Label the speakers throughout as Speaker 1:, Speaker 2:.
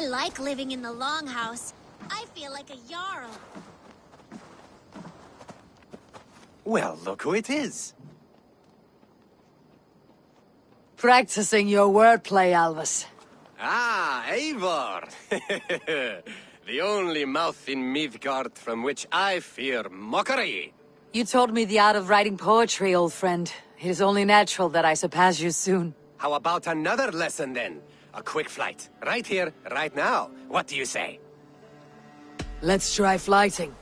Speaker 1: I like living in the Longhouse. I feel like a Jarl.
Speaker 2: Well, look who it is.
Speaker 3: Practicing your wordplay, Alvis.
Speaker 2: Ah, Eivor! The only mouth in Midgard from which I fear mockery.
Speaker 3: You taught me the art of writing poetry, old friend. It is only natural that I surpass you soon.
Speaker 2: How about another lesson then? A quick flight. Right here, right now. What do you say?
Speaker 3: Let's try flighting.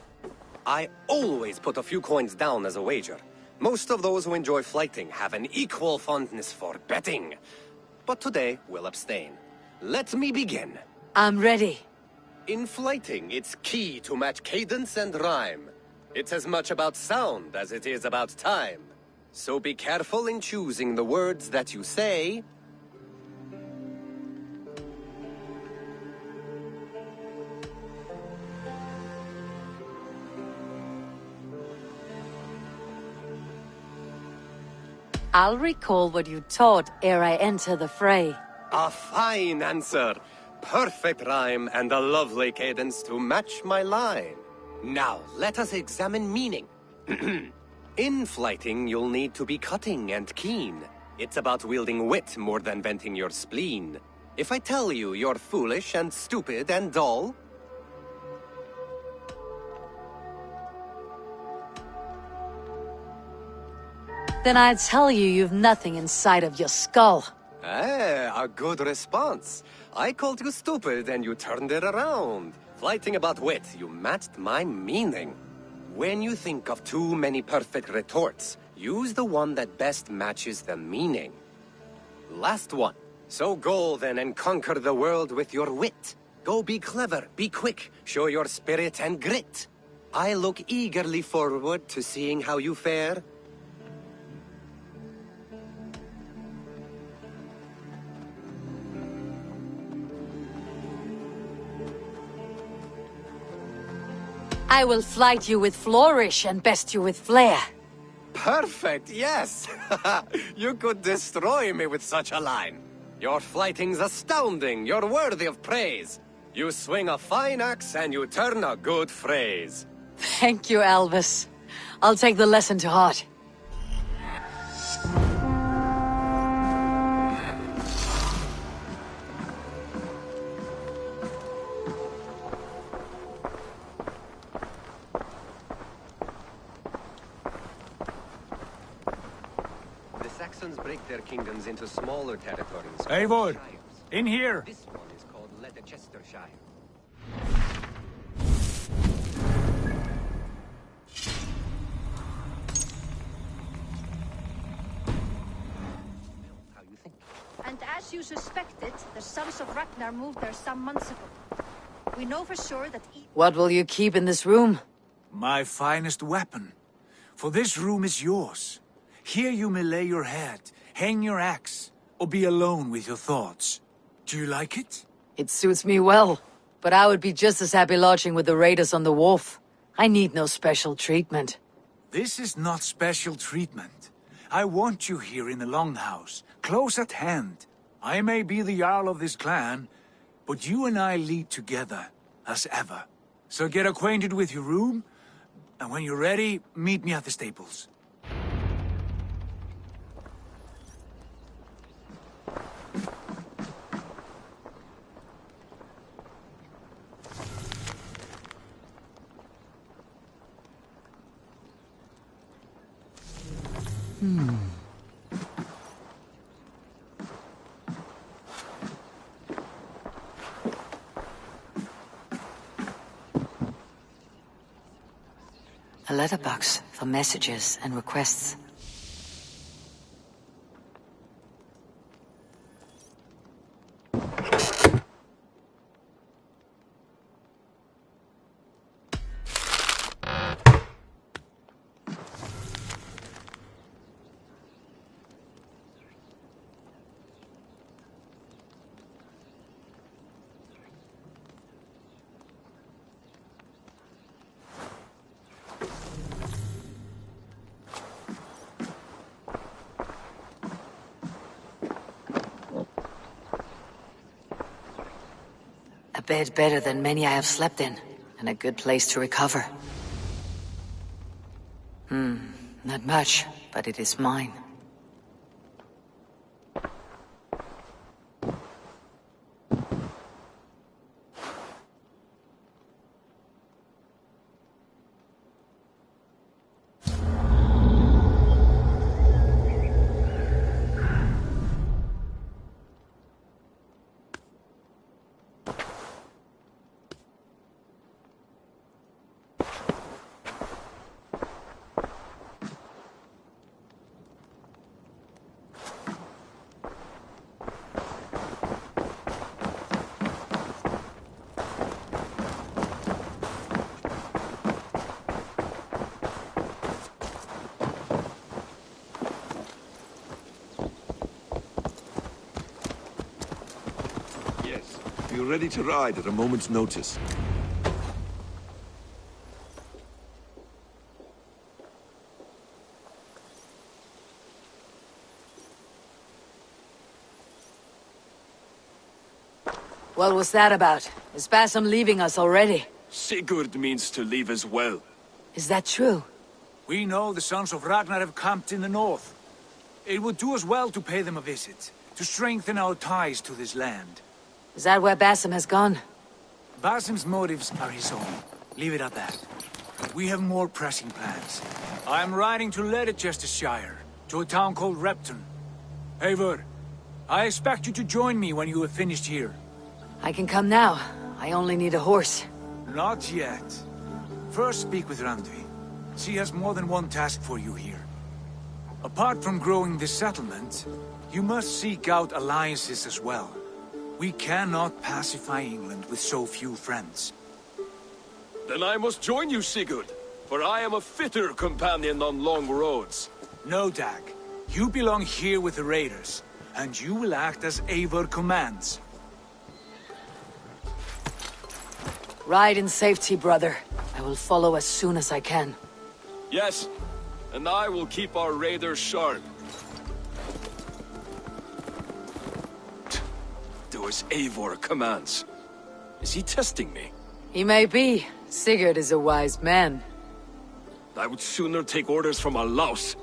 Speaker 2: I always put a few coins down as a wager. Most of those who enjoy flighting have an equal fondness for betting. But today, we'll abstain. Let me begin.
Speaker 3: I'm ready.
Speaker 2: In flighting, it's key to match cadence and rhyme. It's as much about sound as it is about time. So be careful in choosing the words that you say.
Speaker 3: I'll recall what you taught ere I enter the fray.
Speaker 2: A fine answer. Perfect rhyme and a lovely cadence to match my line. Now, let us examine meaning. In flighting, you'll need to be cutting and keen. It's about wielding wit more than venting your spleen. If I tell you you're foolish and stupid and dull,
Speaker 3: then I'd tell you you've nothing inside of your skull.
Speaker 2: a good response. I called you stupid and you turned it around. Flighting about wit, you matched my meaning. When you think of too many perfect retorts, use the one that best matches the meaning. Last one. So go then and conquer the world with your wit. Go be clever, be quick, show your spirit and grit. I look eagerly forward to seeing how you fare.
Speaker 3: I will flight you with flourish and best you with flair.
Speaker 2: Perfect, yes! You could destroy me with such a line. Your flighting's astounding, you're worthy of praise. You swing a fine axe and you turn a good phrase.
Speaker 3: Thank you, Alvis. I'll take the lesson to heart.
Speaker 2: Saxons break their kingdoms into smaller territories.
Speaker 4: Eivor, in here!
Speaker 2: This one is called Leicestershire. How you think?
Speaker 5: And as you suspected, the sons of Ragnar moved there some months ago. We know for sure that
Speaker 3: What will you keep in this room?
Speaker 4: My finest weapon. For this room is yours. Here you may lay your head, hang your axe, or be alone with your thoughts. Do you like it?
Speaker 3: It suits me well, but I would be just as happy lodging with the raiders on the wharf. I need no special treatment.
Speaker 4: This is not special treatment. I want you here in the Longhouse, close at hand. I may be the Jarl of this clan, but you and I lead together, as ever. So get acquainted with your room, and when you're ready, meet me at the stables.
Speaker 3: A letterbox for messages and requests. bed better than many I have slept in, and a good place to recover. Not much, but it is mine.
Speaker 6: Yes. You're ready to ride at a moment's notice.
Speaker 3: What was that about? Is Basim leaving us already?
Speaker 7: Sigurd means to leave as well.
Speaker 3: Is that true?
Speaker 4: We know the sons of Ragnar have camped in the north. It would do us well to pay them a visit, to strengthen our ties to this land.
Speaker 3: Is that where Basim has gone?
Speaker 4: Basim's motives are his own. Leave it at that. We have more pressing plans. I'm riding to Leicestershire, to a town called Repton. Eivor, I expect you to join me when you have finished here.
Speaker 3: I can come now. I only need a horse.
Speaker 4: Not yet. First speak with Randvi. She has more than one task for you here. Apart from growing this settlement, you must seek out alliances as well. We cannot pacify England with so few friends.
Speaker 7: Then I must join you, Sigurd, for I am a fitter companion on long roads.
Speaker 4: No, Dag. You belong here with the raiders, and you will act as Eivor commands.
Speaker 3: Ride in safety, brother. I will follow as soon as I can.
Speaker 7: Yes, and I will keep our raiders sharp. Do as Eivor commands. Is he testing me?
Speaker 3: He may be. Sigurd is a wise man.
Speaker 7: I would sooner take orders from a louse.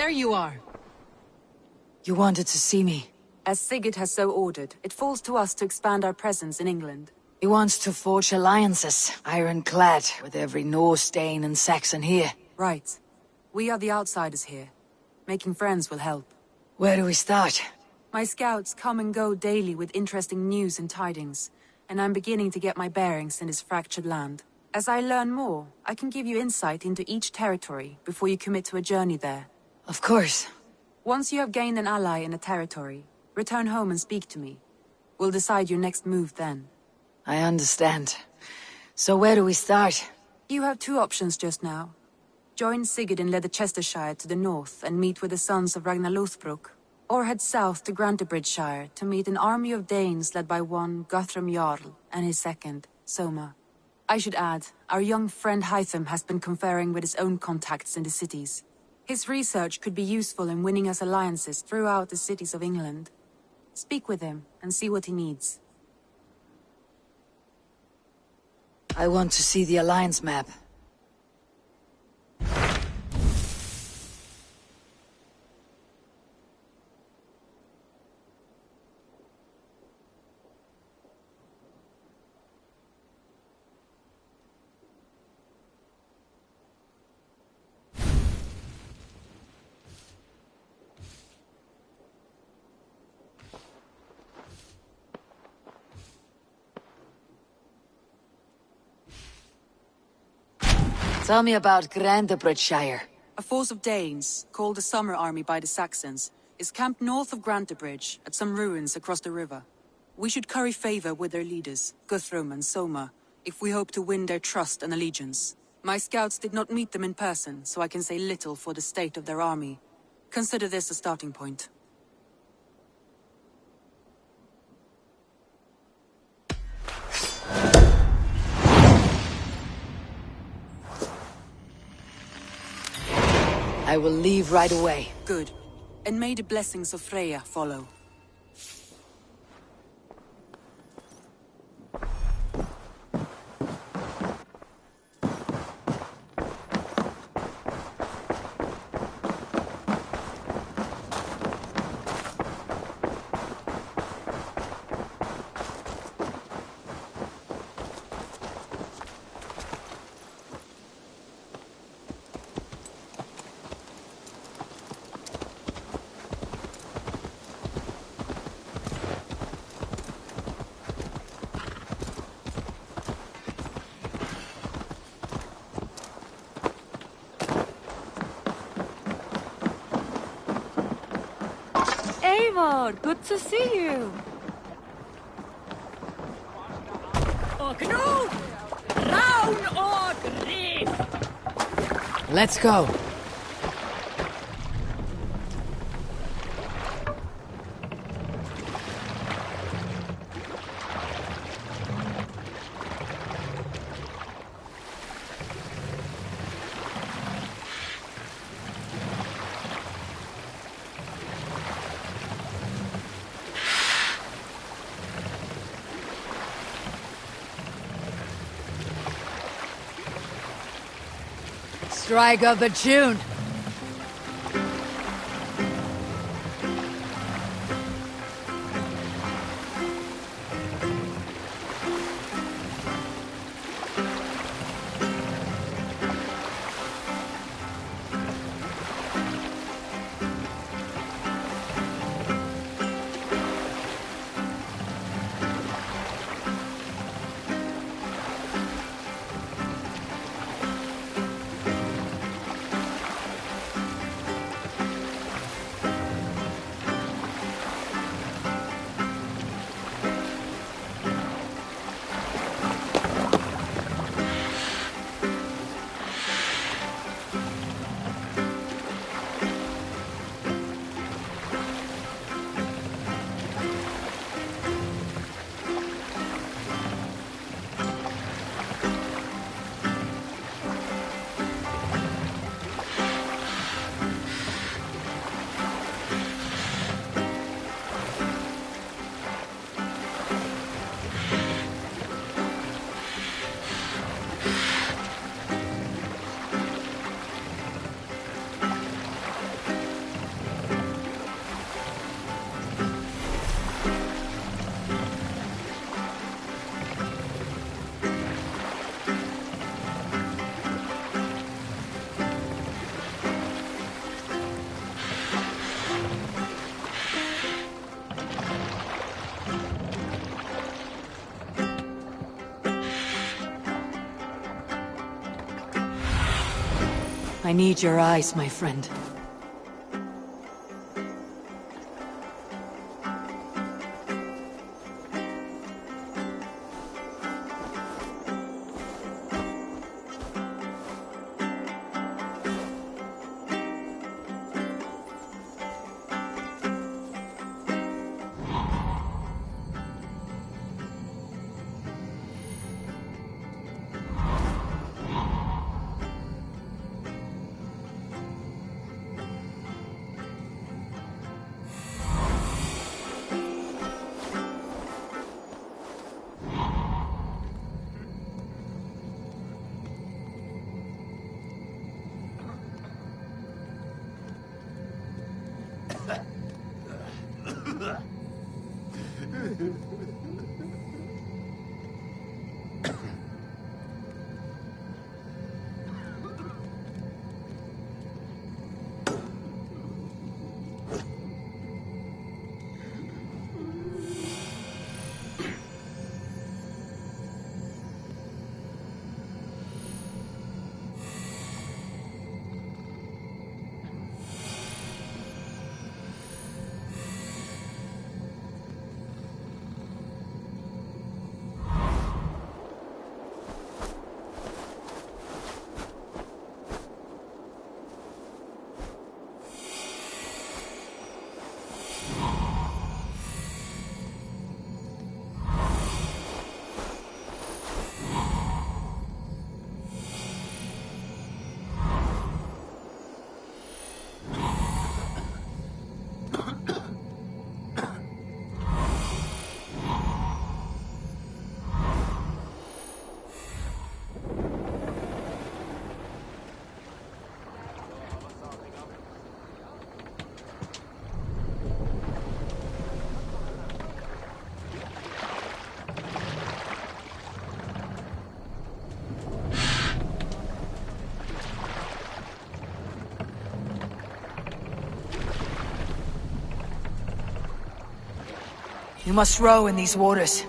Speaker 3: there you are. You wanted to see me.
Speaker 8: As Sigurd has so ordered, it falls to us to expand our presence in England.
Speaker 3: He wants to forge alliances, ironclad, with every Norse, Dane, and Saxon here.
Speaker 8: Right. We are the outsiders here. Making friends will help.
Speaker 3: Where do we start?
Speaker 8: My scouts come and go daily with interesting news and tidings, and I'm beginning to get my bearings in this fractured land. As I learn more, I can give you insight into each territory before you commit to a journey there.
Speaker 3: Of course.
Speaker 8: Once you have gained an ally in a territory, return home and speak to me. We'll decide your next move then.
Speaker 3: I understand. So where do we start?
Speaker 8: You have two options just now. Join Sigurd in Leicestershire to the north and meet with the sons of Ragnar Lothbrok, or head south to Grantebridgeshire to meet an army of Danes led by one Guthrum Jarl and his second, Soma. I should add, our young friend Hytham has been conferring with his own contacts in the cities. His research could be useful in winning us alliances throughout the cities of England. Speak with him and see what he needs.
Speaker 3: I want to see the alliance map. Tell me about Grantebridgeshire.
Speaker 8: A force of Danes, called the Summer Army by the Saxons, is camped north of Grantebridge, at some ruins across the river. We should curry favor with their leaders, Guthrum and Soma, if we hope to win their trust and allegiance. My scouts did not meet them in person, so I can say little for the state of their army. Consider this a starting point.
Speaker 3: I will leave right away.
Speaker 8: Good. And may the blessings of Freya follow.
Speaker 5: Eivor, good to see you.
Speaker 1: Og nu, ravn og grif!
Speaker 3: Let's go. Strike of the tune. I need your eyes, my friend. You must row in these waters.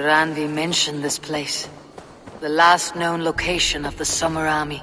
Speaker 3: Randi mentioned this place. The last known location of the Summer Army.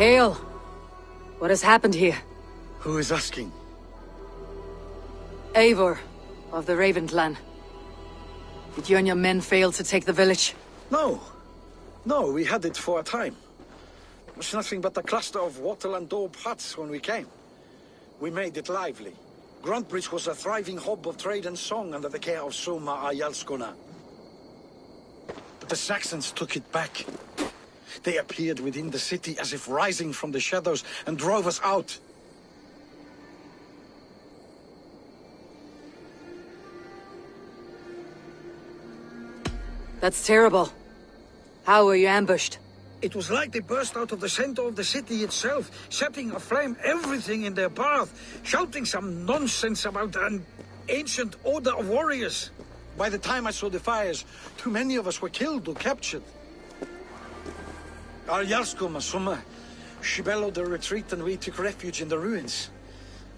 Speaker 3: Hail! What has happened here?
Speaker 9: Who is asking?
Speaker 3: Eivor, of the Raven clan. Did you and your men fail to take the village?
Speaker 9: No. No, we had it for a time. It was nothing but a cluster of wattle and daub huts when we came. We made it lively. Gruntbridge was a thriving hub of trade and song under the care of Soma Ayalskona. But the Saxons took it back. They appeared within the city as if rising from the shadows and drove us out.
Speaker 3: That's terrible. How were you ambushed?
Speaker 9: It was like they burst out of the center of the city itself, setting aflame everything in their path, shouting some nonsense about an ancient order of warriors. By the time I saw the fires, too many of us were killed or captured. Our Yarsko Masuma, she bellowed a retreat and we took refuge in the ruins.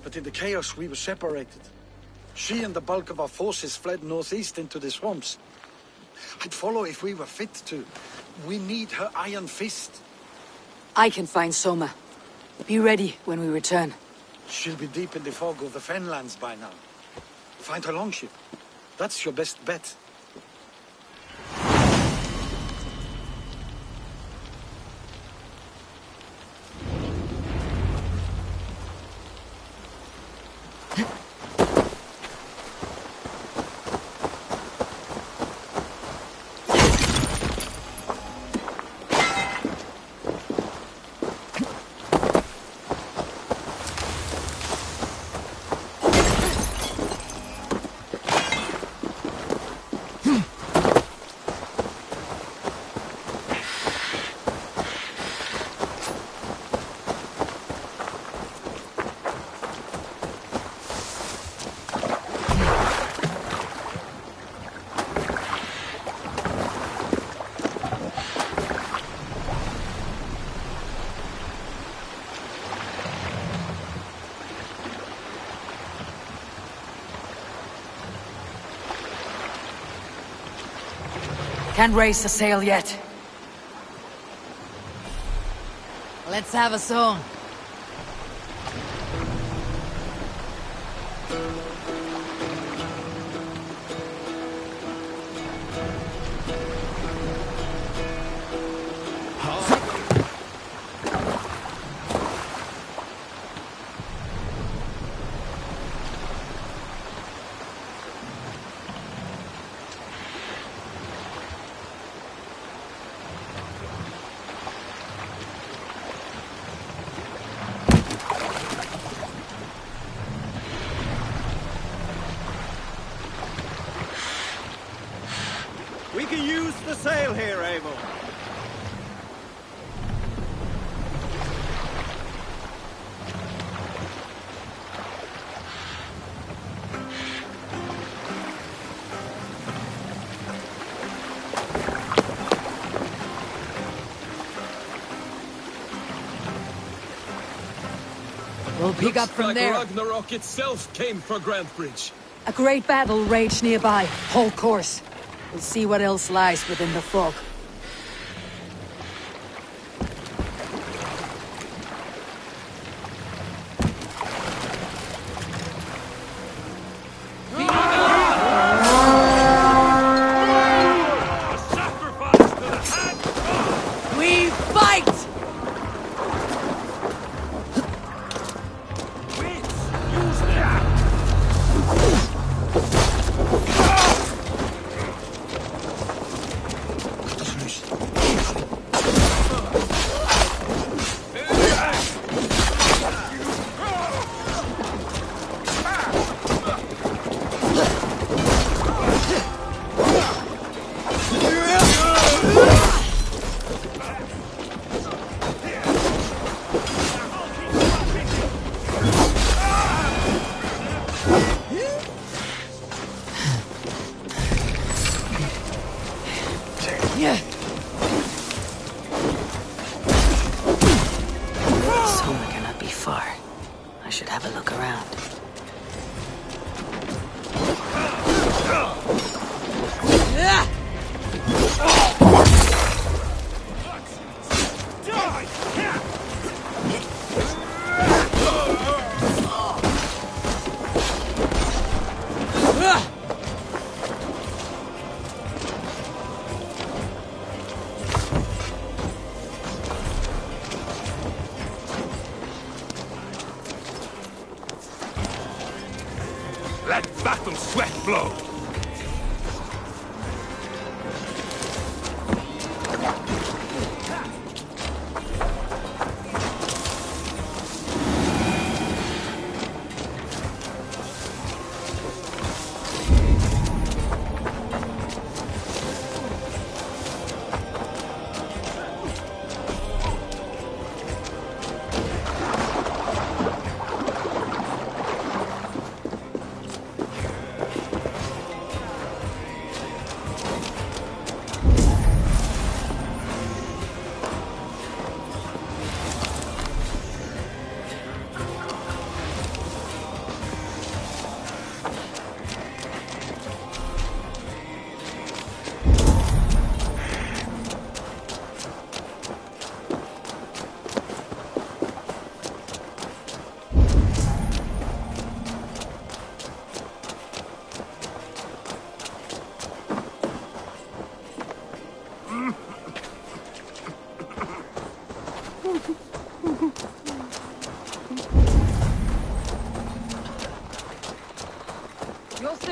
Speaker 9: But in the chaos we were separated. She and the bulk of our forces fled northeast into the swamps. I'd follow if we were fit to. We need her iron fist.
Speaker 3: I can find Soma. Be ready when we return.
Speaker 9: She'll be deep in the fog of the Fenlands by now. Find her longship. That's your best bet.
Speaker 3: Can't raise a sail yet. Let's have a song.
Speaker 10: We can use the sail here, Abel.
Speaker 3: We'll pick up from
Speaker 7: like
Speaker 3: there.
Speaker 7: Ragnarok itself came for Grantebridge.
Speaker 3: A great battle raged nearby. Hold course. We'll see what else lies within the fog. We fight! Yeah. Soma cannot be far. I should have a look around.
Speaker 7: Let battle sweat flow.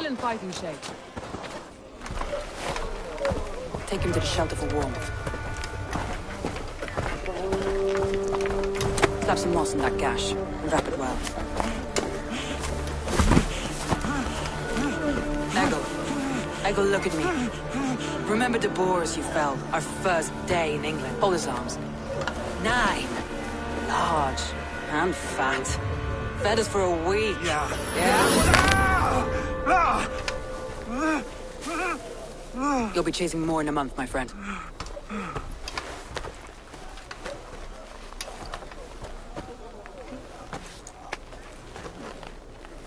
Speaker 8: Still in fighting shape. Take him to the shelter for warmth. Slap some moss in that gash, and wrap it well. Eggle, look at me. Remember the Boers you felled, our first day in England? Hold his arms. 9. Large. And fat. Fed us for a week. Yeah? You'll be chasing more in a month, my friend.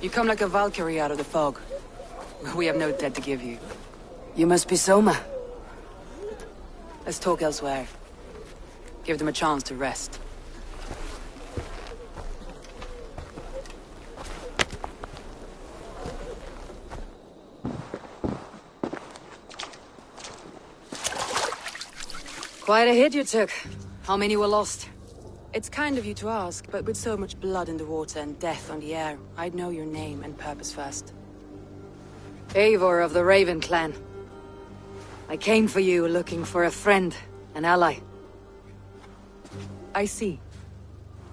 Speaker 8: You come like a Valkyrie out of the fog. We have no debt to give you.
Speaker 3: You must be Soma.
Speaker 8: Let's talk elsewhere. Give them a chance to rest.
Speaker 3: Quite a hit you took. How many were lost?
Speaker 8: It's kind of you to ask, but with so much blood in the water and death on the air, I'd know your name and purpose first.
Speaker 3: Eivor of the Raven clan. I came for you looking for a friend, an ally.
Speaker 8: I see.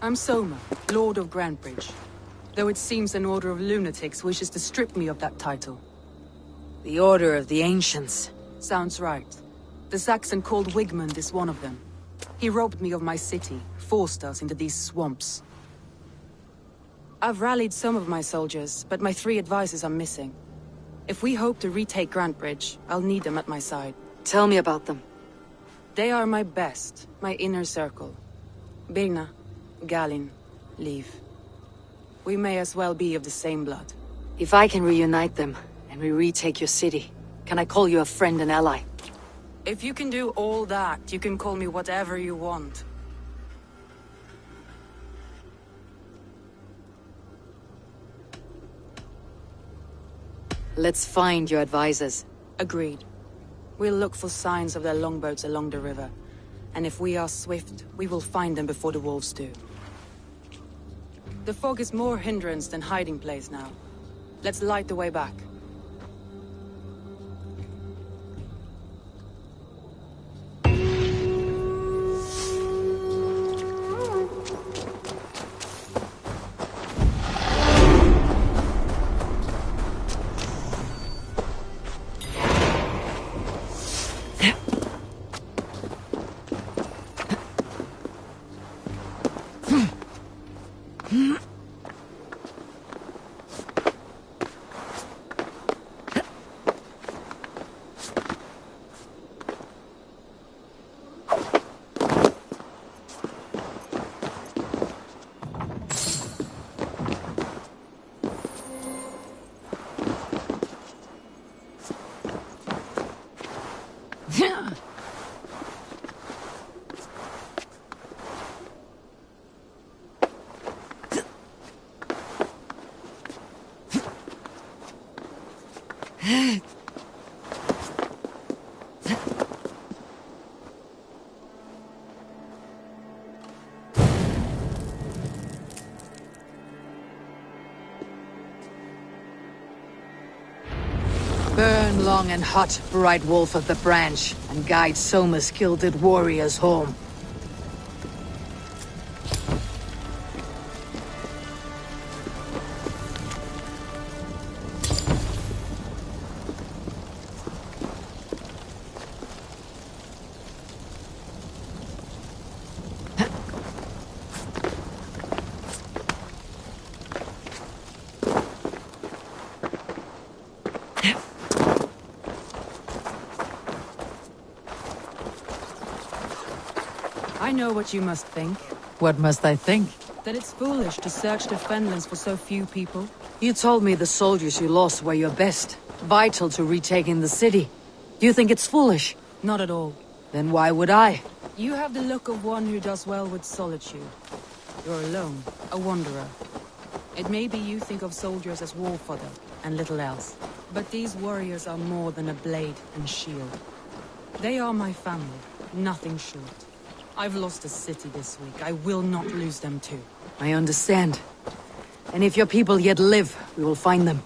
Speaker 8: I'm Soma, Lord of Grantebridge. Though it seems an order of lunatics wishes to strip me of that title.
Speaker 3: The Order of the Ancients.
Speaker 8: Sounds right. The Saxon called Wigmund is one of them. He robbed me of my city, forced us into these swamps. I've rallied some of my soldiers, but my 3 advisors are missing. If we hope to retake Grantebridge, I'll need them at my side.
Speaker 3: Tell me about them.
Speaker 8: They are my best, my inner circle. Birna, Galin, Liv. We may as well be of the same blood.
Speaker 3: If I can reunite them, and we retake your city, can I call you a friend and ally?
Speaker 8: If you can do all that, you can call me whatever you want.
Speaker 3: Let's find your advisors.
Speaker 8: Agreed. We'll look for signs of their longboats along the river. And if we are swift, we will find them before the wolves do. The fog is more hindrance than hiding place now. Let's light the way back.
Speaker 3: Burn long and hot, bright wolf of the branch, and guide Soma's gilded warriors home.
Speaker 8: I know what you must think.
Speaker 3: What must I think?
Speaker 8: That it's foolish to search the Fenlands for so few people.
Speaker 3: You told me the soldiers you lost were your best, vital to retaking the city. Do you think it's foolish?
Speaker 8: Not at all.
Speaker 3: Then why would I?
Speaker 8: You have the look of one who does well with solitude. You're alone, a wanderer. It may be you think of soldiers as war fodder, and little else. But these warriors are more than a blade and shield. They are my family, nothing short. I've lost a city this week. I will not lose them too.
Speaker 3: I understand. And if your people yet live, we will find them.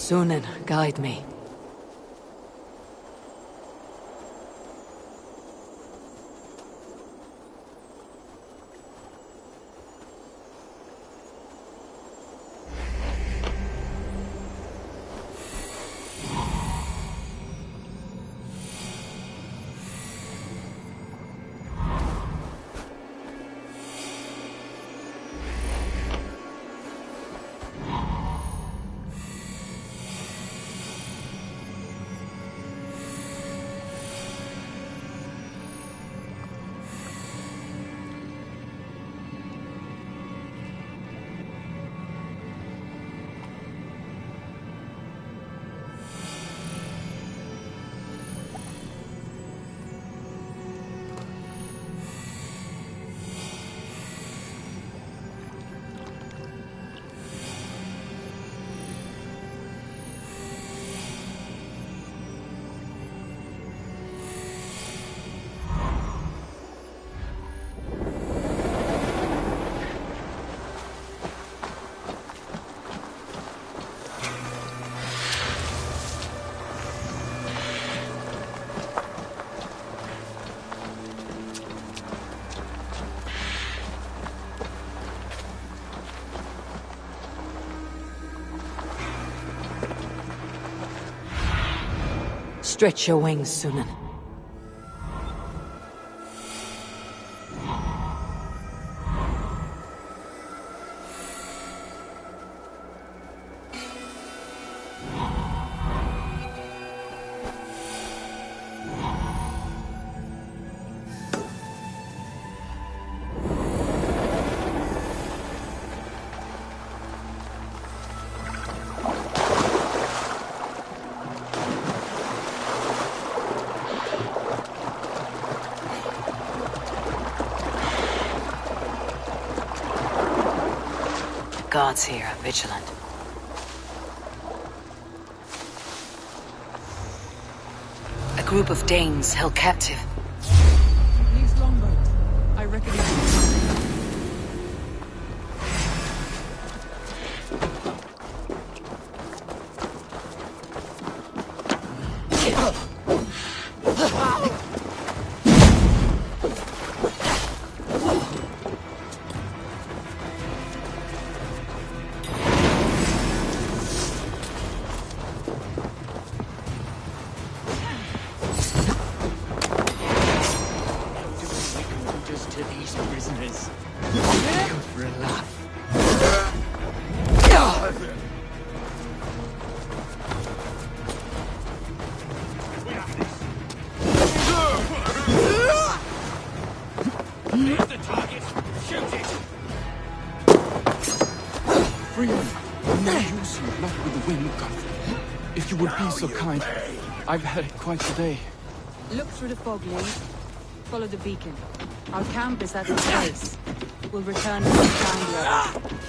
Speaker 3: Sunan, guide me. Stretch your wings, Sunan. Guards here are vigilant. A group of Danes held captive.
Speaker 8: Leaves longboat. I recognize it.
Speaker 11: If you would be so kind, I've had quite a day.
Speaker 8: Look through the fog, Lee. Follow the beacon. Our camp is at its base. We'll return when we find the others.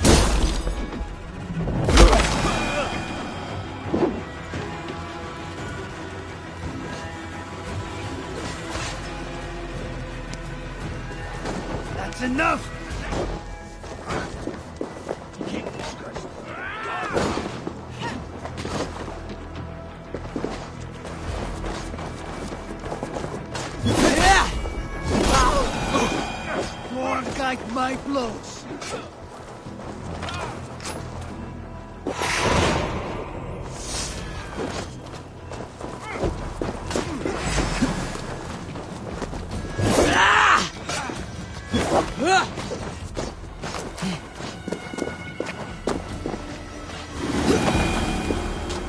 Speaker 10: That's enough! More like my blows.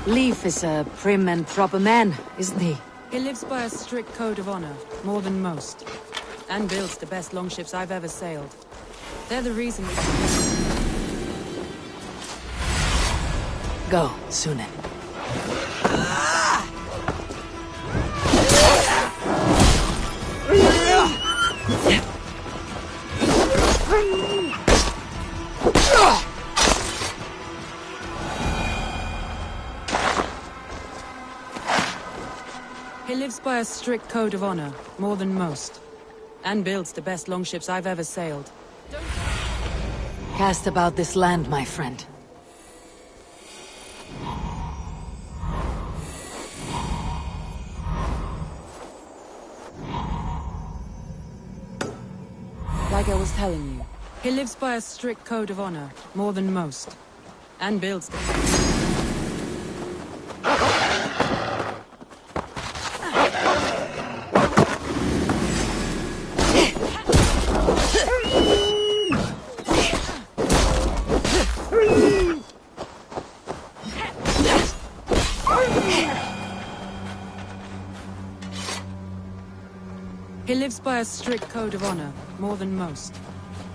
Speaker 3: Leif is a prim and proper man, isn't he?
Speaker 8: He lives by a strict code of honor, more than most. And builds the best longships I've ever sailed. They're the reason we...
Speaker 3: Go, Sunan.
Speaker 8: He lives by a strict code of honor, more than most. And builds the best longships I've ever sailed.
Speaker 3: Cast about this land, my friend.
Speaker 8: was telling you. He lives by a strict code of honor, more than most. And builds them. He lives by a strict code of honor, more than most.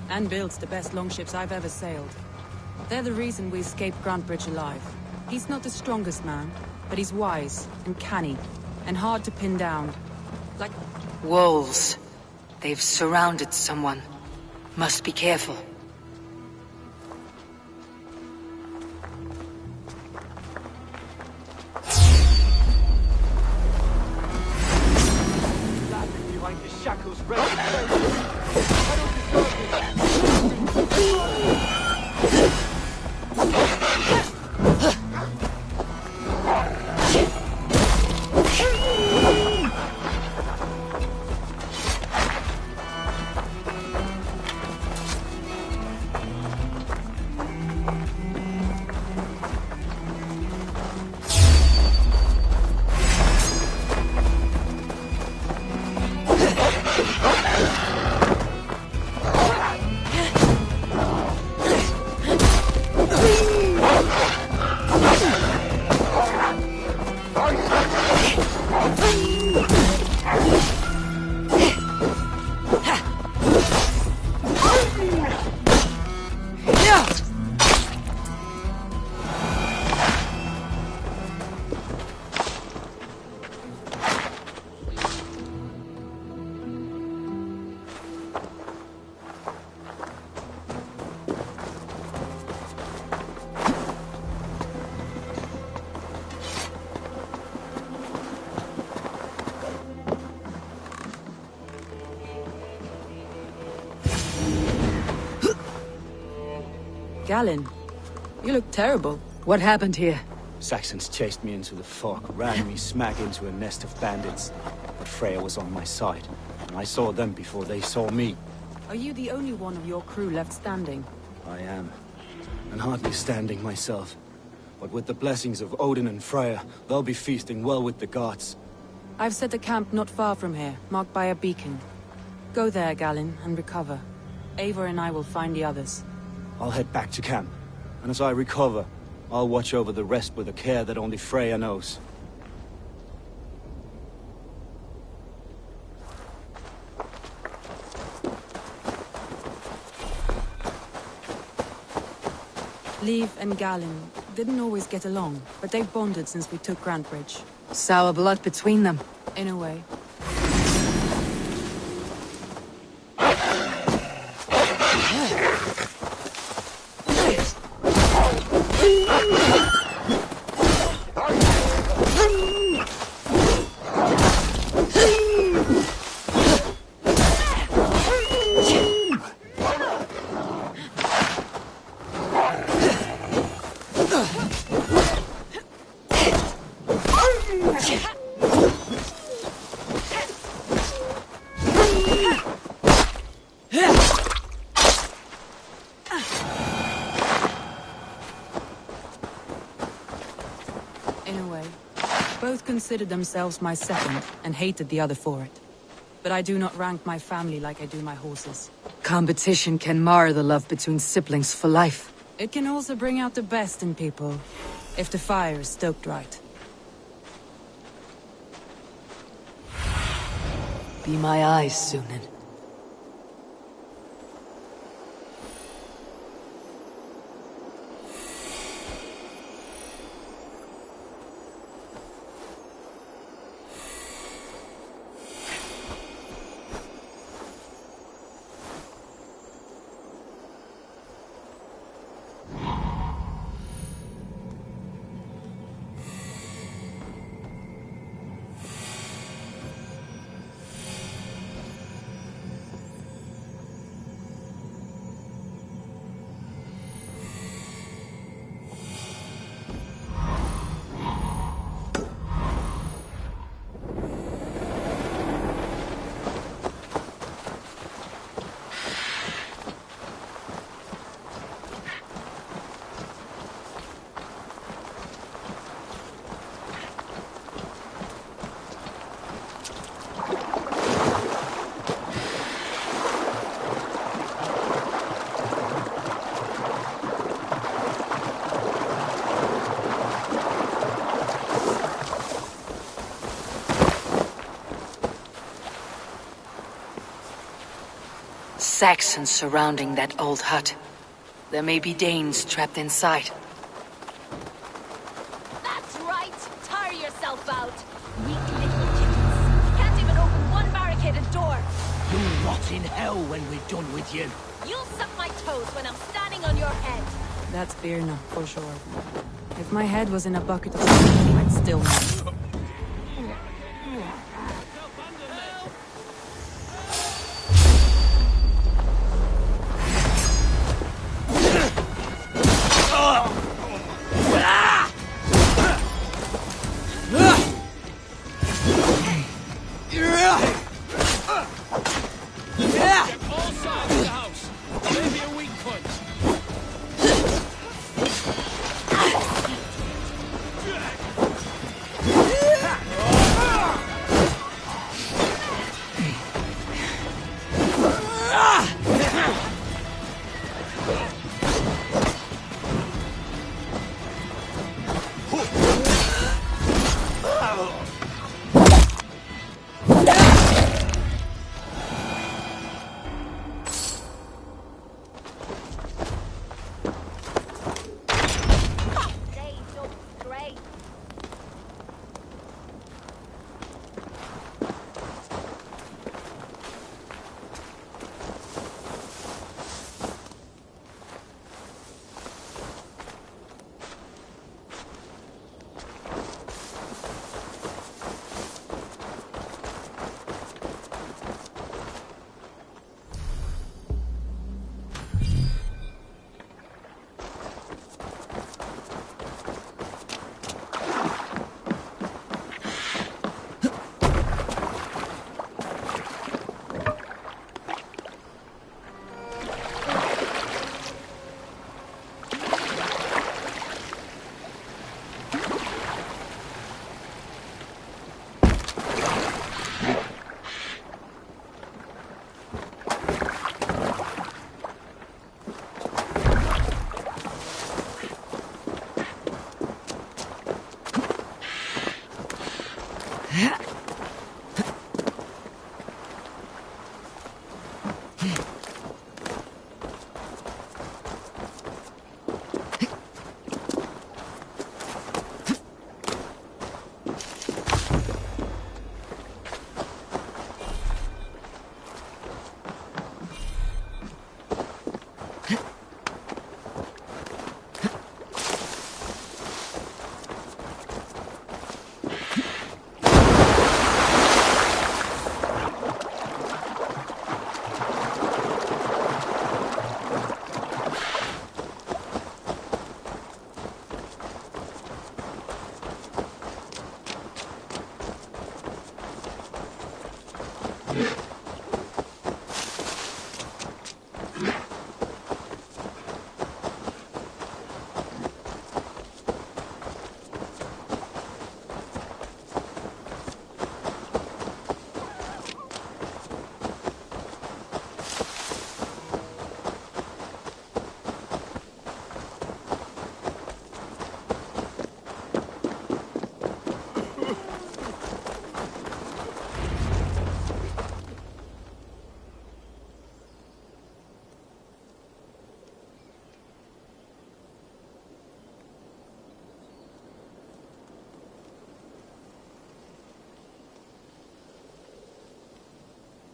Speaker 8: And builds the best longships I've ever sailed. They're the reason we escaped Grantebridge alive. He's not the strongest man, but he's wise and canny, and hard to pin down. Like...
Speaker 3: Wolves. They've surrounded someone. Must be careful.
Speaker 11: Behind the shackles ready to I don't deserve this.
Speaker 8: Galen, you look terrible.
Speaker 3: What happened here?
Speaker 11: Saxons chased me into the fog, ran me smack into a nest of bandits. But Freya was on my side, and I saw them before they saw me.
Speaker 8: Are you the only one of your crew left standing?
Speaker 11: I am, and hardly standing myself. But with the blessings of Odin and Freya, they'll be feasting well with the gods.
Speaker 8: I've set a camp not far from here, marked by a beacon. Go there, Galen, and recover. Eivor and I will find the others.
Speaker 11: I'll head back to camp, and as I recover, I'll watch over the rest with a care that only Freya knows.
Speaker 8: Leif and Galen didn't always get along, but they've bonded since we took Grantebridge.
Speaker 3: Sour blood between them.
Speaker 8: In a way. Both considered themselves my second, and hated the other for it. But I do not rank my family like I do my horses.
Speaker 3: Competition can mar the love between siblings for life.
Speaker 8: It can also bring out the best in people, if the fire is stoked right.
Speaker 3: Be my eyes, Sunan. Saxons surrounding that old hut. There may be Danes trapped inside.
Speaker 1: That's right! Tire yourself out! Weak little kittens. Can't even open one barricaded door!
Speaker 10: You'll rot in hell when we're done with you.
Speaker 1: You'll suck my toes when I'm standing on your head!
Speaker 8: That's Birna, for sure. If my head was in a bucket of steam, I'd still know.
Speaker 7: All sides of the house. Maybe a weak point.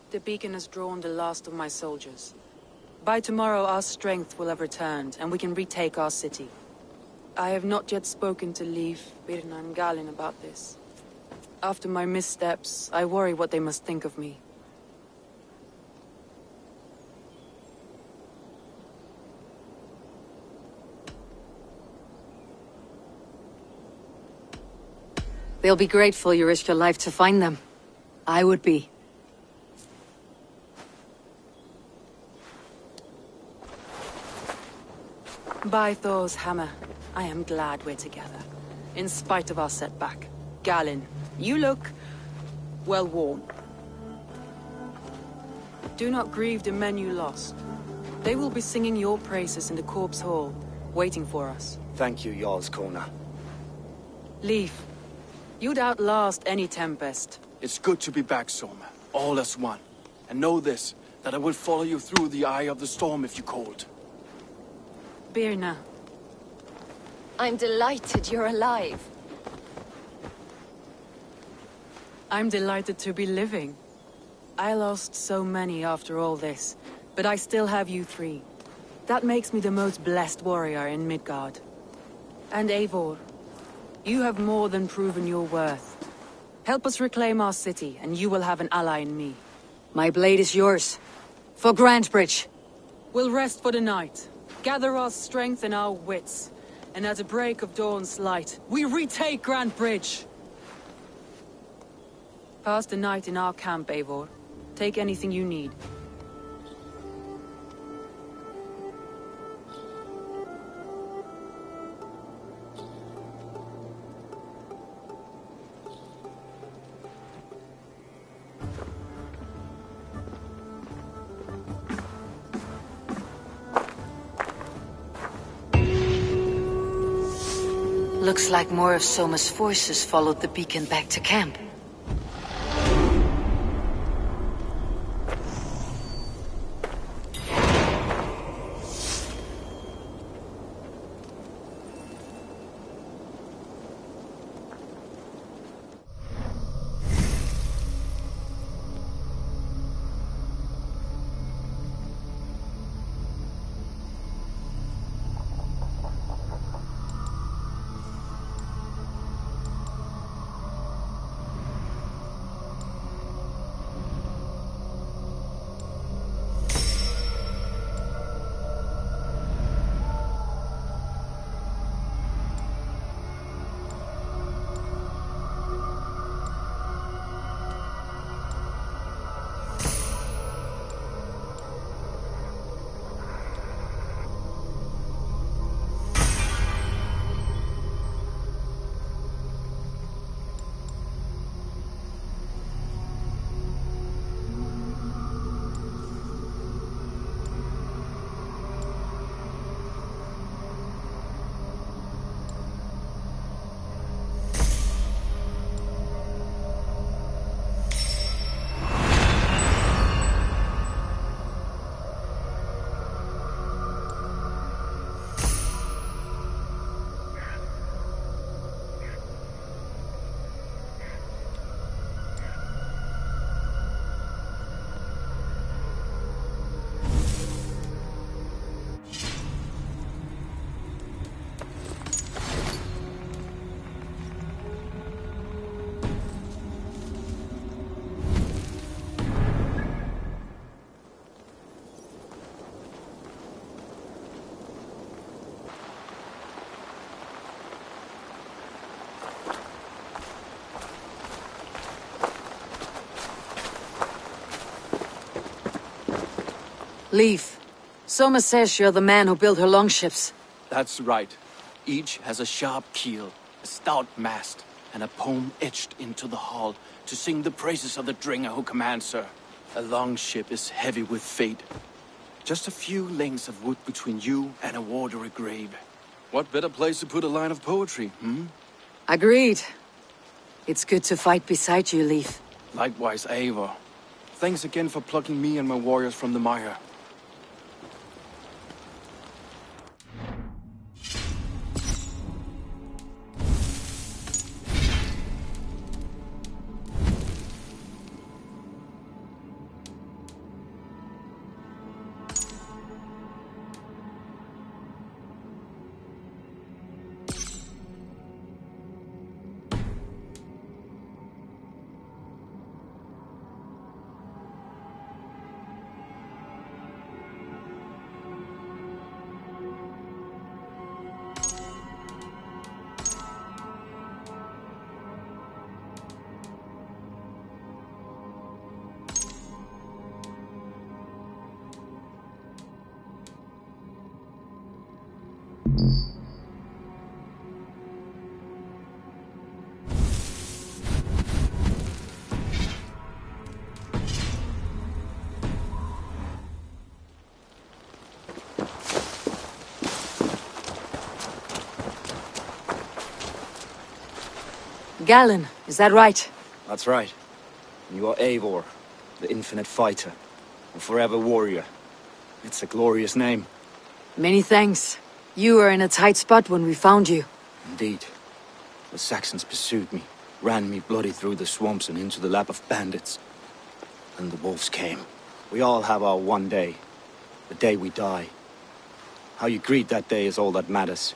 Speaker 8: The beacon has drawn the last of my soldiers. By tomorrow our strength will have returned, and we can retake our city. I have not yet spoken to Leif, Birna and Galin about this. After my missteps, I worry what they must think of me.
Speaker 3: They'll be grateful you risked your life to find them. I would be.
Speaker 8: By Thor's hammer, I am glad we're together. In spite of our setback. Galin, you look... well, warm. Do not grieve the men you lost. They will be singing your praises in the Corpse Hall, waiting for us.
Speaker 11: Thank you, Jarl's Corner.
Speaker 8: Leif, you'd outlast any tempest.
Speaker 12: It's good to be back, Soma. All as one. And know this,
Speaker 7: that I will follow you through the eye of the storm if you called.
Speaker 8: Birna.
Speaker 1: I'm delighted you're alive.
Speaker 8: I'm delighted to be living. I lost so many after all this, but I still have you three. That makes me the most blessed warrior in Midgard. And Eivor, you have more than proven your worth. Help us reclaim our city, and you will have an ally in me.
Speaker 3: My blade is yours. For Grantebridge.
Speaker 8: We'll rest for the night, gather our strength and our wits, and at the break of dawn's light, we retake Grantebridge! Pass the night in our camp, Eivor. Take anything you need.
Speaker 3: Looks like more of Soma's forces followed the beacon back to camp. Leif, Soma says you're the man who built her longships.
Speaker 7: That's right. Each has a sharp keel, a stout mast, and a poem etched into the hull to sing the praises of the Dringer who commands her. A longship is heavy with fate. Just a few lengths of wood between you and a watery grave. What better place to put a line of poetry, hmm?
Speaker 3: Agreed. It's good to fight beside you, Leif.
Speaker 7: Likewise, Eivor. Thanks again for plucking me and my warriors from the mire.
Speaker 3: Galen, is that right?
Speaker 11: That's right. You are Eivor, the infinite fighter. Forever warrior. It's a glorious name.
Speaker 3: Many thanks. You were in a tight spot when we found you.
Speaker 11: Indeed. The Saxons pursued me, ran me bloody through the swamps and into the lap of bandits. And the wolves came. We all have our one day. The day we die. How you greet that day is all that matters.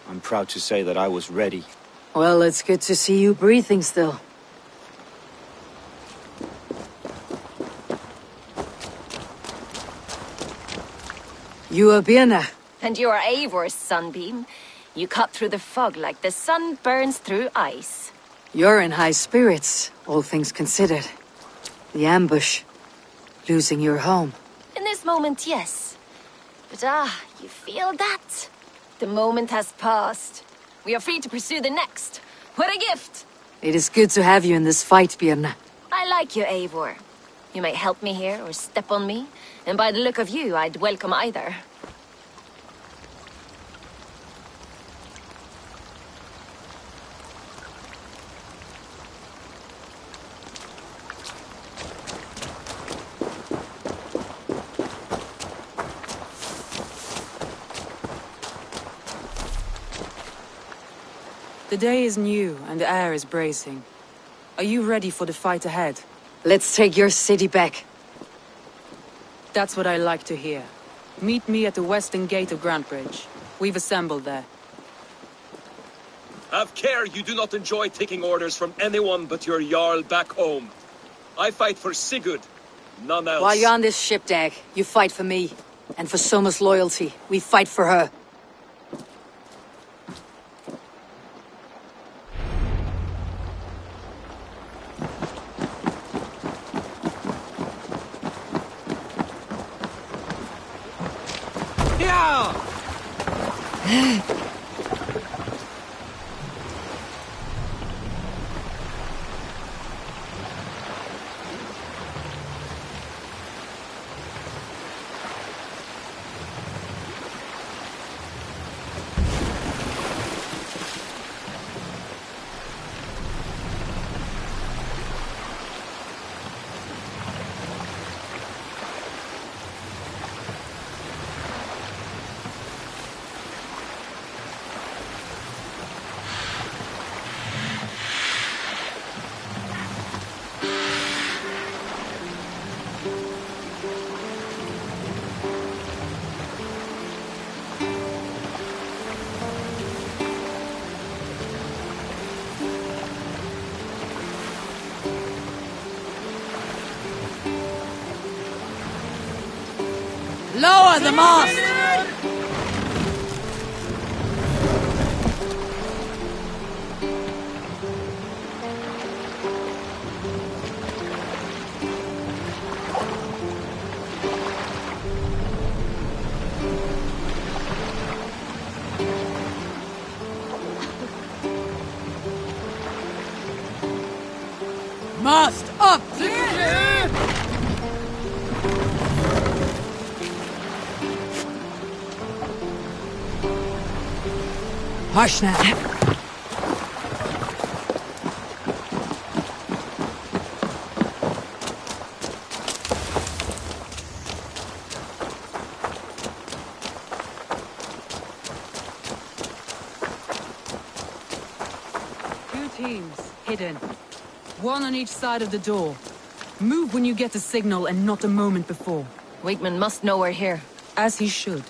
Speaker 11: I'm proud to say that I was ready.
Speaker 3: Well, it's good to see you breathing still. You are Birna.
Speaker 1: And you are Eivor's sunbeam. You cut through the fog like the sun burns through ice.
Speaker 3: You're in high spirits, all things considered. The ambush. Losing your home.
Speaker 1: In this moment, yes. But you feel that? The moment has passed. We are free to pursue the next. What a gift!
Speaker 3: It is good to have you in this fight, Birna.
Speaker 1: I like you, Eivor. You may help me here or step on me, and by the look of you, I'd welcome either.
Speaker 8: The day is new and the air is bracing. Are you ready for the fight ahead?
Speaker 3: Let's take your city back.
Speaker 8: That's what I like to hear. Meet me at the western gate of Grantebridge. We've assembled there.
Speaker 6: Have care you do not enjoy taking orders from anyone but your Jarl back home. I fight for Sigurd, none else.
Speaker 3: While you're on this ship, Dag, you fight for me. And for Soma's loyalty, we fight for her. Lower the mast! Mast up! Hush now.
Speaker 8: Two teams, hidden. One on each side of the door. Move when you get a signal and not a moment before.
Speaker 1: Wigman must know we're here.
Speaker 8: As he should.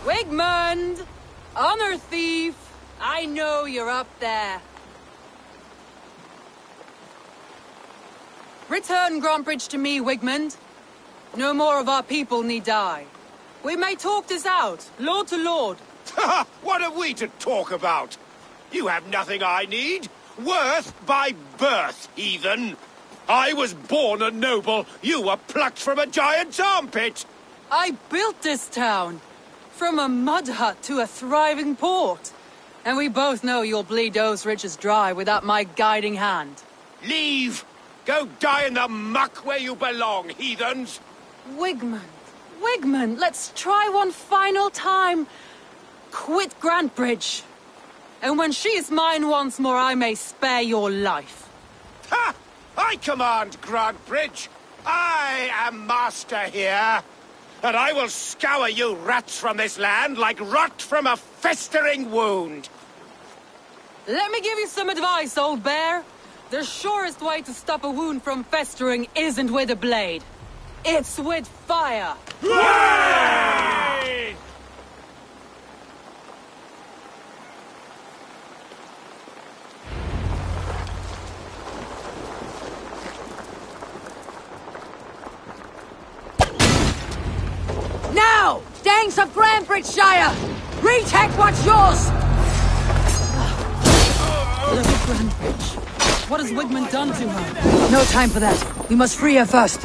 Speaker 8: Wigmund! Honor thief! I know you're up there. Return Grantebridge to me, Wigmund. No more of our people need die. We may talk this out, lord to lord.
Speaker 12: What are we to talk about? You have nothing I need. Worth by birth, heathen. I was born a noble. You were plucked from a giant's armpit.
Speaker 8: I built this town.
Speaker 3: From a mud hut to a thriving port. And we both know you'll bleed those riches dry without my guiding hand.
Speaker 12: Leave! Go die in the muck where you belong, heathens!
Speaker 3: Wigmund, let's try one final time. Quit Grantebridge. And when she is mine once more, I may spare your life.
Speaker 12: Ha! I command Grantebridge! I am master here! And I will scour you rats from this land like rot from a festering wound!
Speaker 3: Let me give you some advice, old bear. The surest way to stop a wound from festering isn't with a blade. It's with fire!
Speaker 12: Hooray!
Speaker 3: Now! Danes of Grantebridgeshire! Retake what's yours! Little Grantebridge. What has Wigmund done to her? No time for that. We must free her first.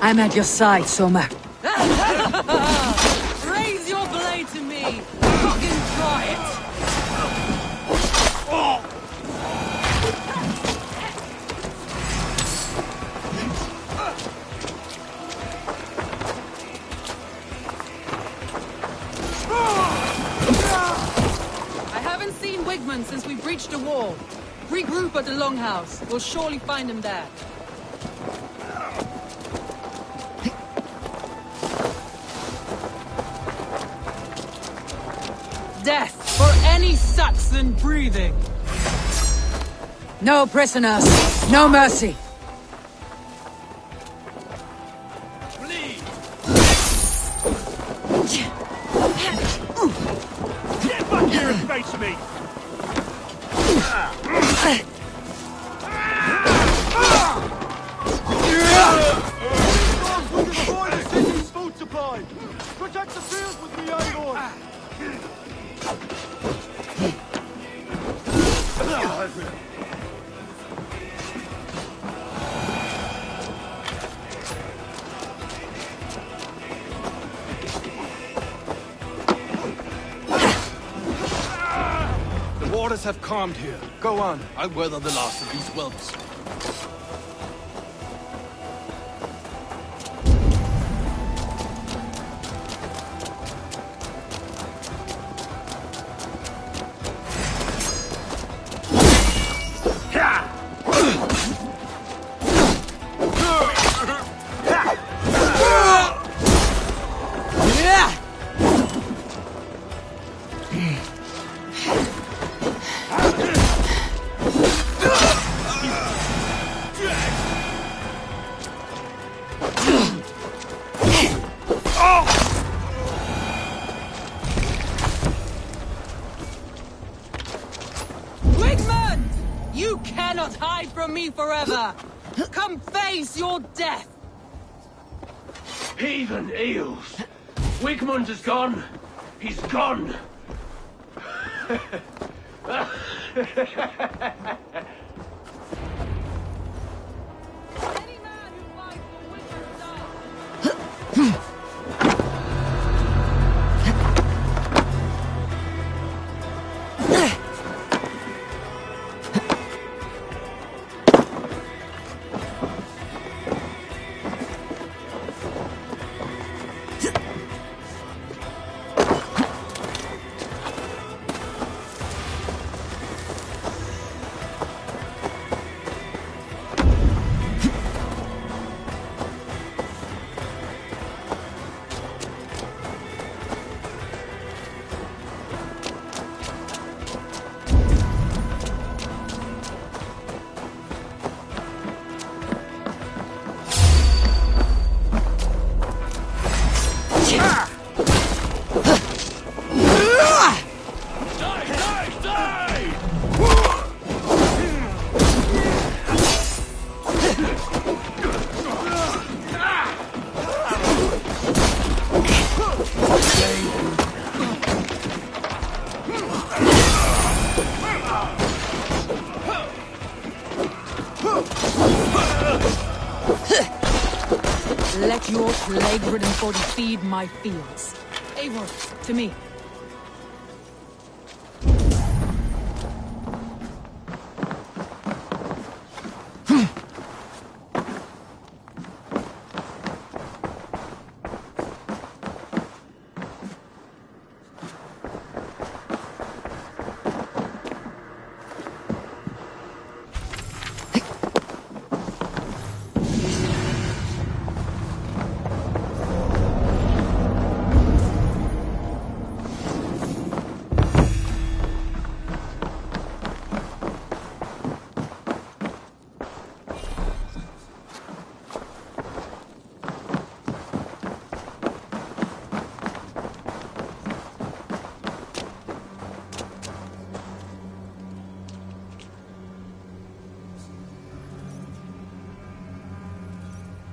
Speaker 3: I'm at your side, Soma. Raise your blade to me! Fucking try it! I haven't seen Wigmund since we breached the wall. Regroup at the Longhouse. We'll surely find him there. Death for any Saxon breathing! No prisoners, no mercy!
Speaker 12: Please!
Speaker 10: Get back here and face me! We can destroy the city's food supply! Protect the fields with the Aegon!
Speaker 7: The waters have calmed here. Go on. I'll weather the last of these whelps.
Speaker 3: Wigmund! You cannot hide from me forever! Come face your death!
Speaker 10: Heathen eels! Wigmund is gone! He's gone!
Speaker 3: Any man who fights for Wigmund dies! Let your plague-ridden body feed my fields. Eivor, to me.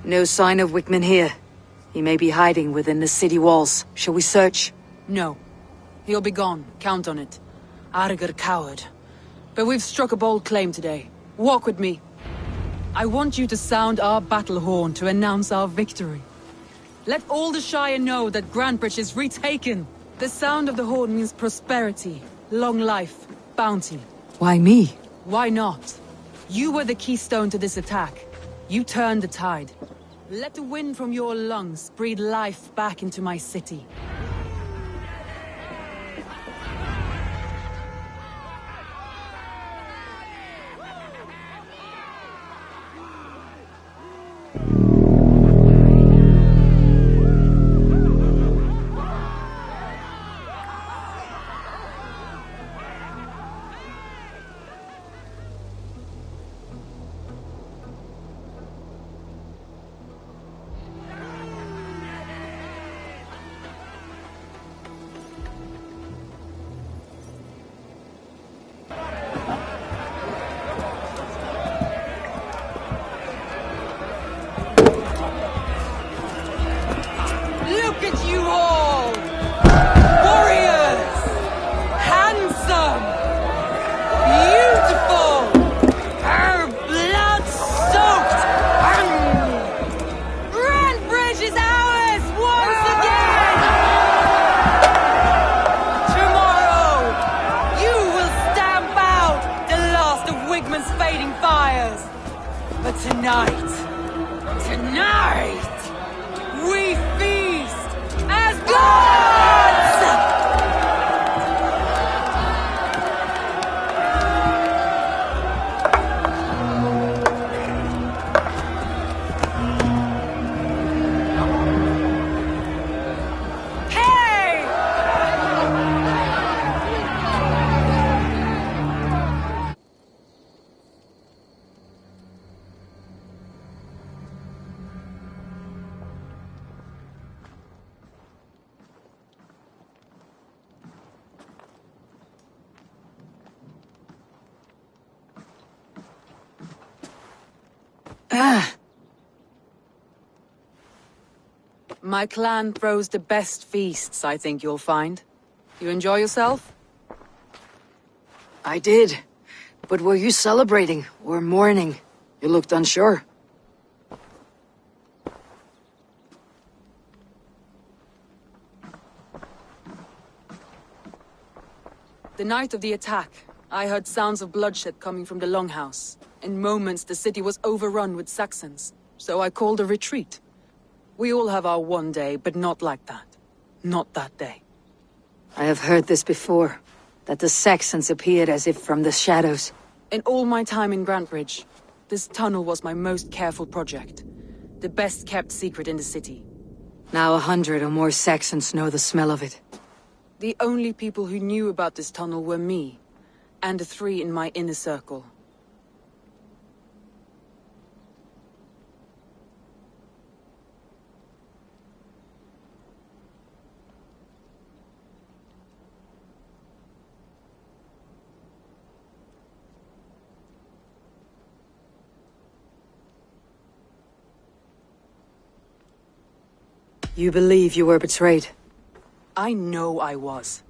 Speaker 8: No sign of Wickman here. He may be hiding within the city walls. Shall we search?
Speaker 3: No. He'll be gone. Count on it. Arger coward. But we've struck a bold claim today. Walk with me. I want you to sound our battle horn to announce our victory. Let all the Shire know that Grantebridge is retaken. The sound of the horn means prosperity, long life, bounty.
Speaker 8: Why me?
Speaker 3: Why not? You were the keystone to this attack. You turned the tide. Let the wind from your lungs breathe life back into my city. Look at you all! Warriors! Handsome! Beautiful! Her blood-soaked! Grantebridge is ours once again! Tomorrow, you will stamp out the last of Wigman's fading fires. But tonight, we feast as gods! Hey! My clan throws the best feasts, I think you'll find. You enjoy yourself?
Speaker 8: I did. But were you celebrating or mourning? You looked unsure.
Speaker 3: The night of the attack, I heard sounds of bloodshed coming from the Longhouse. In moments, the city was overrun with Saxons, so I called a retreat. We all have our one day, but not like that. Not that day.
Speaker 8: I have heard this before, that the Saxons appeared as if from the shadows.
Speaker 3: In all my time in Grantebridge, this tunnel was my most careful project. The best kept secret in the city.
Speaker 8: Now 100 or more Saxons know the smell of it.
Speaker 3: The only people who knew about this tunnel were me, and the 3 in my inner circle.
Speaker 8: You believe you were betrayed?
Speaker 3: I know I was.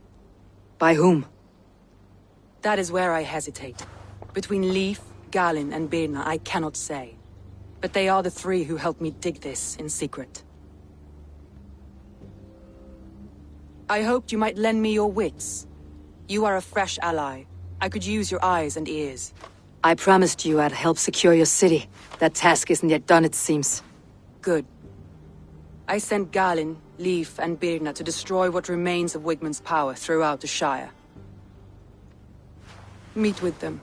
Speaker 8: By whom?
Speaker 3: That is where I hesitate. Between Leif, Galin, and Birna, I cannot say. but they are the three who helped me dig this in secret. I hoped you might lend me your wits. You are a fresh ally. I could use your eyes and ears.
Speaker 13: I promised you I'd help secure your city. That task isn't yet done, it seems.
Speaker 3: Good. I sent Galin, Leif, and Birna to destroy what remains of Wigmund's power throughout the Shire. Meet with them.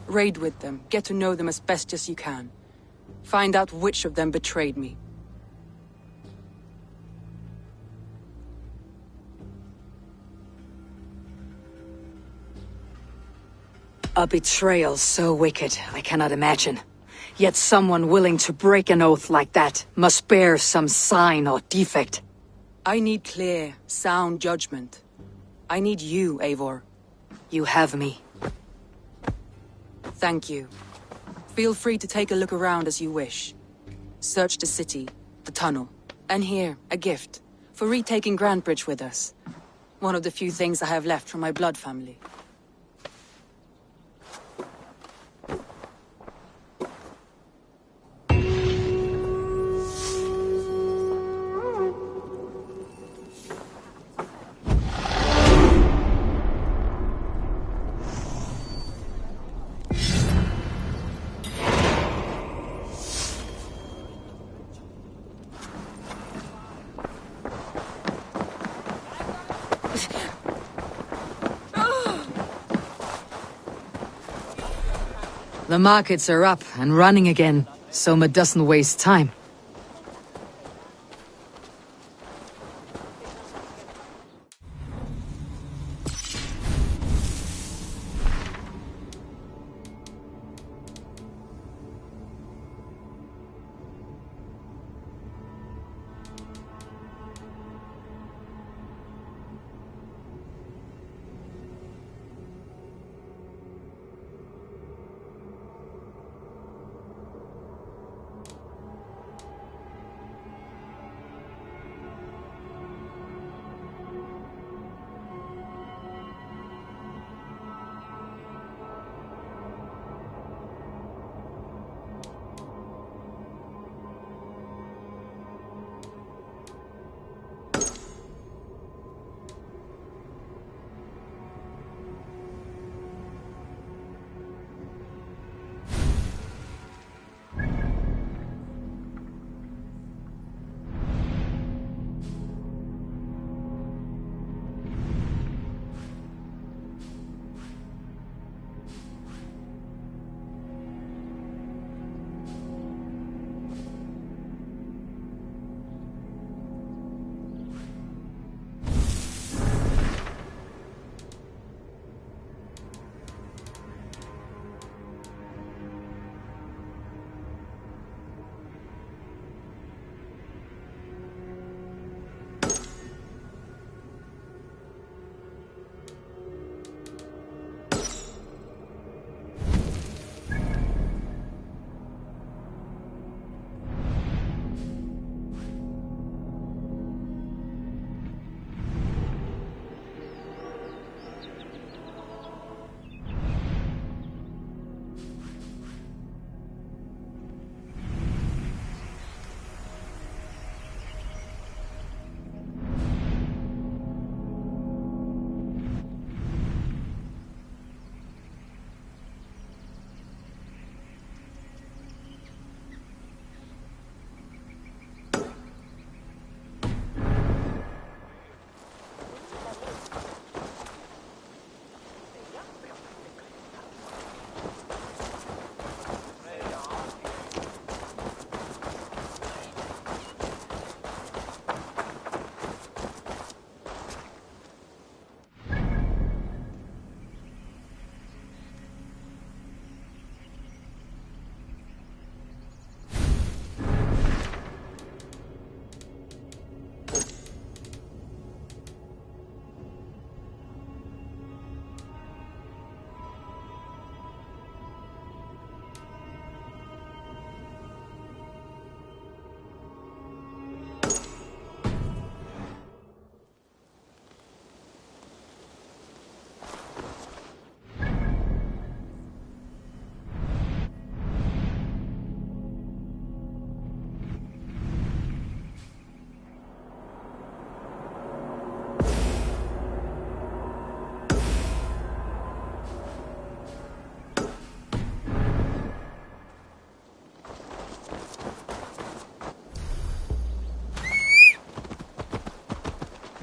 Speaker 3: Raid with them. Get to know them as best as you can. Find out which of them betrayed me.
Speaker 13: A betrayal so wicked, I cannot imagine. Yet someone willing to break an oath like that must bear some sign or defect.
Speaker 3: I need clear, sound judgment. I need you, Eivor.
Speaker 13: You have me.
Speaker 3: Thank you. Feel free to take a look around as you wish. Search the city, the tunnel, and here, a gift, for retaking Grantebridge with us. One of the few things I have left from my blood family.
Speaker 13: The markets are up and running again, Soma doesn't waste time.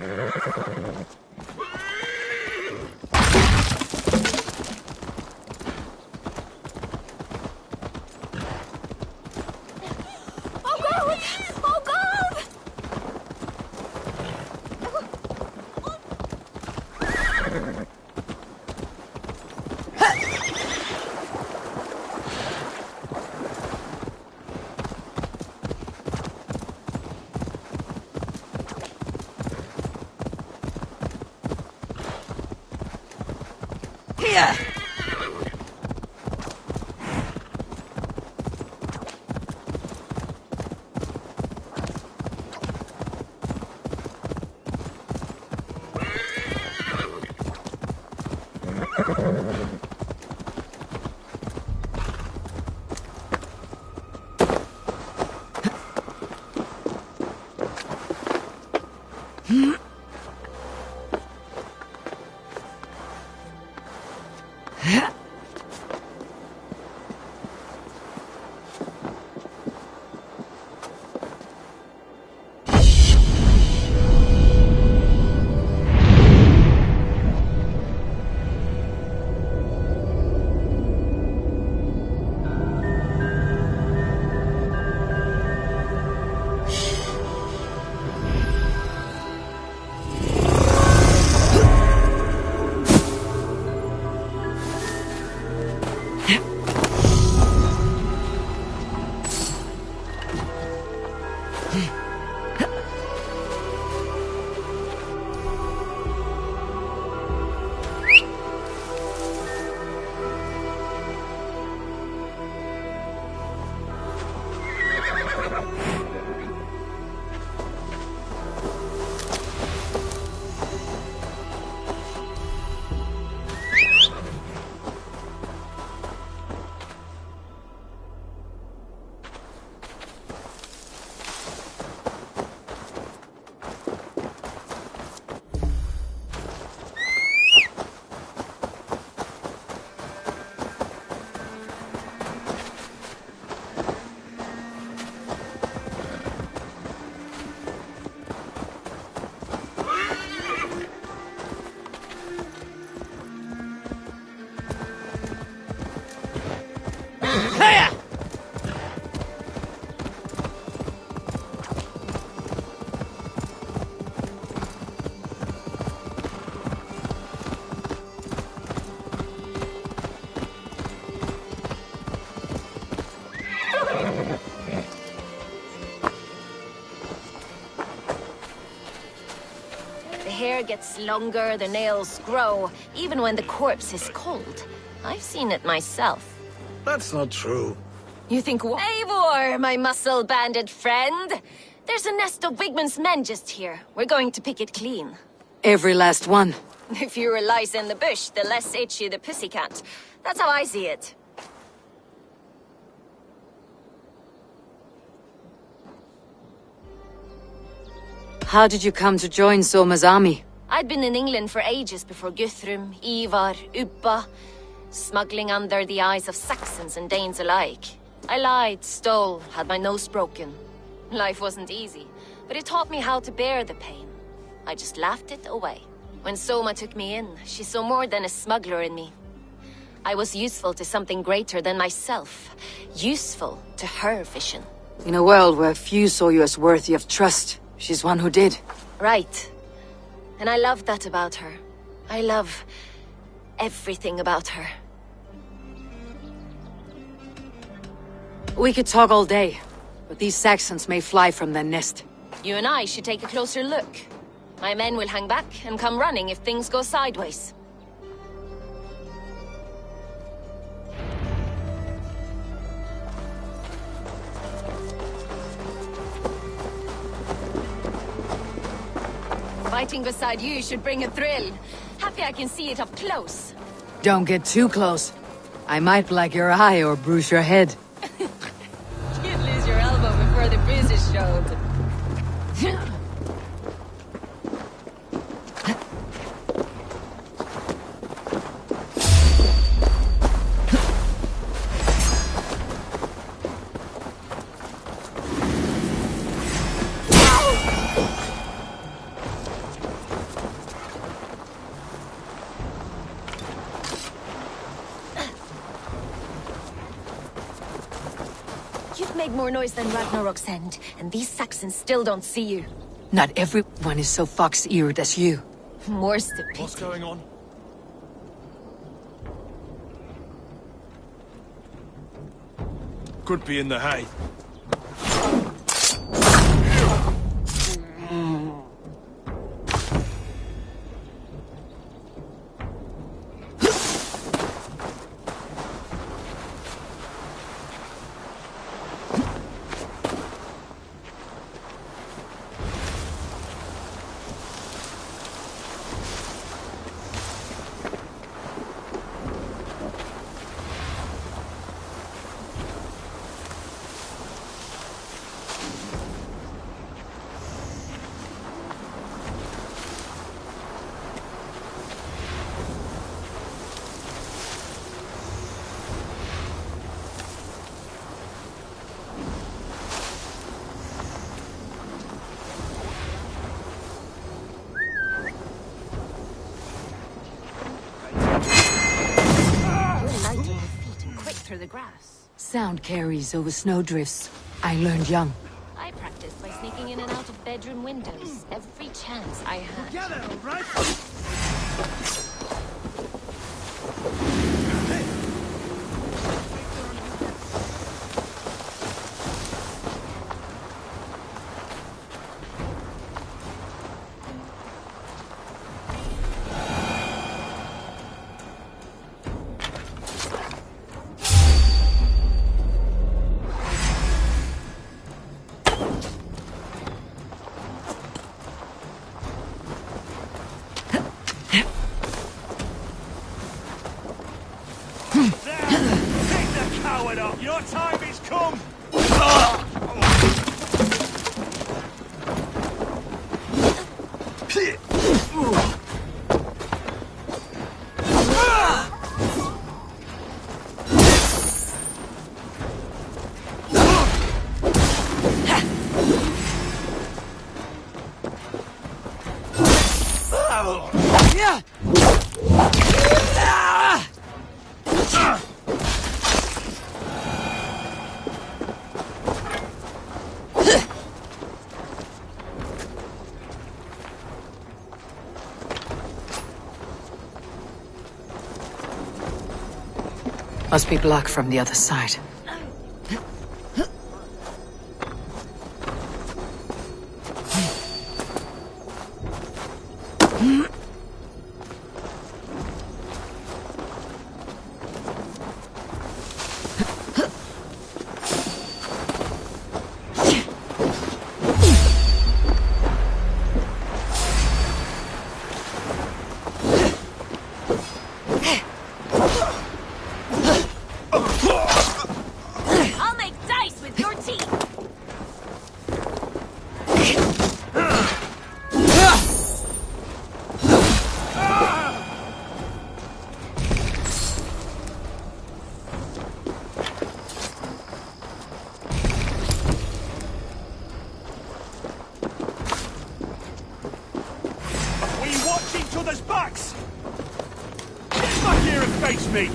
Speaker 1: Oh God! Oh God!
Speaker 13: Here!
Speaker 1: The hair gets longer, the nails grow, even when the corpse is cold. I've seen it myself.
Speaker 9: That's not true.
Speaker 1: You think what? Eivor, my muscle-banded friend! There's a nest of Wigman's men just here. We're going to pick it clean.
Speaker 13: Every last one.
Speaker 1: The fewer lice in the bush, the less itchy the pussycat. That's how I see it.
Speaker 13: How did you come to join Soma's army?
Speaker 1: I'd been in England for ages before Guthrum, Ivar, Ubba, smuggling under the eyes of Saxons and Danes alike. I lied, stole, had my nose broken. Life wasn't easy, but it taught me how to bear the pain. I just laughed it away. When Soma took me in, she saw more than a smuggler in me. I was useful to something greater than myself. Useful to her vision.
Speaker 13: In a world where few saw you as worthy of trust, she's one who did.
Speaker 1: Right. And I love that about her. I love everything about her.
Speaker 13: We could talk all day, but these Saxons may fly from their nest.
Speaker 1: You and I should take a closer look. My men will hang back and come running if things go sideways. Fighting beside you should bring a thrill. Happy I can see it up close.
Speaker 13: Don't get too close. I might black your eye or bruise your head.
Speaker 1: You'd lose your elbow before the bruises showed. made more noise than Ragnarok's end, and these Saxons still don't see you.
Speaker 13: Not everyone is so fox-eared as you.
Speaker 1: More stupid.
Speaker 10: What's going on? Could be in the hay.
Speaker 1: Through the grass.
Speaker 13: Sound carries over snowdrifts. I learned young.
Speaker 1: I practiced by sneaking in and out of bedroom windows every chance I had.
Speaker 10: Together, all right? Your time is come!
Speaker 13: Must be blocked from the other side. me!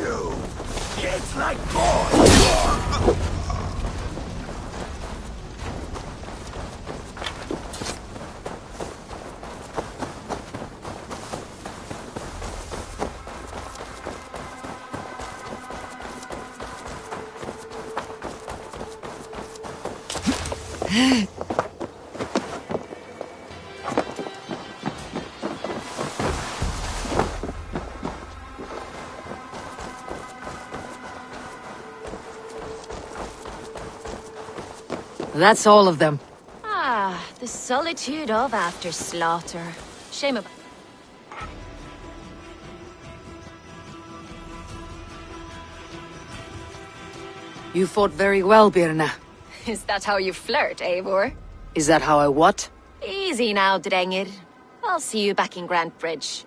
Speaker 4: you! It's like corn!
Speaker 13: That's all of them.
Speaker 1: Ah, the solitude of after slaughter. Shame about...
Speaker 13: You fought very well, Birna.
Speaker 1: Is that how you flirt, Eivor?
Speaker 13: Is that how I what?
Speaker 1: Easy now, Drengir. I'll see you back in Grand Bridge.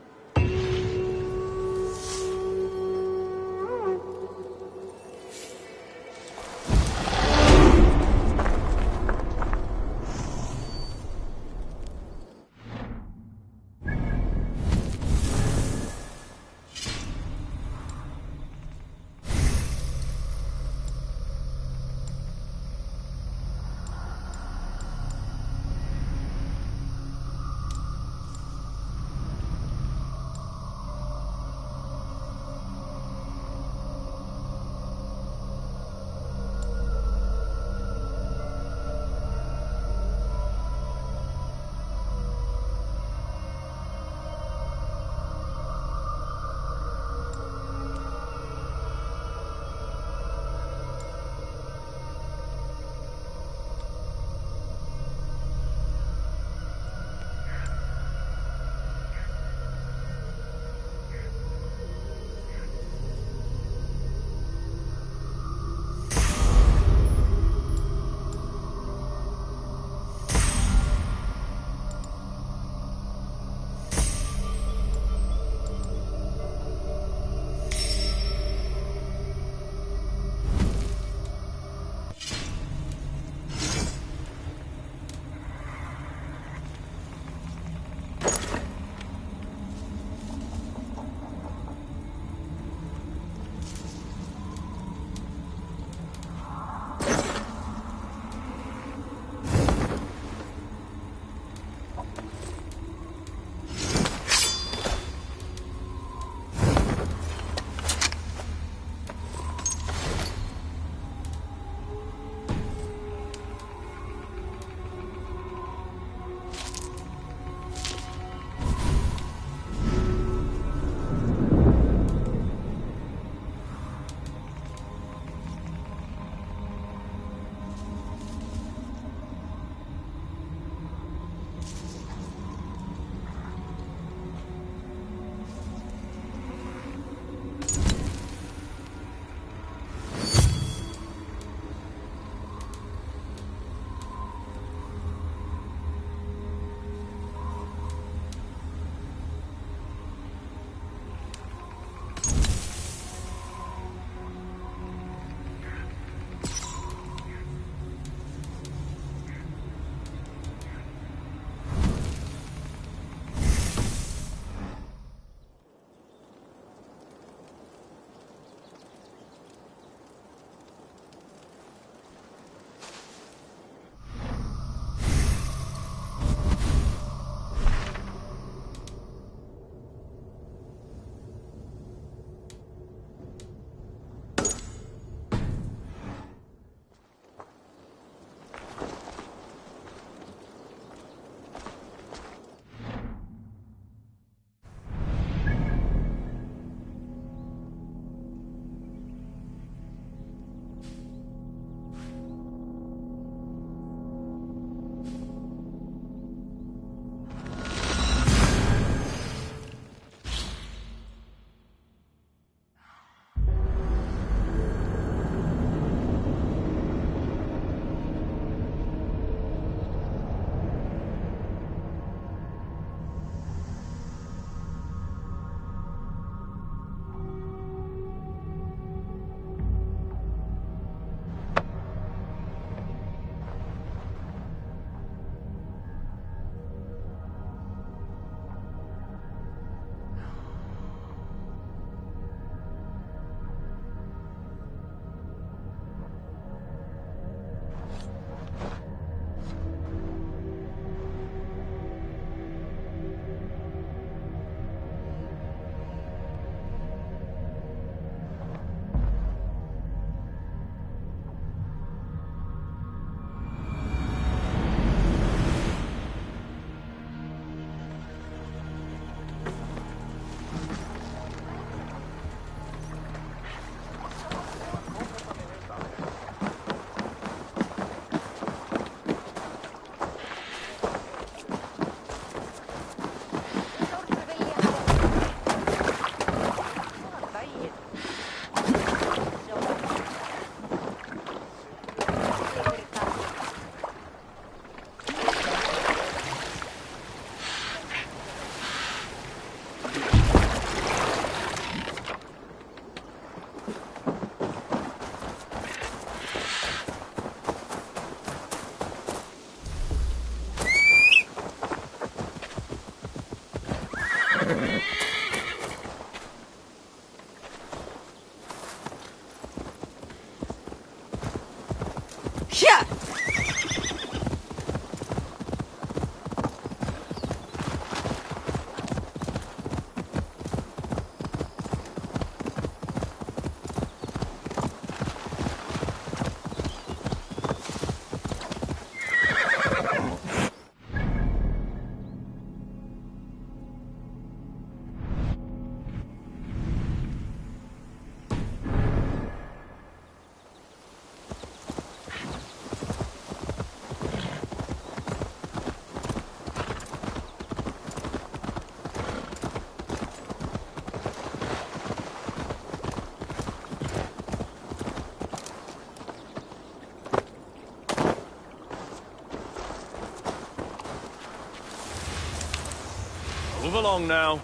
Speaker 6: along now.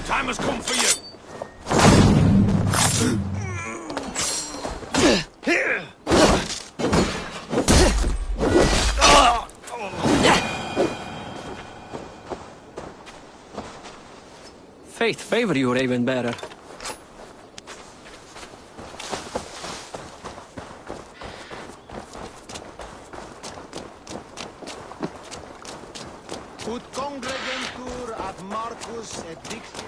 Speaker 12: Time has come for you.
Speaker 14: Faith favor you, Raven Bearer.
Speaker 10: Ut congregentur ad Marcus et Dixit.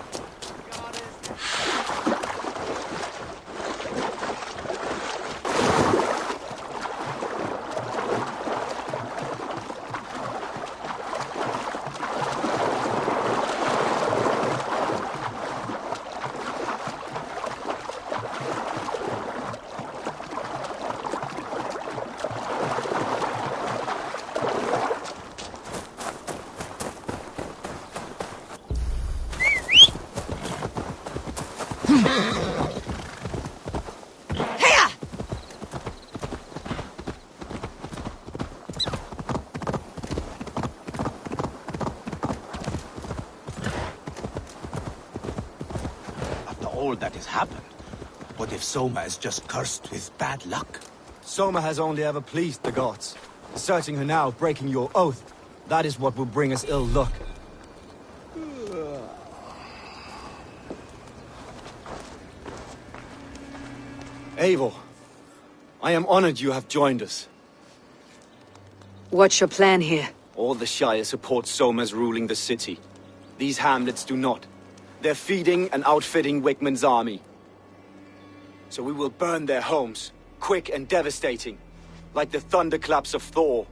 Speaker 11: All that has happened. What if Soma is just cursed with bad luck? Soma has only ever pleased the gods. Searching her now, breaking your oath, that is what will bring us ill luck. Eivor, I am honored you have joined us.
Speaker 13: What's your plan here?
Speaker 11: All the Shire support Soma's ruling the city. These hamlets do not. They're feeding and outfitting Wickman's army. So we will burn their homes, quick and devastating, like the thunderclaps of Thor.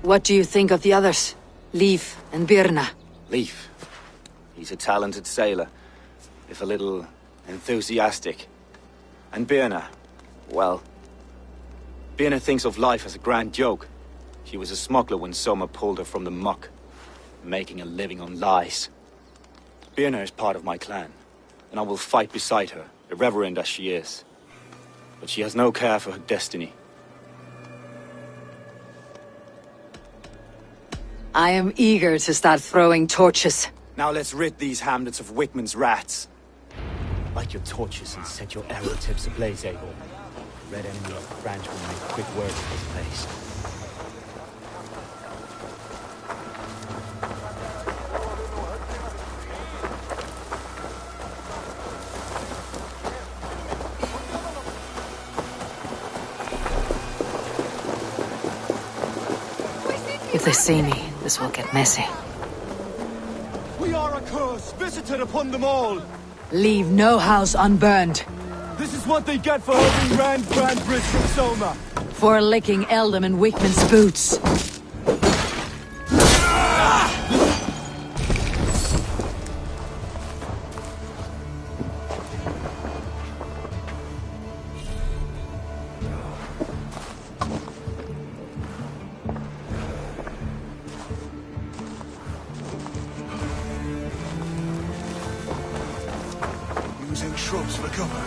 Speaker 13: What do you think of the others? Leif and Birna?
Speaker 11: Leif. He's a talented sailor, if a little enthusiastic. And Birna, well, Birna thinks of life as a grand joke. She was a smuggler when Soma pulled her from the muck, making a living on lies. Birna is part of my clan, and I will fight beside her, irreverent as she is. But she has no care for her destiny.
Speaker 13: I am eager to start throwing torches.
Speaker 11: Now let's rid these hamlets of Wickman's rats. Light your torches and set your arrow tips ablaze, Eivor. Red enemy of the branch will make quick work of this place.
Speaker 13: If they see me, this will get messy.
Speaker 10: We are a curse visited upon them all.
Speaker 13: Leave no house unburned.
Speaker 10: This is what they get for helping Grand Bridge from Soma.
Speaker 13: For licking Eldam and Wickman's boots.
Speaker 10: Using shrubs for cover.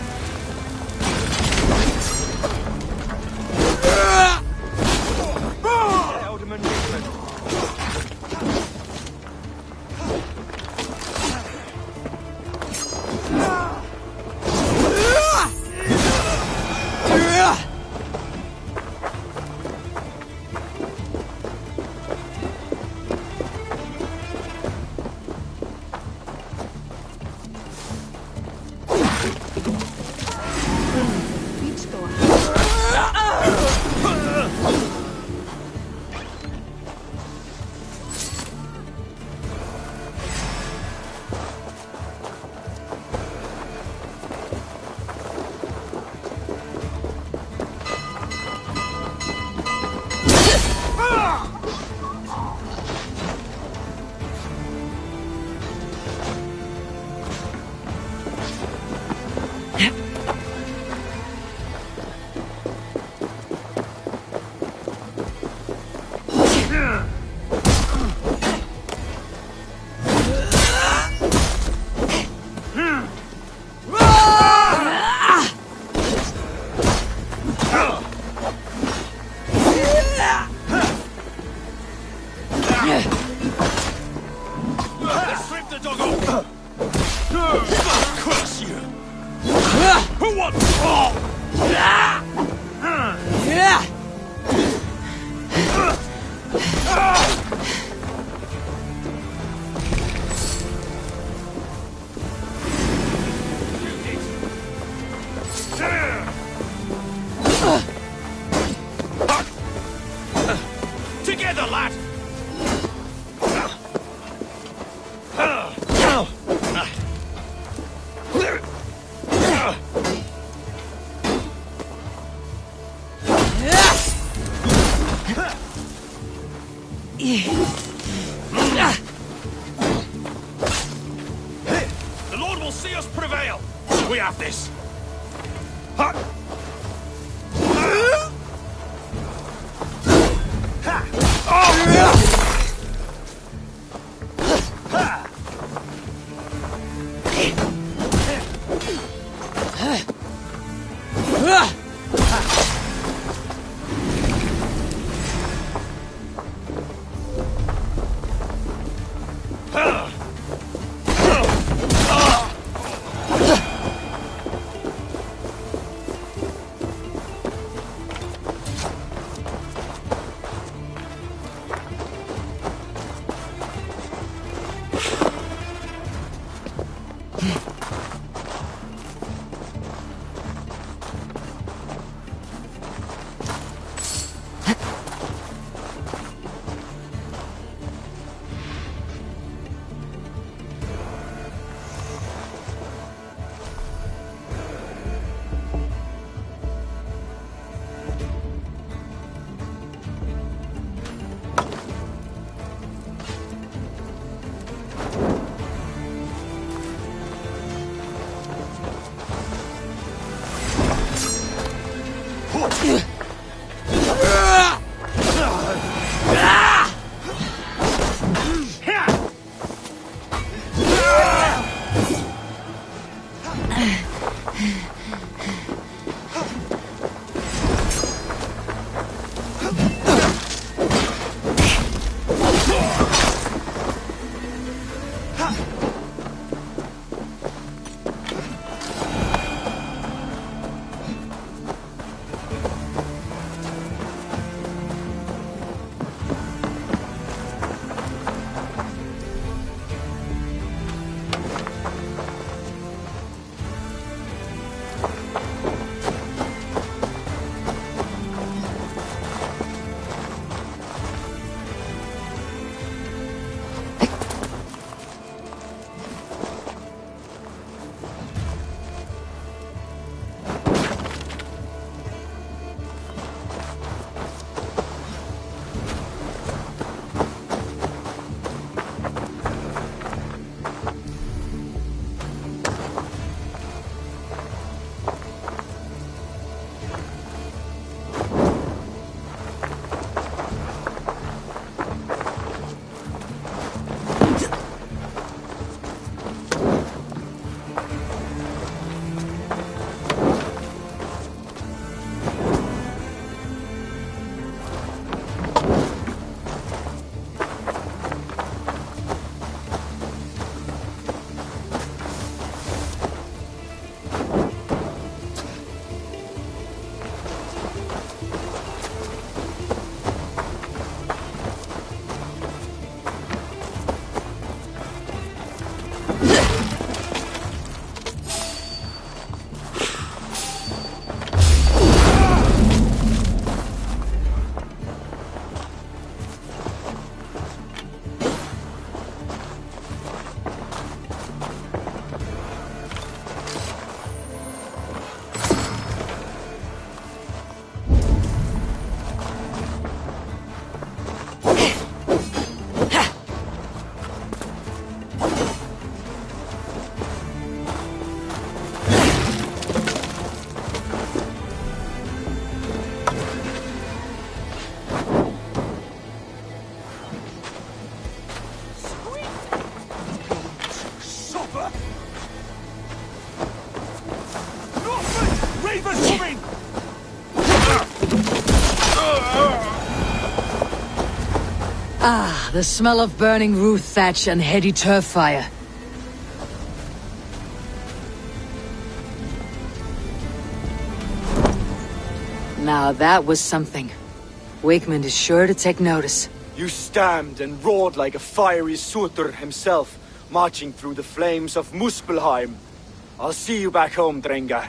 Speaker 10: Let's strip the dog off! Curse you! Who wants all? Together, lad! The Lord will see us prevail. We have this.
Speaker 13: Ah, the smell of burning roof thatch and heady turf fire. Now that was something. Wakeman is sure to take notice.
Speaker 11: You stamped and roared like a fiery Surtur himself, marching through the flames of Muspelheim. I'll see you back home, Drengar.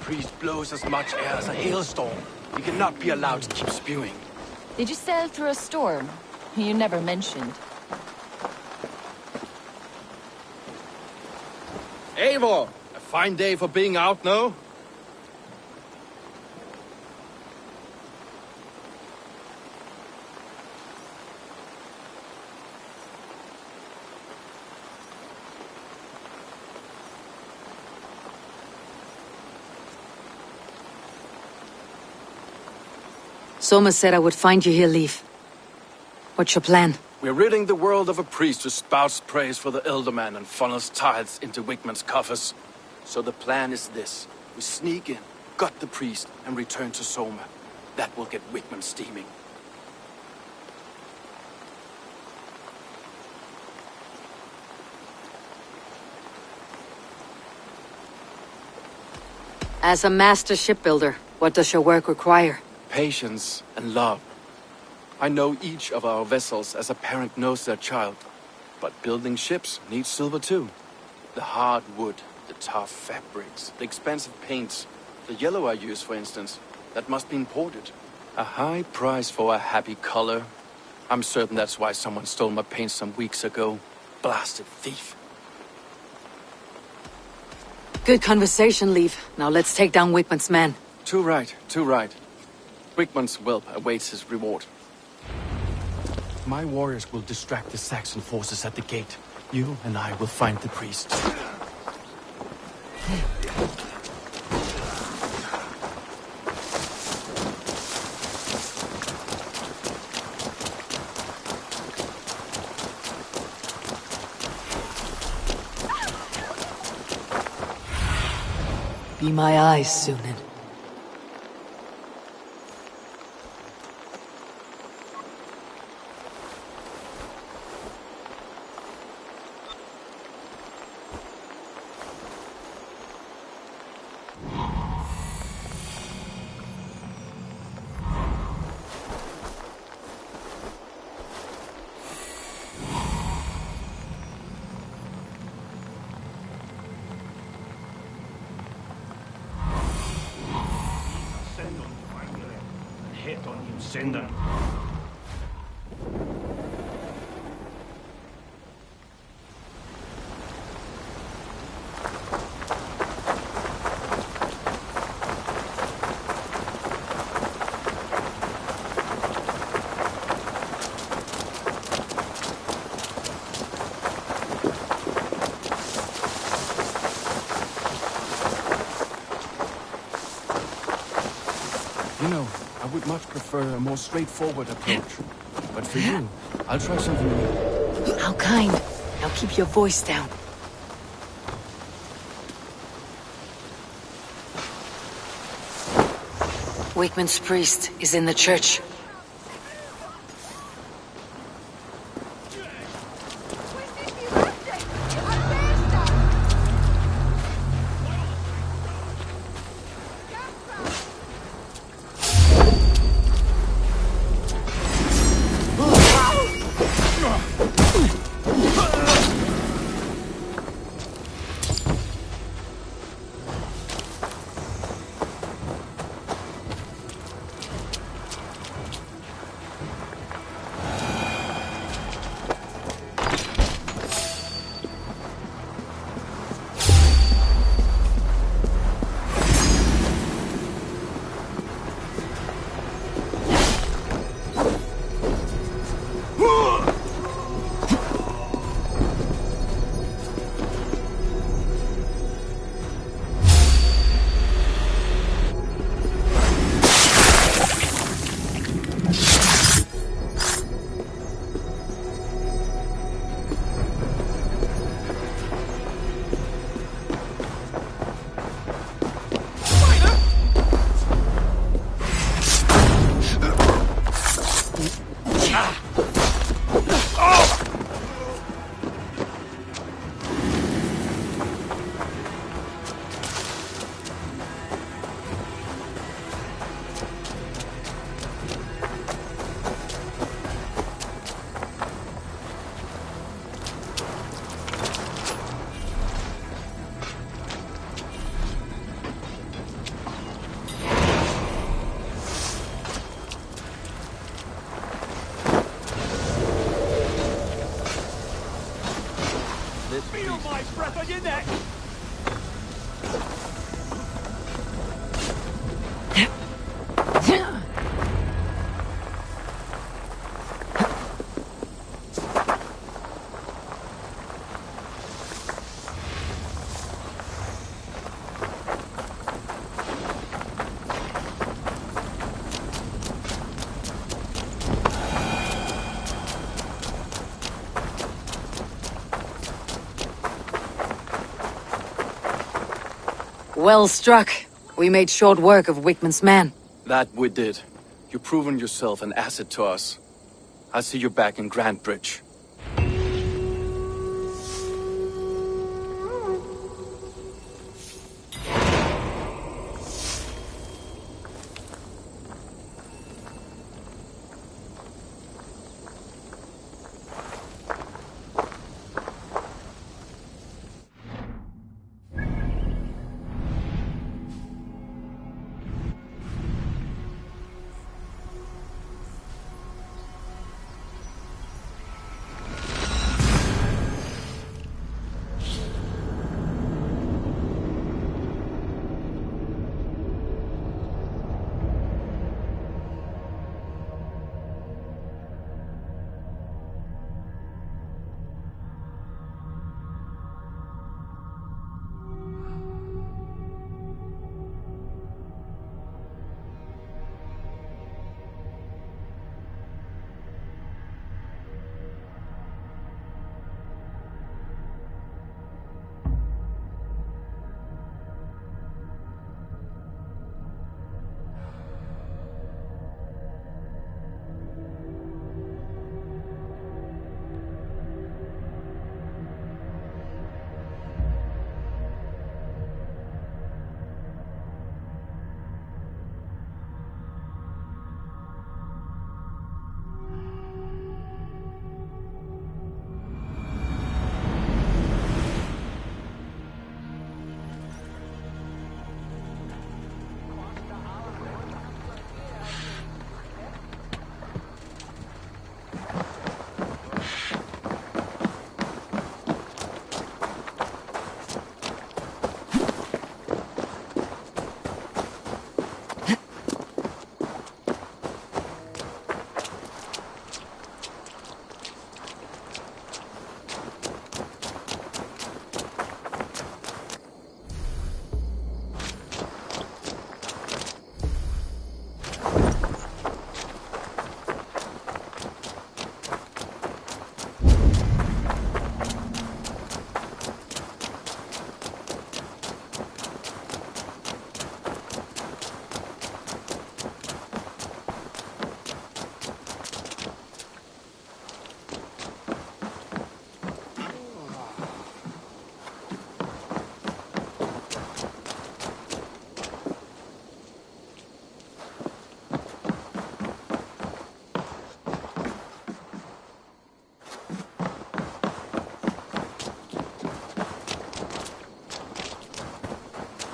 Speaker 7: Priest blows as much air as a hailstorm. He cannot be allowed to keep spewing.
Speaker 1: Did you sail through a storm? You never mentioned.
Speaker 7: Eivor! A fine day for being out, no?
Speaker 13: Soma said I would find you here, Leif. What's your plan?
Speaker 7: We're ridding the world of a priest who spouts praise for the Elderman and funnels tithes into Wigman's coffers. So the plan is this. We sneak in, gut the priest, and return to Soma. That will get Wigman steaming.
Speaker 13: As a master shipbuilder, what does your work require?
Speaker 7: Patience and love. I know each of our vessels as a parent knows their child. But building ships needs silver too. The hard wood, the tough fabrics, the expensive paints. The yellow I use, for instance, that must be imported. A high price for a happy color. I'm certain that's why someone stole my paint some weeks ago. Blasted thief.
Speaker 13: Good conversation, Leif. Now let's take down Wigman's men.
Speaker 7: Too right, too right. Wigman's whelp awaits his reward. My warriors will distract the Saxon forces at the gate. You and I will find the priest.
Speaker 13: Be my eyes, Sunan.
Speaker 10: Send them.
Speaker 7: You know, I would much prefer a more straightforward approach. But for you, I'll try something new.
Speaker 13: How kind. Now keep your voice down. Wakeman's priest is in the church.
Speaker 10: Feel my breath on your neck!
Speaker 13: Well struck. We made short work of Wickman's men.
Speaker 7: That we did. You've proven yourself an asset to us. I'll see you back in Grantbridge.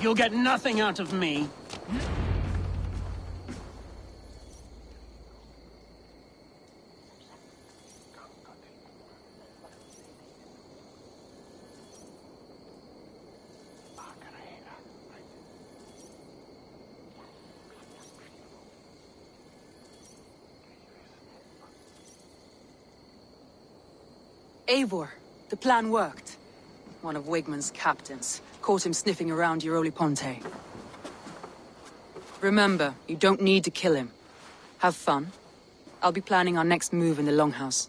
Speaker 7: You'll get nothing out of me.
Speaker 3: Eivor, the plan worked. One of Wigmund's captains caught him sniffing around Euroli Ponte. Remember, you don't need to kill him. Have fun. I'll be planning our next move in the Longhouse.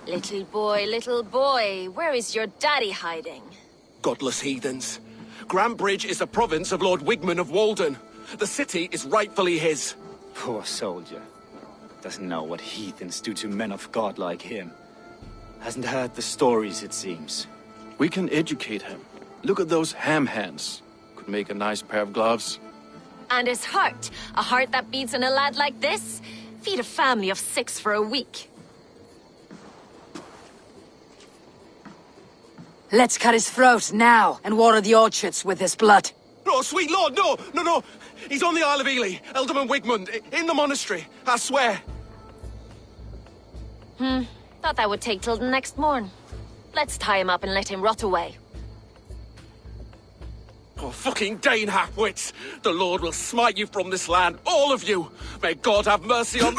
Speaker 1: Little boy, where is your daddy hiding?
Speaker 6: Godless heathens. Grantebridge is a province of Lord Wigmund of Walden. The city is rightfully his.
Speaker 11: Poor soldier. Doesn't know what heathens do to men of God like him. Hasn't heard the stories, it seems.
Speaker 7: We can educate him. Look at those ham hands. Could make a nice pair of gloves.
Speaker 1: And his heart. A heart that beats in a lad like this? Feed a family of 6 for a week.
Speaker 13: Let's cut his throat now and water the orchards with his blood.
Speaker 6: Oh, sweet lord, no, no, no. He's on the Isle of Ely, Ealdorman Wigmund, in the monastery, I swear.
Speaker 1: Thought that would take till the next morn. Let's tie him up and let him rot away.
Speaker 6: Oh, fucking Dane half-wits! The Lord will smite you from this land, all of you! May God have mercy on...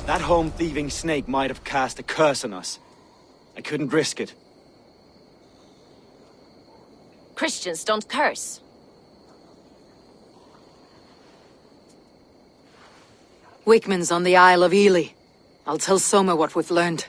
Speaker 11: That home-thieving snake might have cast a curse on us. I couldn't risk it.
Speaker 1: Christians don't curse.
Speaker 13: Wigmund's on the Isle of Ely. I'll tell Soma what we've learned.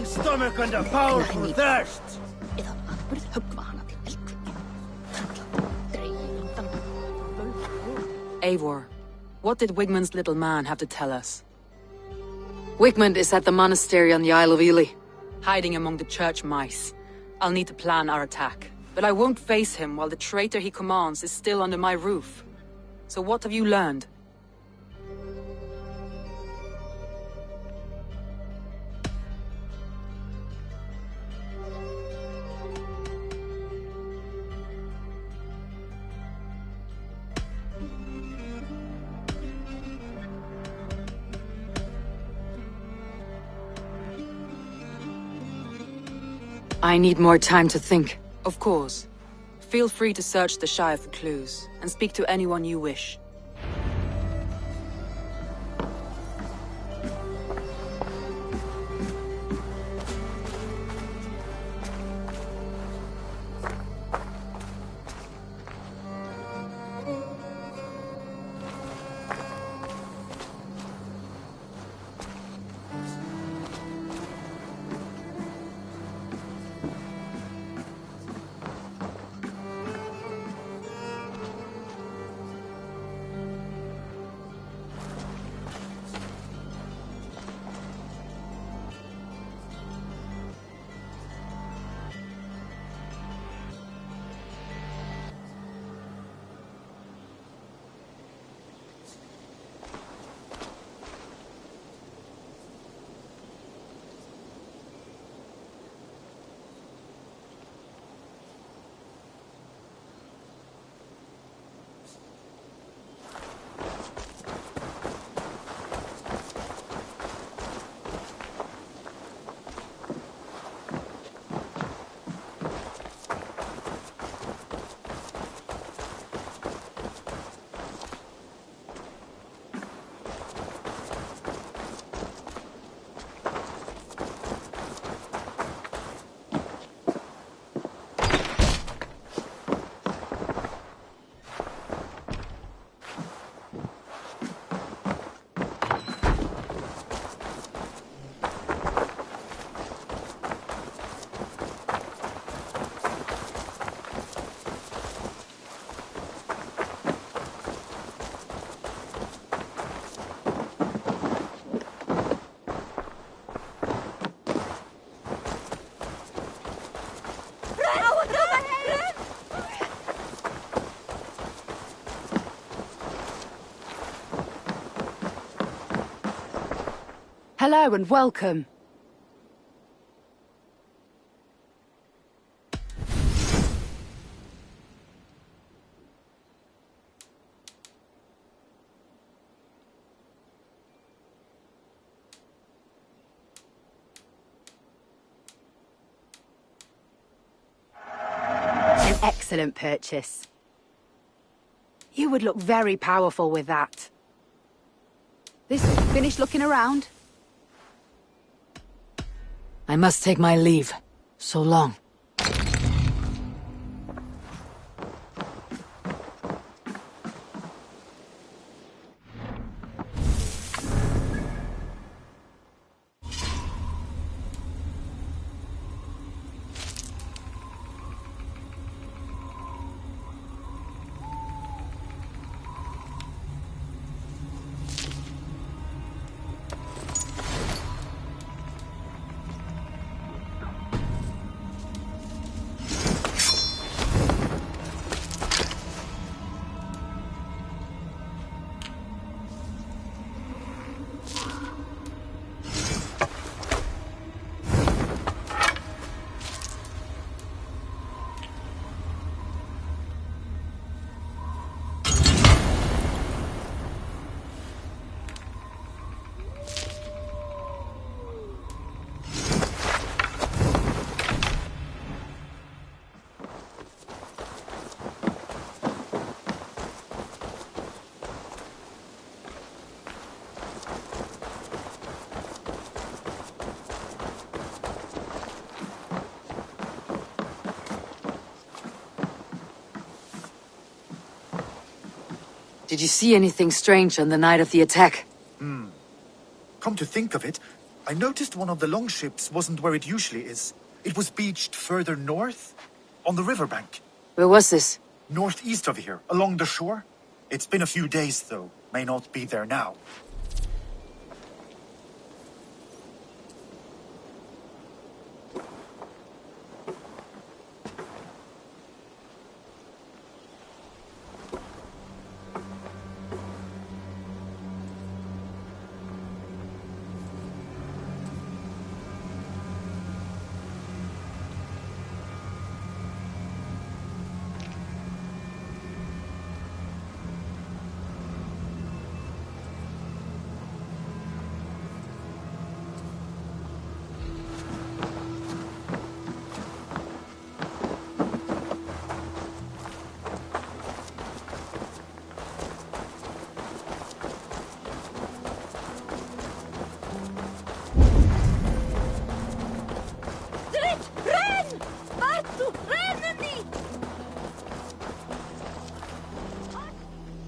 Speaker 10: Stomach and a powerful thirst.
Speaker 3: Eivor, what did Wigmund's little man have to tell us?
Speaker 13: Wigmund is at the monastery on the Isle of Ely.
Speaker 3: Hiding among the church mice. I'll need to plan our attack. But I won't face him while the traitor he commands is still under my roof. So what have you learned?
Speaker 13: I need more time to think.
Speaker 3: Of course. Feel free to search the Shire for clues, and speak to anyone you wish.
Speaker 13: Hello and welcome. An excellent purchase. You would look very powerful with that. Listen, finished looking around? I must take my leave. So long. Did you see anything strange on the night of the attack?
Speaker 14: Come to think of it, I noticed one of the longships wasn't where it usually is. It was beached further north, on the riverbank.
Speaker 13: Where was this?
Speaker 14: Northeast of here, along the shore. It's been a few days, though. May not be there now.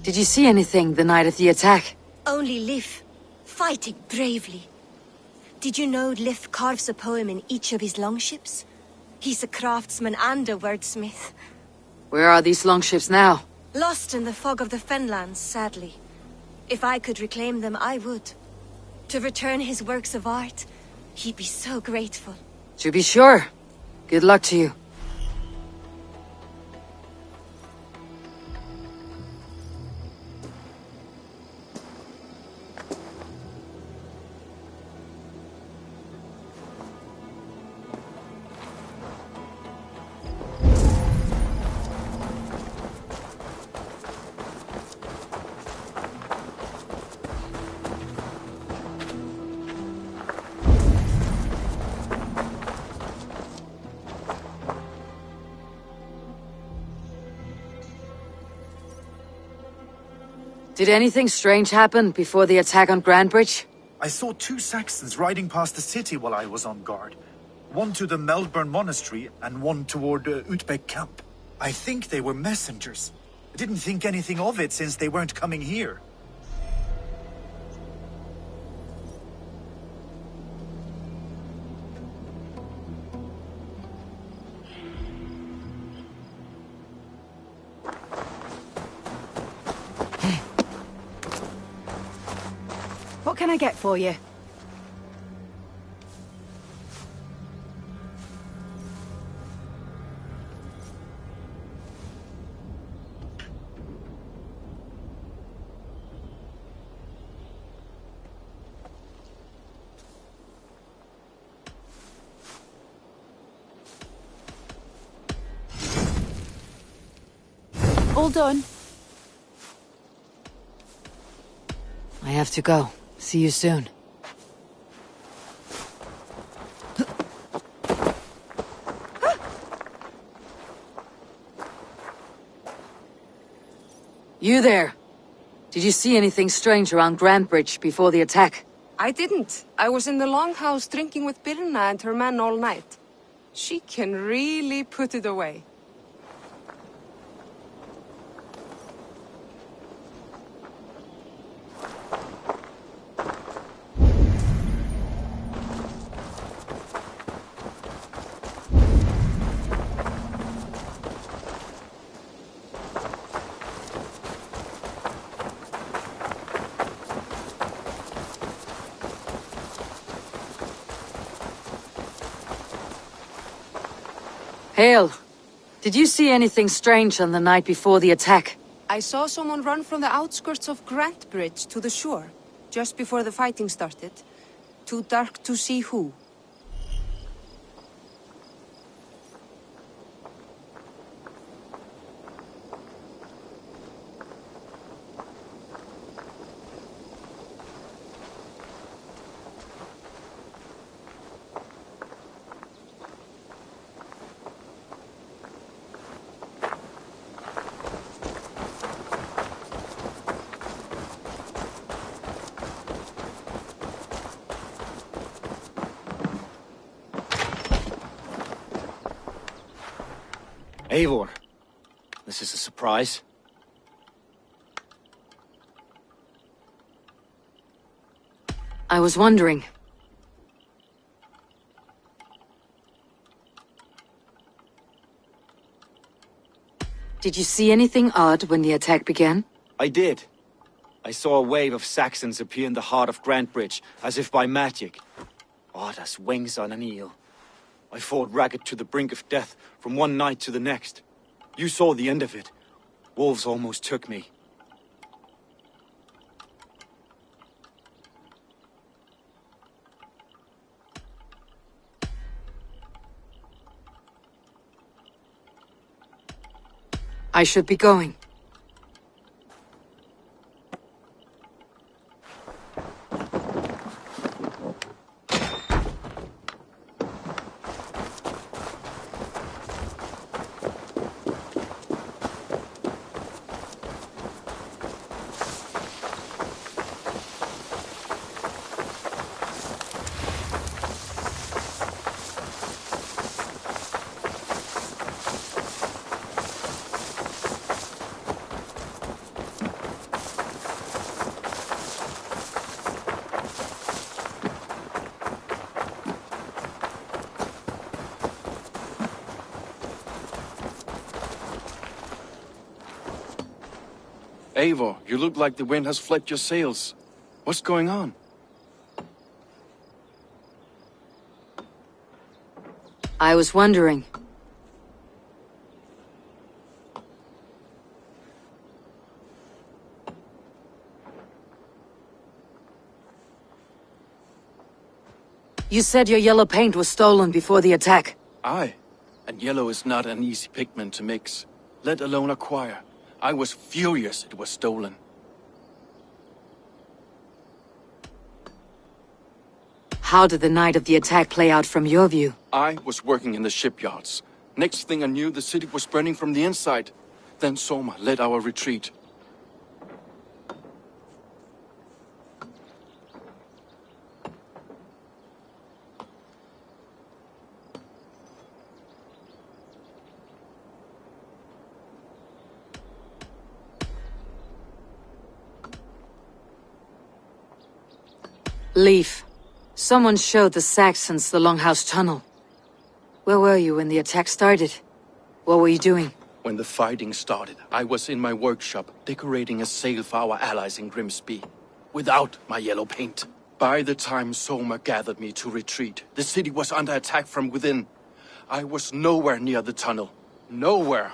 Speaker 13: Did you see anything the night of the attack?
Speaker 15: Only Lif, fighting bravely. Did you know Lif carves a poem in each of his longships? He's a craftsman and a wordsmith.
Speaker 13: Where are these longships now?
Speaker 15: Lost in the fog of the Fenlands, sadly. If I could reclaim them, I would. To return his works of art, he'd be so grateful.
Speaker 13: To be sure. Good luck to you. Did anything strange happen before the attack on Grandbridge?
Speaker 14: I saw 2 Saxons riding past the city while I was on guard. One to the Melbourne Monastery and one toward Utbeck Camp. I think they were messengers. I didn't think anything of it since they weren't coming here.
Speaker 13: What can I get for you?
Speaker 3: All done.
Speaker 13: I have to go. See you soon. You there! Did you see anything strange around Grantbridge before the attack?
Speaker 16: I didn't. I was in the longhouse drinking with Birna and her men all night. She can really put it away.
Speaker 13: Hale, did you see anything strange on the night before the attack?
Speaker 16: I saw someone run from the outskirts of Grantbridge to the shore, just before the fighting started. Too dark to see who.
Speaker 11: Eivor, this is a surprise.
Speaker 13: I was wondering. Did you see anything odd when the attack began?
Speaker 11: I did. I saw a wave of Saxons appear in the heart of Grantbridge, as if by magic. Odd as wings on an eel. I fought ragged to the brink of death from one night to the next. You saw the end of it. Wolves almost took me.
Speaker 13: I should be going.
Speaker 7: Eivor, you look like the wind has flecked your sails. What's going on?
Speaker 13: I was wondering. You said your yellow paint was stolen before the attack.
Speaker 7: Aye, and yellow is not an easy pigment to mix, let alone acquire. I was furious it was stolen.
Speaker 13: How did the night of the attack play out from your view?
Speaker 7: I was working in the shipyards. Next thing I knew, the city was burning from the inside. Then Soma led our retreat.
Speaker 13: Leaf. Someone showed the Saxons the Longhouse Tunnel. Where were you when the attack started? What were you doing?
Speaker 7: When the fighting started, I was in my workshop decorating a sail for our allies in Grimsby. Without my yellow paint. By the time Soma gathered me to retreat, the city was under attack from within. I was nowhere near the tunnel. Nowhere.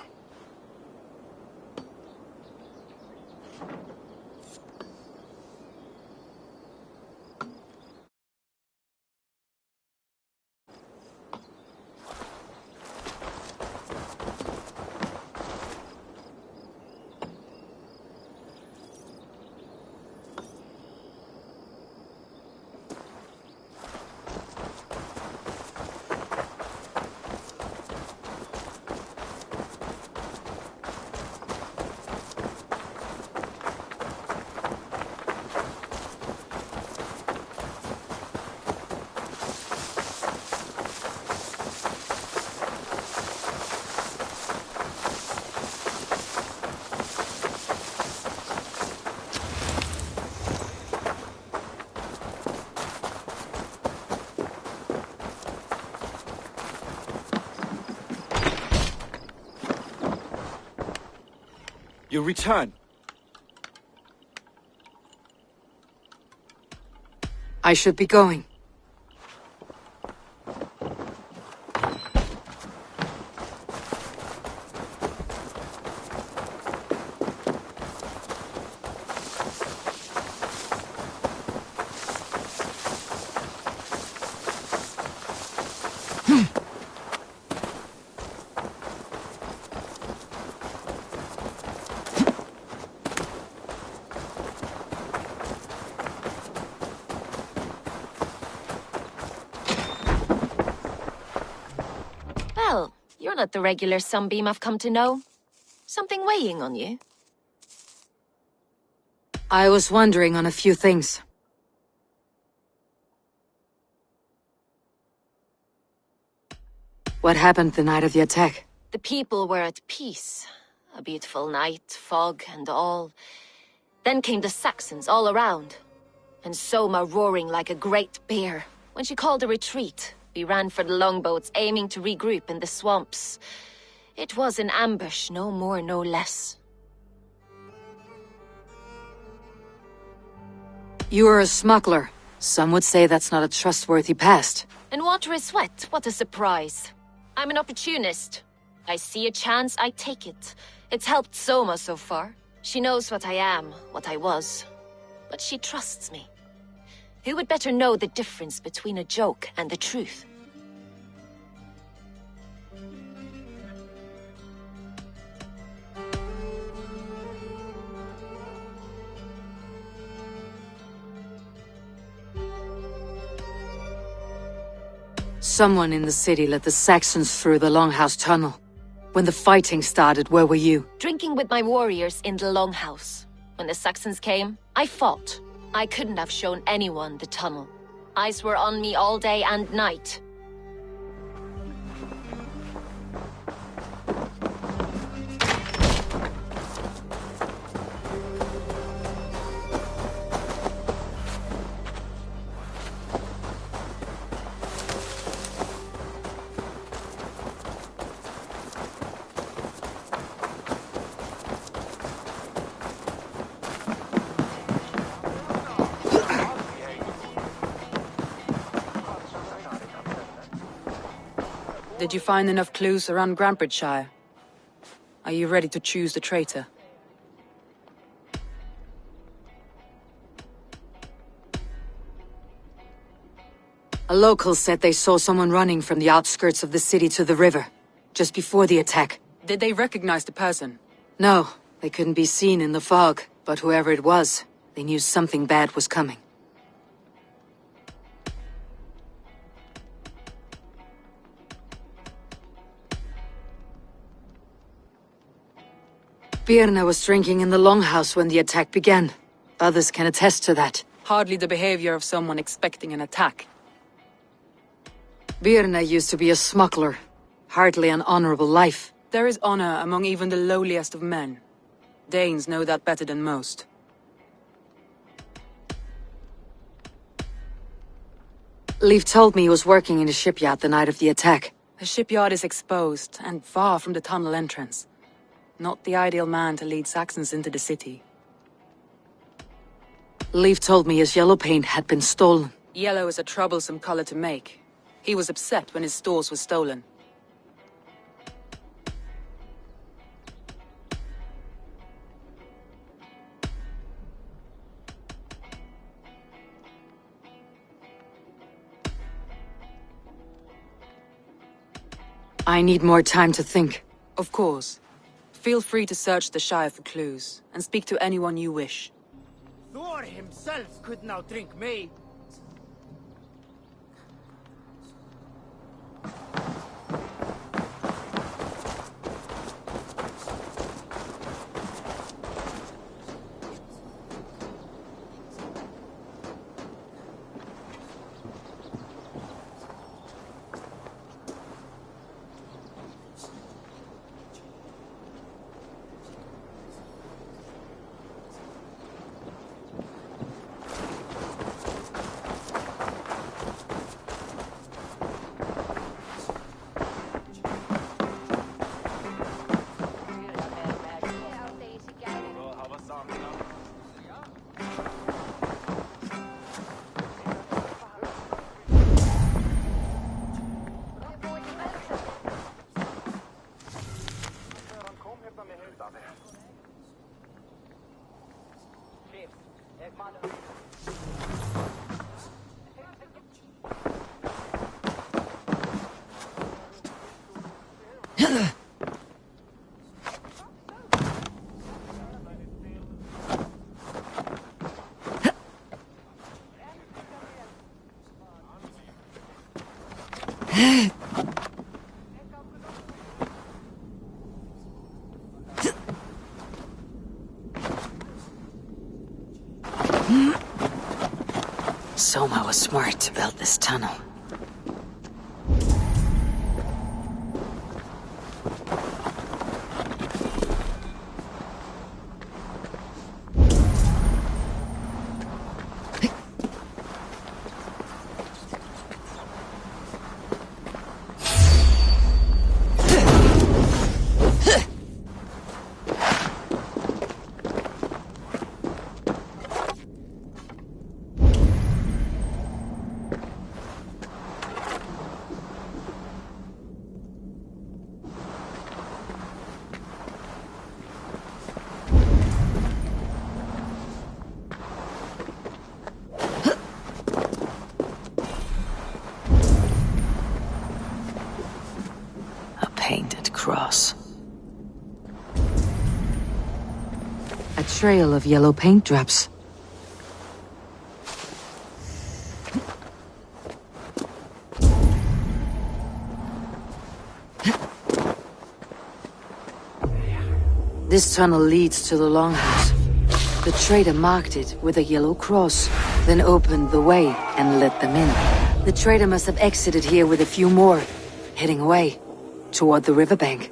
Speaker 11: You return.
Speaker 13: I should be going.
Speaker 1: Well, you're not the regular sunbeam I've come to know. Something weighing on you?
Speaker 13: I was wondering on a few things. What happened the night of the attack?
Speaker 1: The people were at peace. A beautiful night, fog and all. Then came the Saxons all around. And Soma roaring like a great bear. When she called a retreat, we ran for the longboats, aiming to regroup in the swamps. It was an ambush, no more, no less.
Speaker 13: You were a smuggler. Some would say that's not a trustworthy past.
Speaker 1: And water is wet, what a surprise. I'm an opportunist. I see a chance, I take it. It's helped Soma so far. She knows what I am, what I was. But she trusts me. Who would better know the difference between a joke and the truth?
Speaker 13: Someone in the city let the Saxons through the Longhouse tunnel. When the fighting started, where were you?
Speaker 1: Drinking with my warriors in the Longhouse. When the Saxons came, I fought. I couldn't have shown anyone the tunnel. Eyes were on me all day and night.
Speaker 3: Did you find enough clues around Grantbridgeshire? Are you ready to choose the traitor?
Speaker 13: A local said they saw someone running from the outskirts of the city to the river, just before the attack.
Speaker 3: Did they recognize the person?
Speaker 13: No, they couldn't be seen in the fog, but whoever it was, they knew something bad was coming. Birna was drinking in the Longhouse when the attack began. Others can attest to that.
Speaker 3: Hardly the behavior of someone expecting an attack.
Speaker 13: Birna used to be a smuggler. Hardly an honorable life.
Speaker 3: There is honor among even the lowliest of men. Danes know that better than most.
Speaker 13: Leif told me he was working in a shipyard the night of the attack.
Speaker 3: The shipyard is exposed, and far from the tunnel entrance. Not the ideal man to lead Saxons into the city.
Speaker 13: Leif told me his yellow paint had been stolen.
Speaker 3: Yellow is a troublesome color to make. He was upset when his stores were stolen.
Speaker 13: I need more time to think.
Speaker 3: Of course. Feel free to search the Shire for clues, and speak to anyone you wish.
Speaker 12: Thor himself couldn't outdrink me.
Speaker 13: Soma was smart to build this tunnel. Painted cross. A trail of yellow paint drops. This tunnel leads to the longhouse. The trader marked it with a yellow cross, then opened the way and let them in. The trader must have exited here with a few more, heading away toward the riverbank.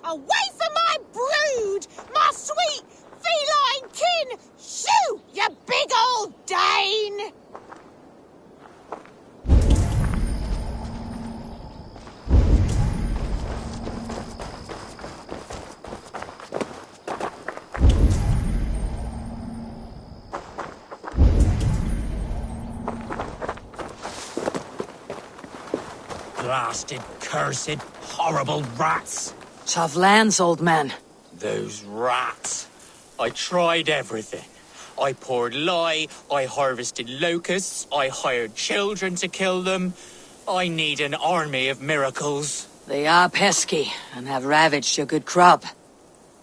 Speaker 17: Away from my brood! My sweet feline kin! Shoo, you big old Dane!
Speaker 18: Blasted, cursed, horrible rats!
Speaker 13: Tough lands, old man.
Speaker 18: Those rats. I tried everything. I poured lye, I harvested locusts, I hired children to kill them. I need an army of miracles.
Speaker 13: They are pesky, and have ravaged your good crop.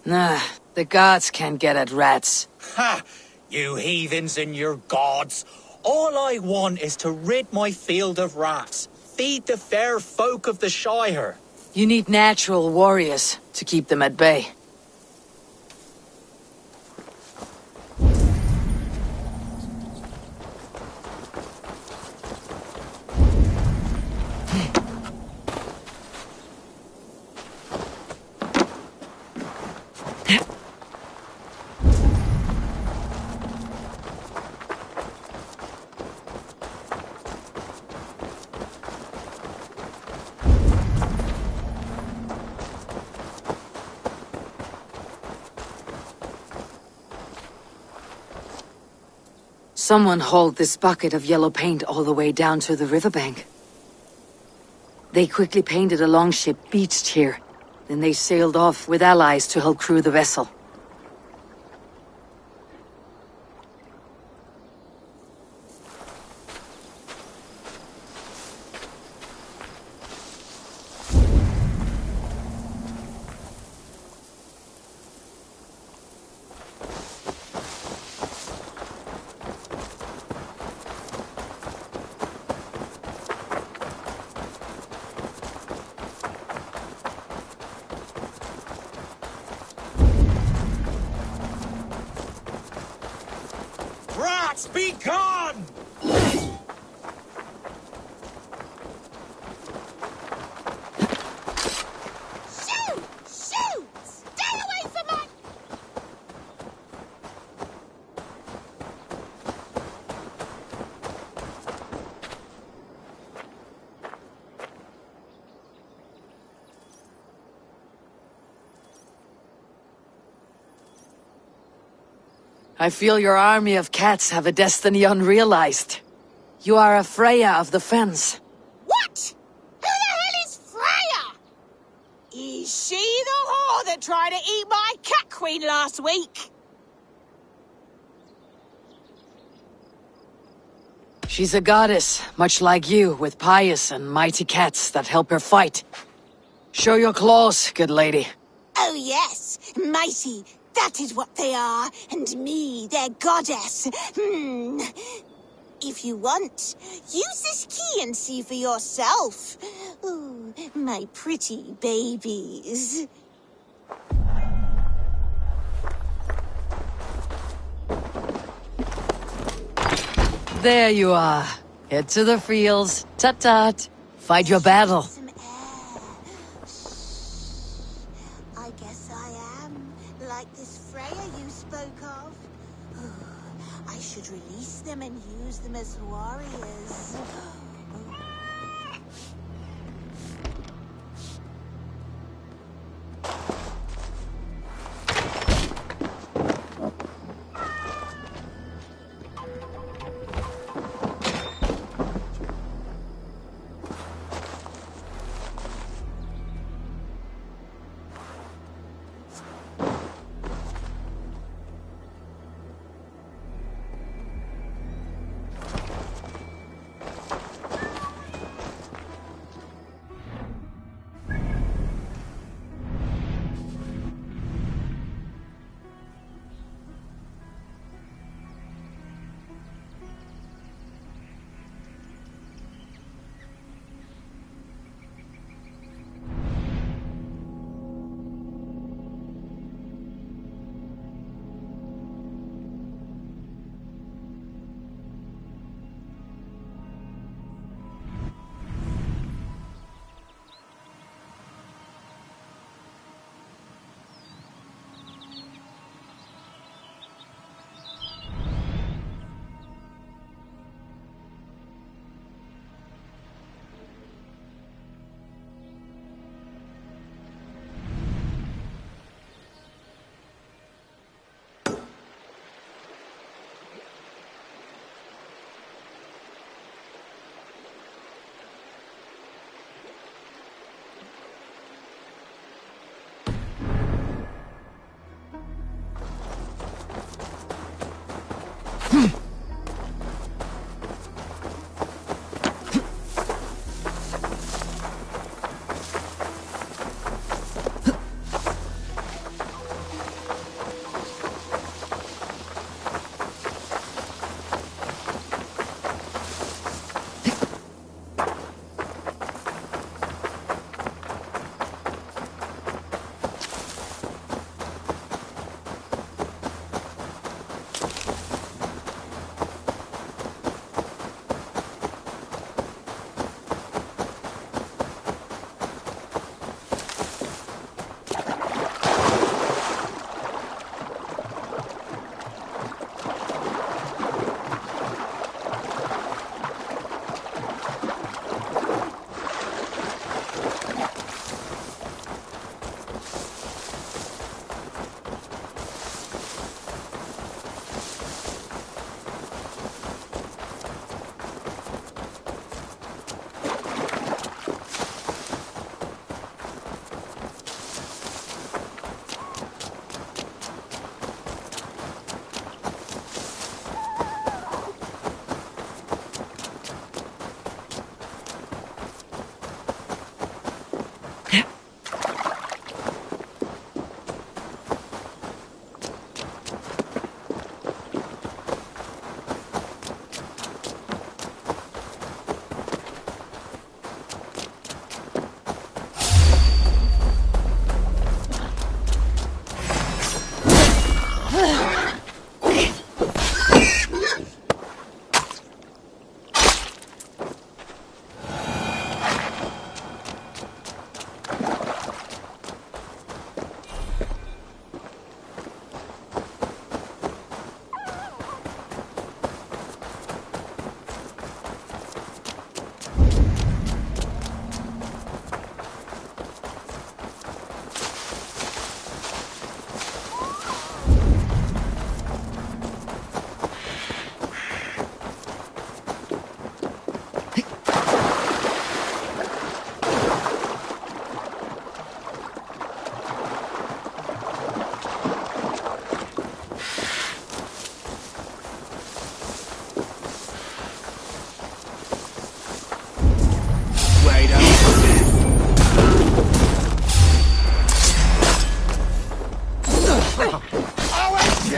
Speaker 13: Nah, the gods can't get at rats.
Speaker 18: Ha! You heathens and your gods. All I want is to rid my field of rats. Feed the fair folk of the Shire.
Speaker 13: You need natural warriors to keep them at bay. Someone hauled this bucket of yellow paint all the way down to the riverbank. They quickly painted a longship beached here. Then they sailed off with allies to help crew the vessel.
Speaker 18: Rats, be gone!
Speaker 17: Shoo! Shoo! Stay away from my...
Speaker 13: I feel your army of cats have a destiny unrealized. You are a Freya of the Fens.
Speaker 17: What? Who the hell is Freya? Is she the whore that tried to eat my cat queen last week?
Speaker 13: She's a goddess, much like you, with pious and mighty cats that help her fight. Show your claws, good lady.
Speaker 17: Oh yes, mighty. That is what they are, and me, their goddess. If you want, use this key and see for yourself. Ooh, my pretty babies.
Speaker 13: There you are. Head to the fields. Tut-tut. Fight your battle.
Speaker 17: I guess I am, like this Freya you spoke of. I should release them and use them as warriors.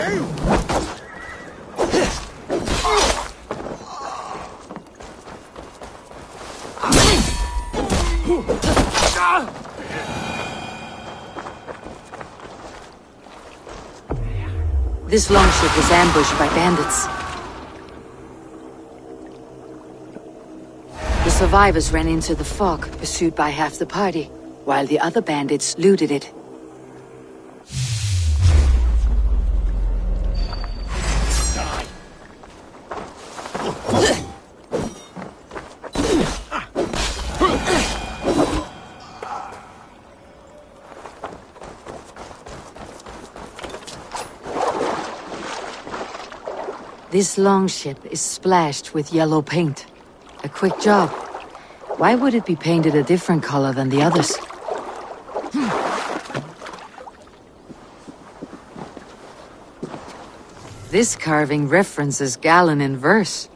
Speaker 13: This longship was ambushed by bandits. The survivors ran into the fog, pursued by half the party, while the other bandits looted it. This longship is splashed with yellow paint. A quick job. Why would it be painted a different color than the others? This carving references Galen in verse.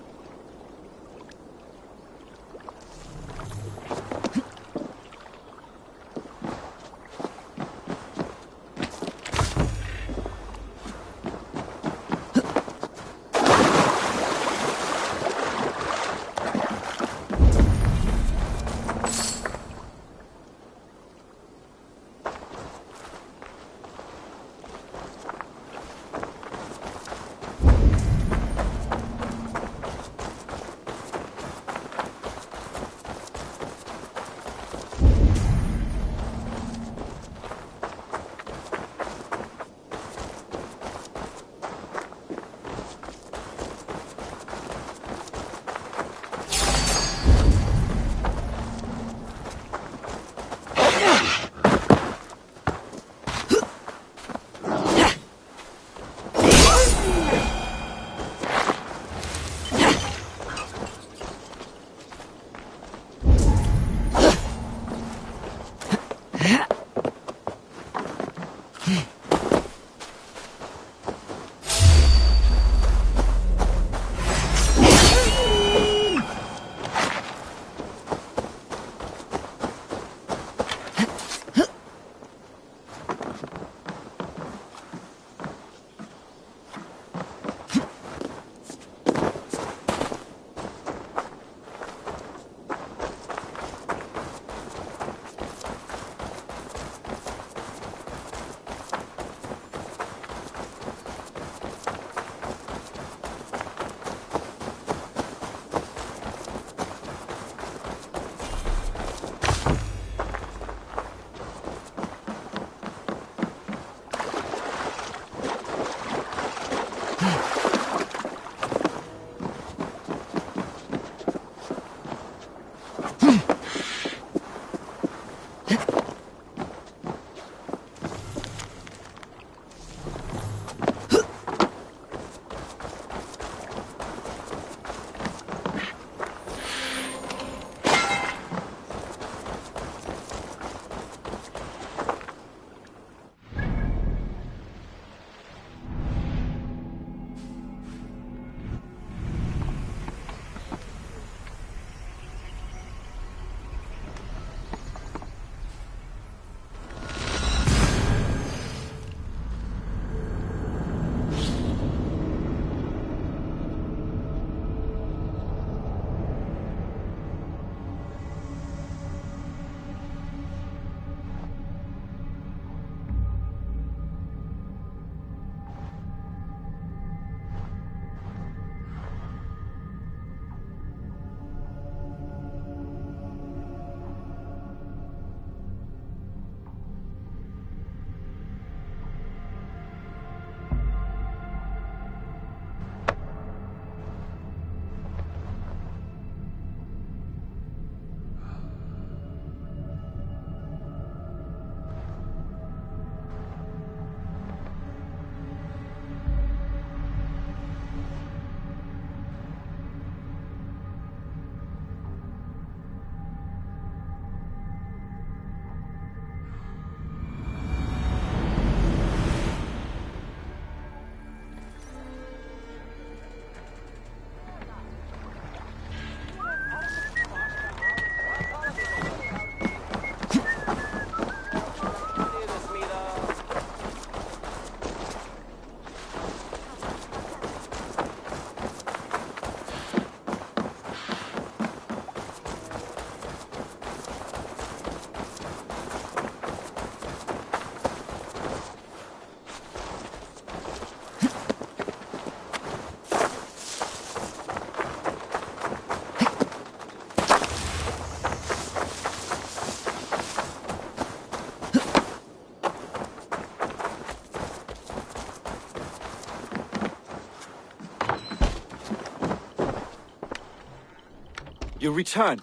Speaker 11: You return.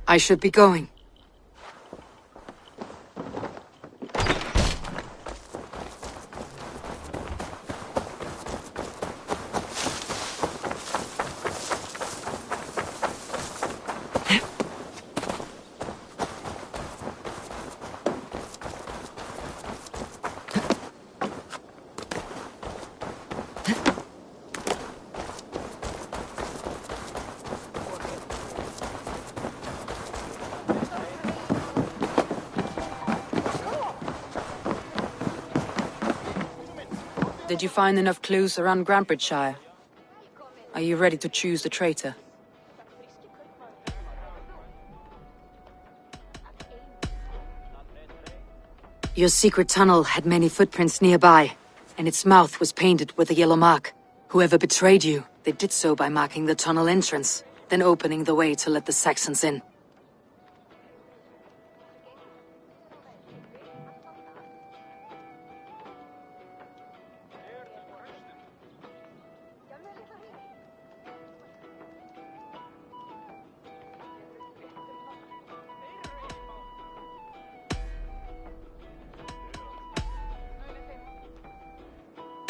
Speaker 13: I should be going.
Speaker 3: Did you find enough clues around Grantbridgeshire? Are you ready to choose the traitor?
Speaker 13: Your secret tunnel had many footprints nearby, and its mouth was painted with a yellow mark. Whoever betrayed you, they did so by marking the tunnel entrance, then opening the way to let the Saxons in.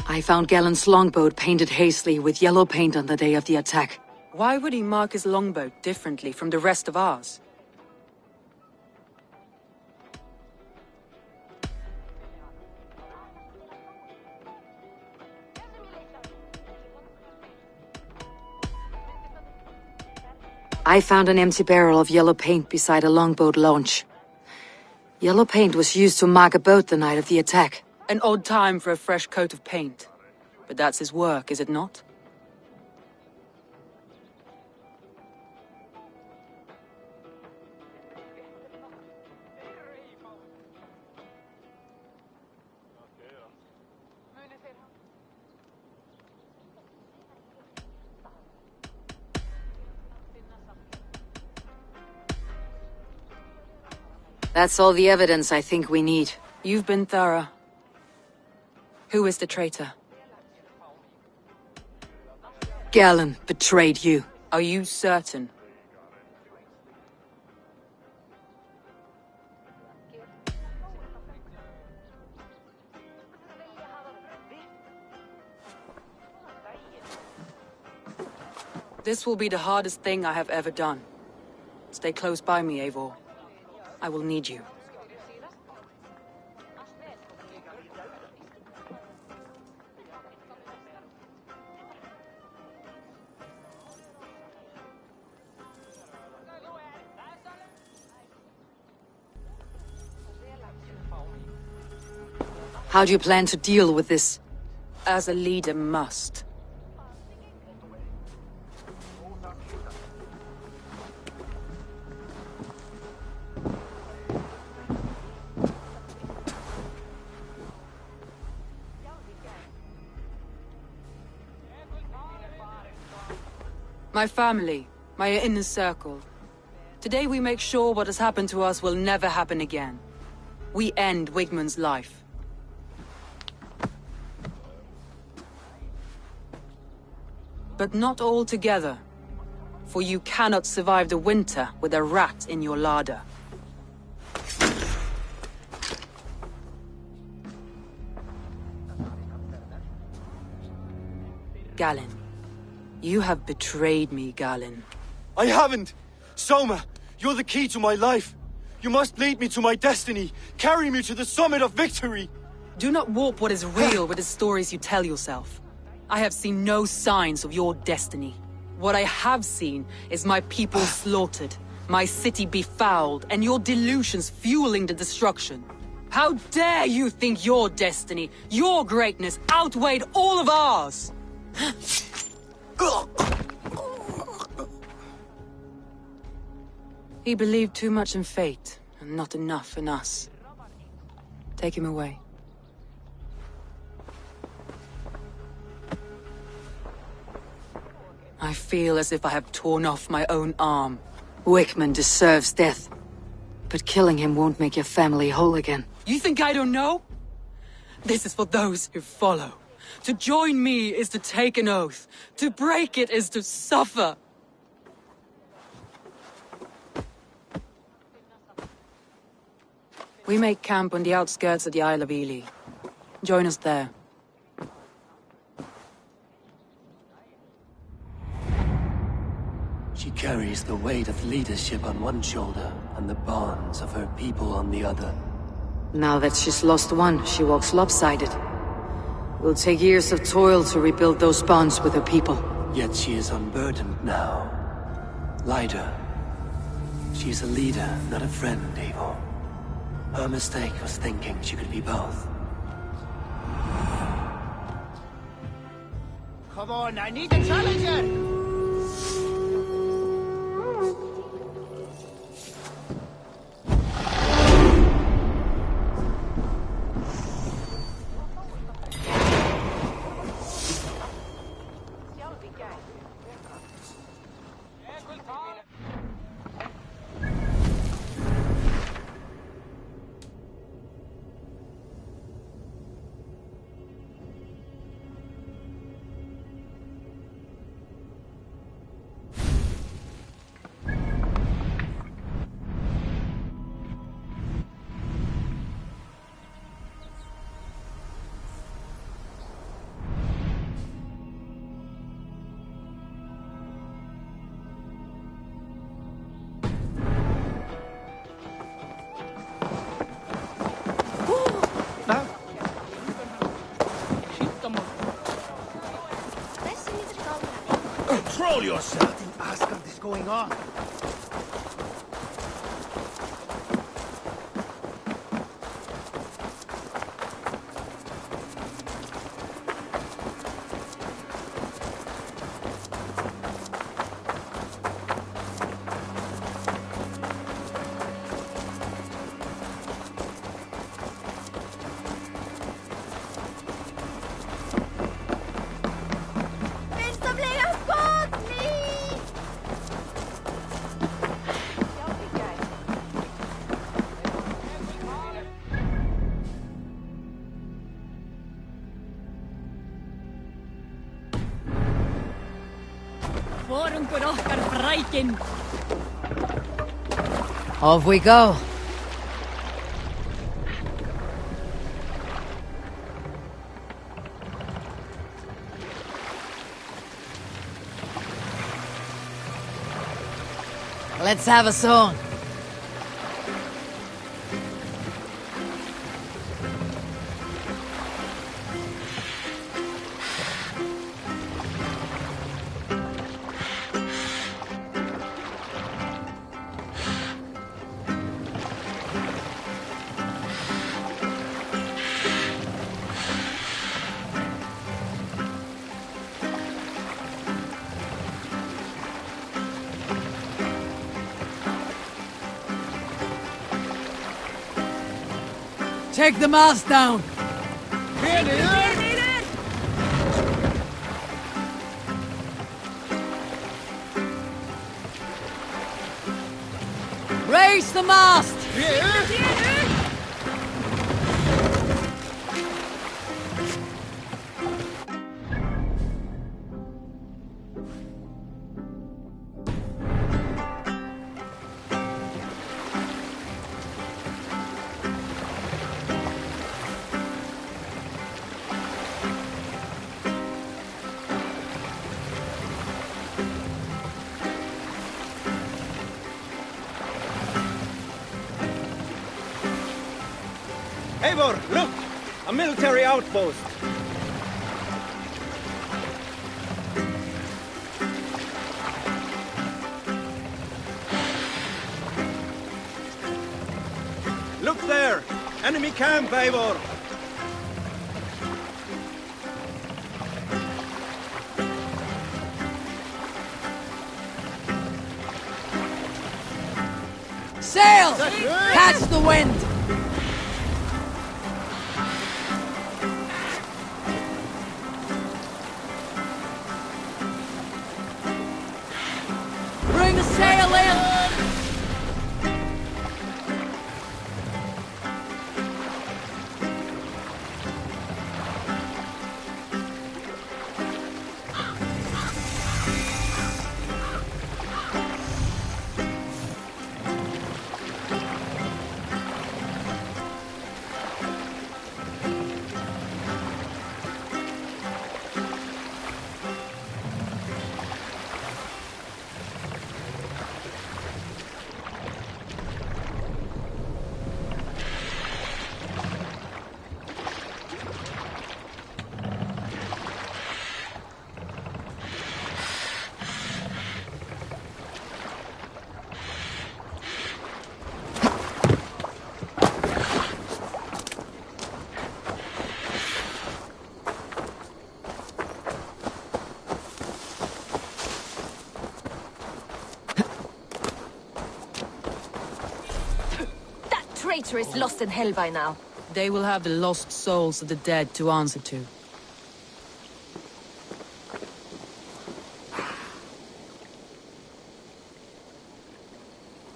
Speaker 13: I found Galen's longboat painted hastily with yellow paint on the day of the attack.
Speaker 3: Why would he mark his longboat differently from the rest of ours?
Speaker 13: I found an empty barrel of yellow paint beside a longboat launch. Yellow paint was used to mark a boat the night of the attack.
Speaker 3: An odd time for a fresh coat of paint. But that's his work, is it not?
Speaker 13: That's all the evidence I think we need.
Speaker 3: You've been thorough. Who is the traitor?
Speaker 13: Galen betrayed you.
Speaker 3: Are you certain? This will be the hardest thing I have ever done. Stay close by me, Eivor. I will need you.
Speaker 13: How do you plan to deal with this?
Speaker 3: As a leader must. My family, my inner circle. Today we make sure what has happened to us will never happen again. We end Wigmund's life. But not all together. For you cannot survive the winter with a rat in your larder. Galen. You have betrayed me, Galen.
Speaker 14: I haven't! Soma, you're the key to my life. You must lead me to my destiny. Carry me to the summit of victory.
Speaker 3: Do not warp what is real with the stories you tell yourself. I have seen no signs of your destiny. What I have seen is my people slaughtered, my city befouled, and your delusions fueling the destruction. How dare you think your destiny, your greatness, outweighed all of ours? He believed too much in fate, and not enough in us. Take him away. I feel as if I have torn off my own arm.
Speaker 13: Wigmund deserves death. But killing him won't make your family whole again.
Speaker 3: You think I don't know? This is for those who follow. To join me is to take an oath. To break it is to suffer. We make camp on the outskirts of the Isle of Ely. Join us there.
Speaker 19: She carries the weight of leadership on one shoulder and the bonds of her people on the other.
Speaker 13: Now that she's lost one, she walks lopsided. It will take years of toil to rebuild those bonds with her people.
Speaker 19: Yet she is unburdened now. Lighter. She's a leader, not a friend, Eivor. Her mistake was thinking she could be both.
Speaker 12: Come on, I need a challenger!
Speaker 20: Control yourself and ask what is going on.
Speaker 13: Off we go. Let's have a song. Take the mast down! Raise the mast!
Speaker 10: Eivor, look! A military outpost! Look there! Enemy camp, Eivor!
Speaker 13: Sail! Catch the wind! Bring the sail in!
Speaker 1: traitor is lost in hell by now.
Speaker 3: They will have the lost souls of the dead to answer to.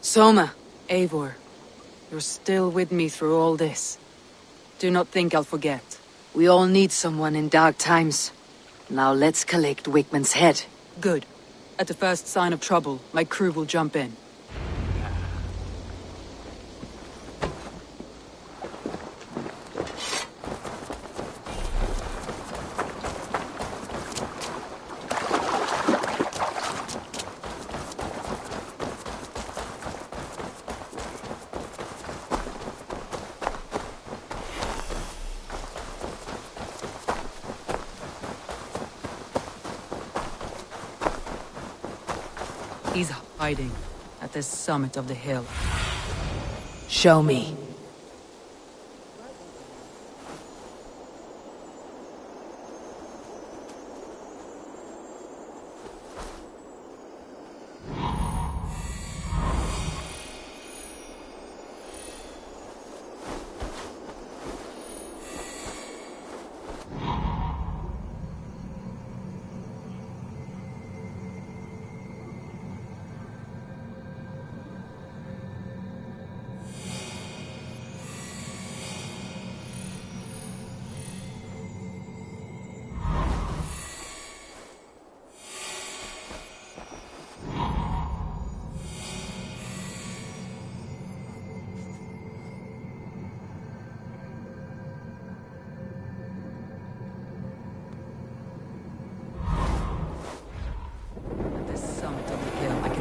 Speaker 3: Soma, Eivor, you're still with me through all this. Do not think I'll forget.
Speaker 13: We all need someone in dark times. Now let's collect Wickman's head.
Speaker 3: Good. At the first sign of trouble, my crew will jump in. He's hiding at the summit of the hill. Show me.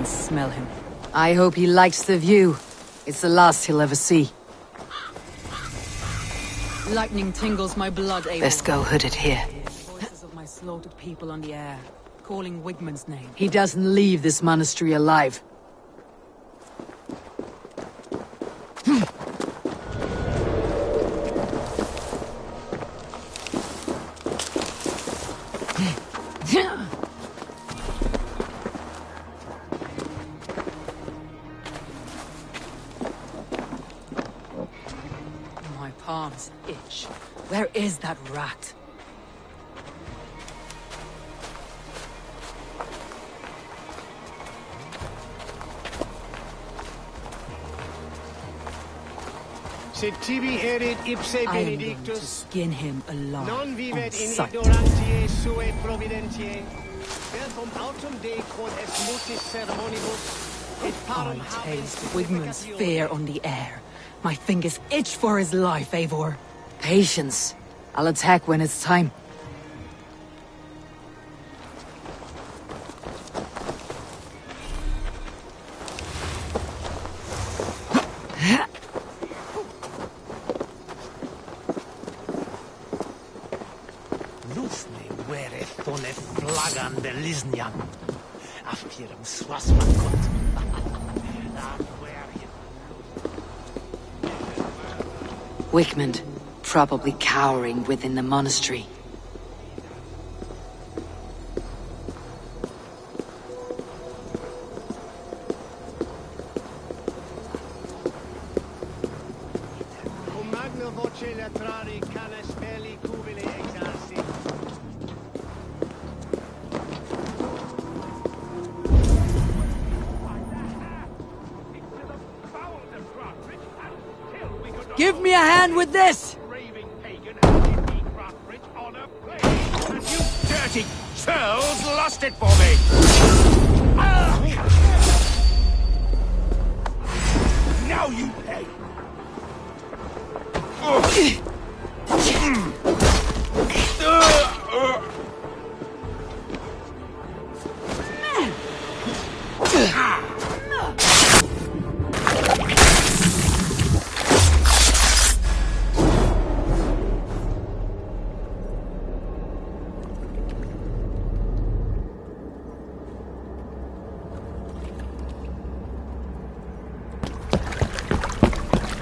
Speaker 3: Smell him.
Speaker 13: I hope he likes the view. It's the last he'll ever see.
Speaker 3: Lightning tingles my blood, Eivor.
Speaker 13: Let's go hooded here.
Speaker 3: Voices of my slaughtered people on the air, calling Wigmund's name.
Speaker 13: He doesn't leave this monastery alive.
Speaker 3: Palms itch. Where is that rat?
Speaker 12: Sed tibi erit ipse
Speaker 3: I am going to
Speaker 12: benedictus,
Speaker 3: skin him alive
Speaker 12: non
Speaker 3: on
Speaker 12: vivet in
Speaker 3: sight.
Speaker 12: ignorantiae sue providentiae, verbum autum Dei quod est mutis sermonibus, et parum
Speaker 3: I
Speaker 12: habens
Speaker 3: taste Wigmund's
Speaker 12: significatione.
Speaker 3: fear on the air. My fingers itch for his life, Eivor.
Speaker 13: Patience. I'll attack when it's time.
Speaker 20: Lusne wereth thone flagan de Lisnian. Afirm swasmakot.
Speaker 13: Wickmund, probably cowering within the monastery.
Speaker 12: Cum magna voce latrari canes belli cubile exarsi.
Speaker 3: Give me a hand with this!
Speaker 12: You dirty churls lost it for me! Now you pay!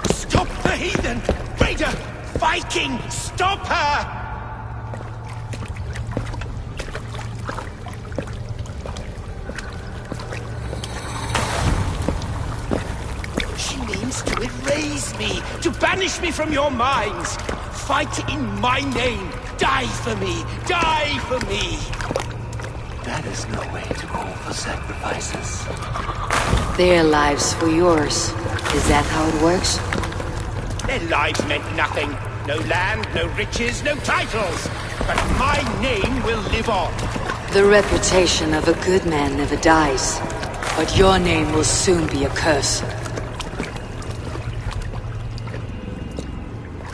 Speaker 12: Stop the heathen! Raider! Viking! Stop her! She means to it praise me, to banish me from your minds. Fight in my name. Die for me. Die for me.
Speaker 19: That is no way to offer sacrifices.
Speaker 13: Their lives for yours. Is that how it works?
Speaker 12: Their lives meant nothing. No land, no riches, no titles. But my name will live on.
Speaker 13: The reputation of a good man never dies. But your name will soon be a curse.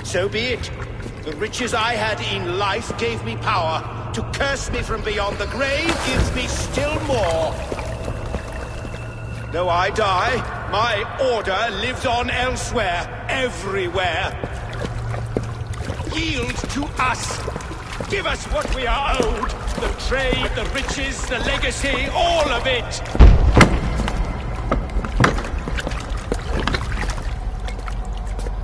Speaker 12: So be it. The riches I had in life gave me power. To curse me from beyond the grave gives me still more. Though I die, my order lives on elsewhere, everywhere. Yield to us. Give us what we are owed. The trade, the riches, the legacy, all of it.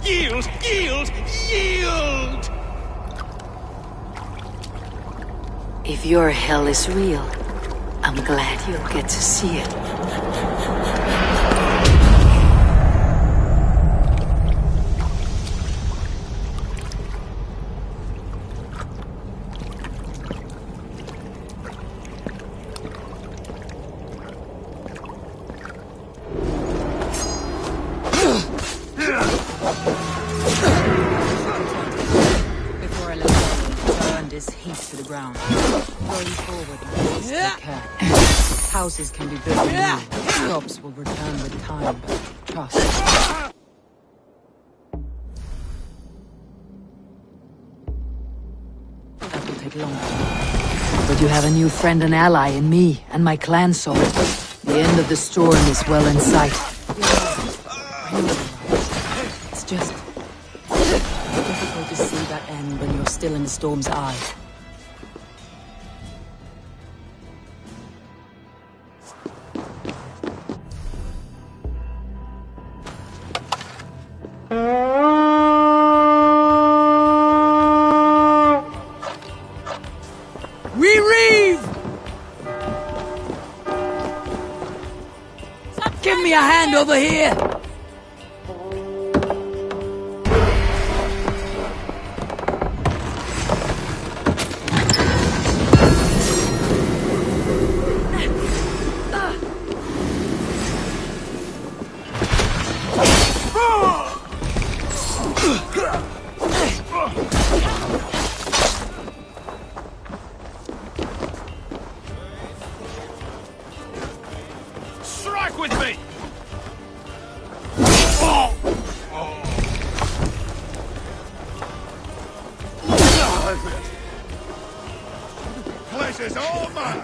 Speaker 12: Yield! Yield! Yield!
Speaker 13: If your hell is real, I'm glad you'll get to see it.
Speaker 3: Before I let go, burn this heap to the ground. Going forward, please take care. Houses can be built anew. Crops will return with time. Trust. That will take longer.
Speaker 13: But you have a new friend and ally in me and my clan sword. The end of the storm is well in sight.
Speaker 3: It's just difficult to see that end when you're still in the storm's eye.
Speaker 21: We reeve! Give me a hand over here!
Speaker 12: Strike with me! Pleasure's all mine!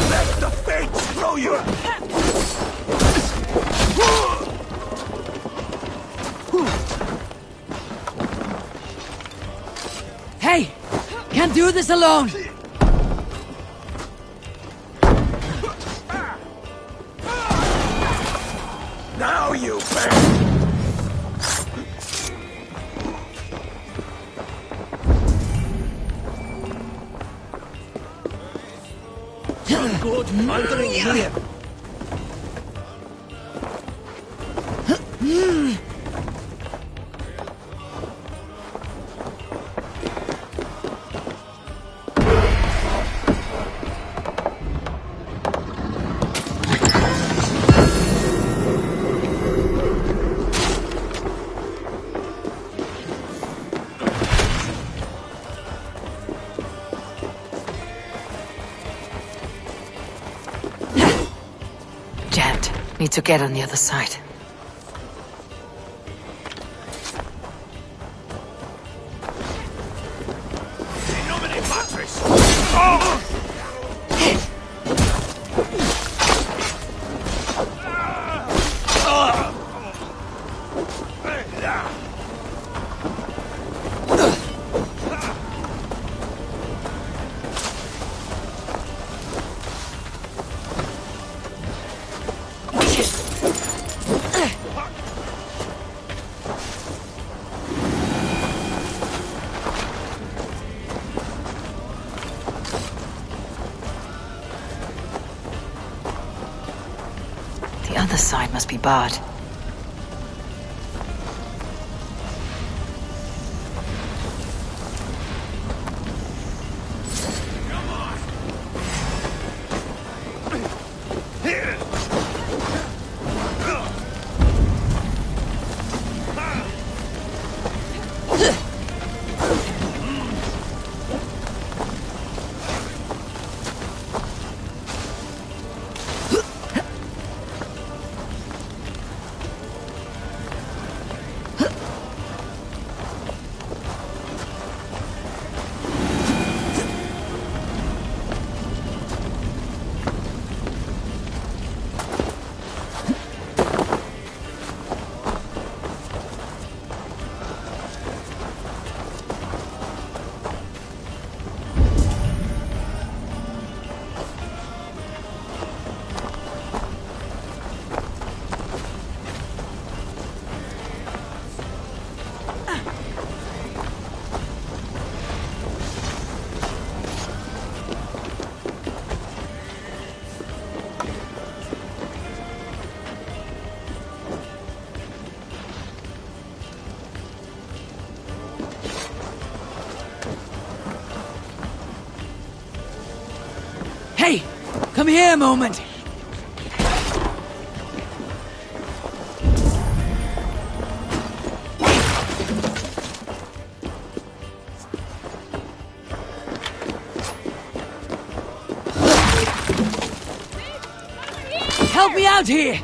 Speaker 12: Let the fates throw you!
Speaker 21: Hey! Can't do this alone!
Speaker 12: Now you beg!
Speaker 21: Good murdering here!
Speaker 13: Jammed. Need to get on the other side. other side must be barred.
Speaker 21: Hey! Come here a moment! Help me out here!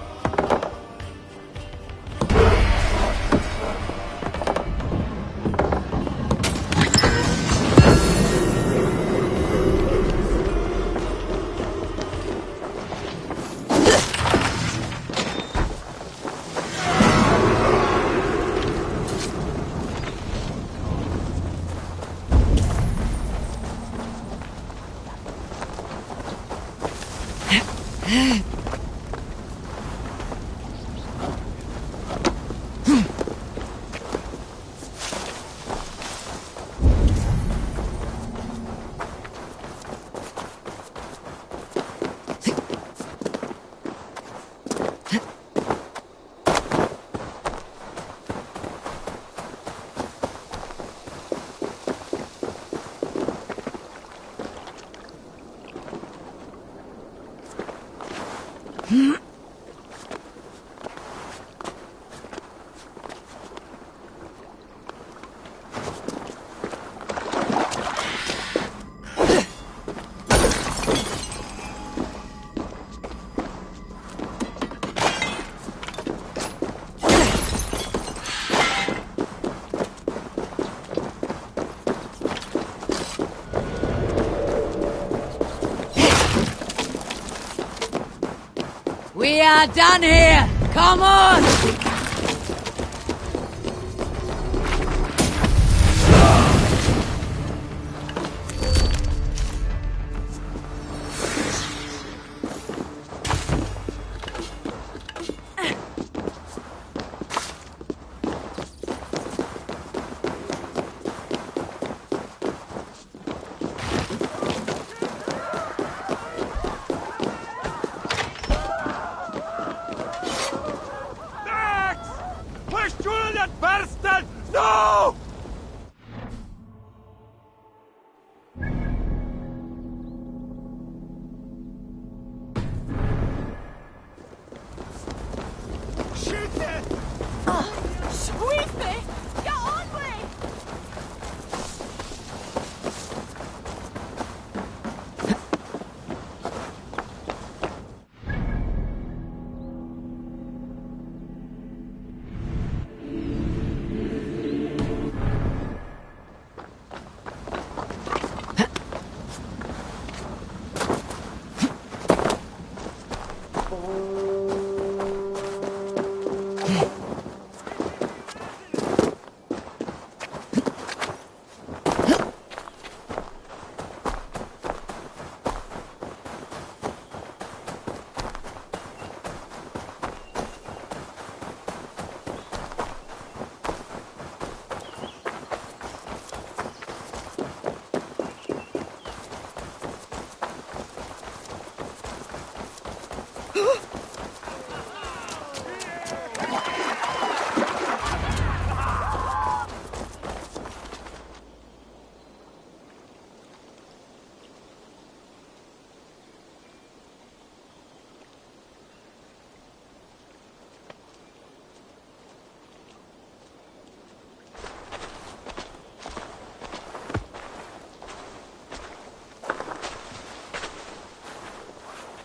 Speaker 21: We are done here! Come on!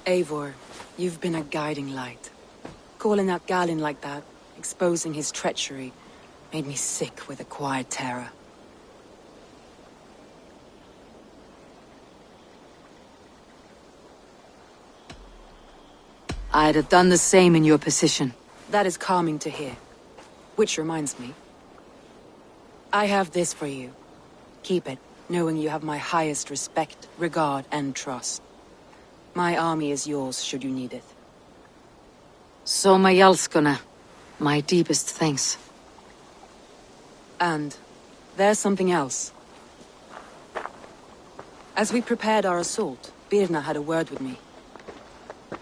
Speaker 3: Eivor, you've been a guiding light. Calling out Galin like that, exposing his treachery, made me sick with a quiet terror.
Speaker 13: I'd have done the same in your position.
Speaker 3: That is calming to hear. Which reminds me. I have this for you. Keep it, knowing you have my highest respect, regard, and trust. My army is yours, should you need it.
Speaker 13: So my Jalskona, my deepest thanks.
Speaker 3: And there's something else. As we prepared our assault, Birna had a word with me.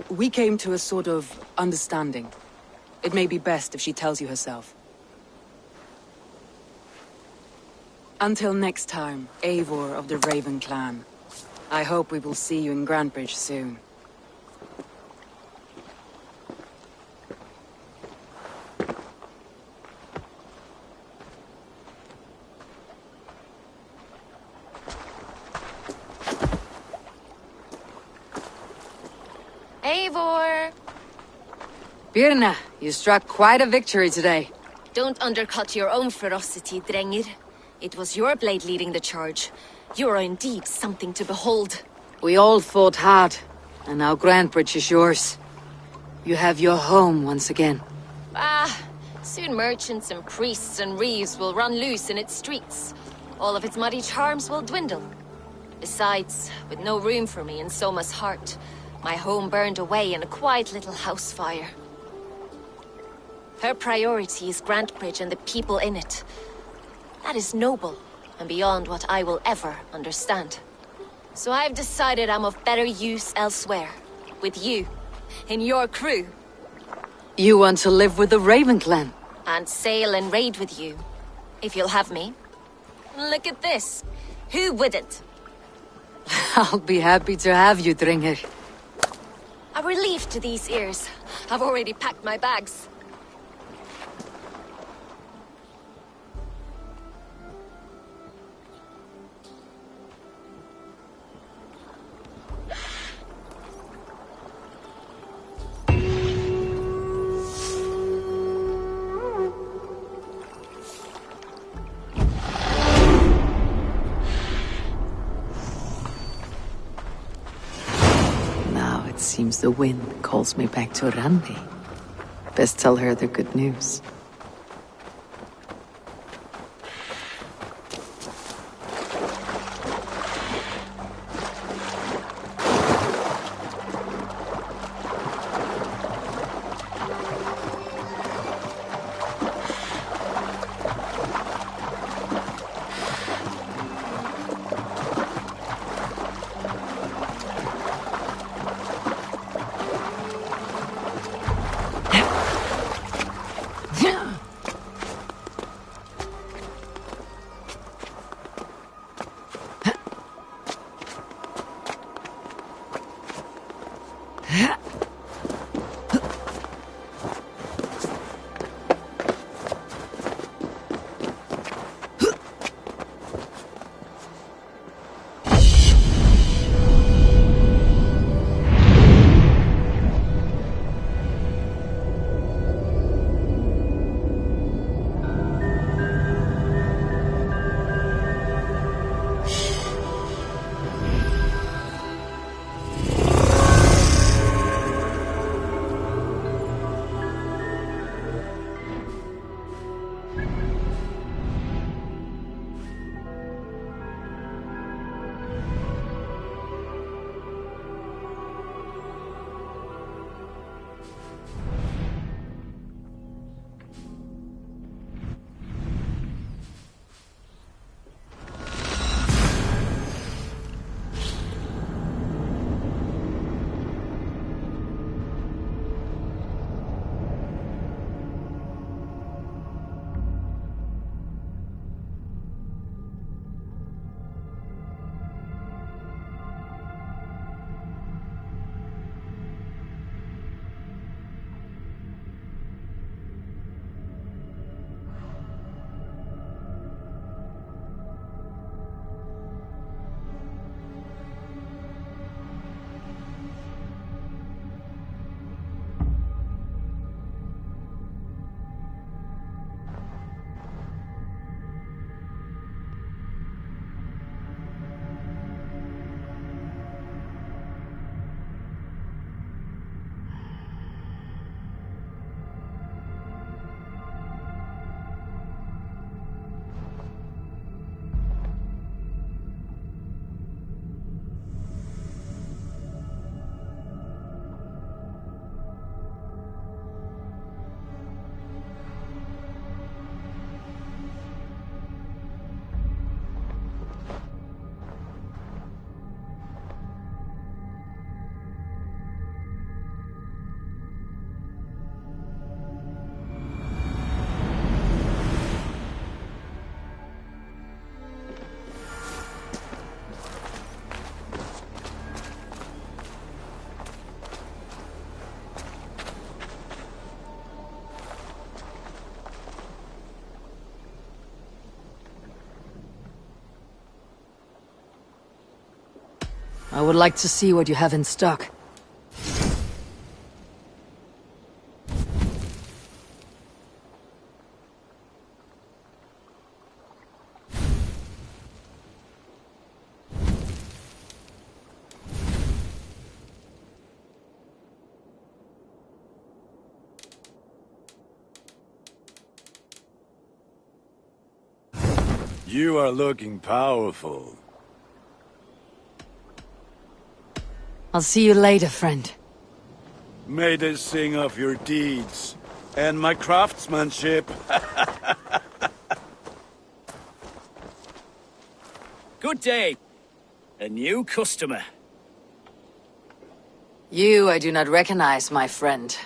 Speaker 3: We came to a sort of understanding. It may be best if she tells you herself. Until next time, Eivor of the Raven clan. I hope we will see you in Grantebridge soon.
Speaker 1: Eivor!
Speaker 13: Birna, you struck quite a victory today.
Speaker 1: Don't undercut your own ferocity, Drengir. It was your blade leading the charge. You are indeed something to behold.
Speaker 13: We all fought hard, and now Grantebridge is yours. You have your home once again.
Speaker 1: Soon merchants and priests and reeves will run loose in its streets. All of its muddy charms will dwindle. Besides, with no room for me in Soma's heart, my home burned away in a quiet little house fire. Her priority is Grantebridge and the people in it. That is noble, and beyond what I will ever understand. So I've decided I'm of better use elsewhere. With you. In your crew.
Speaker 13: You want to live with the Raven clan?
Speaker 1: And sail and raid with you. If you'll have me. Look at this. Who wouldn't?
Speaker 13: I'll be happy to have you, Drengir.
Speaker 1: A relief to these ears. I've already packed my bags.
Speaker 13: Seems the wind calls me back to Randi. Best tell her the good news. I would like to see what you have in stock.
Speaker 2: You are looking powerful.
Speaker 13: I'll see you later, friend.
Speaker 2: May they sing of your deeds and my craftsmanship.
Speaker 22: Good day. A new customer.
Speaker 13: You I do not recognize, my friend.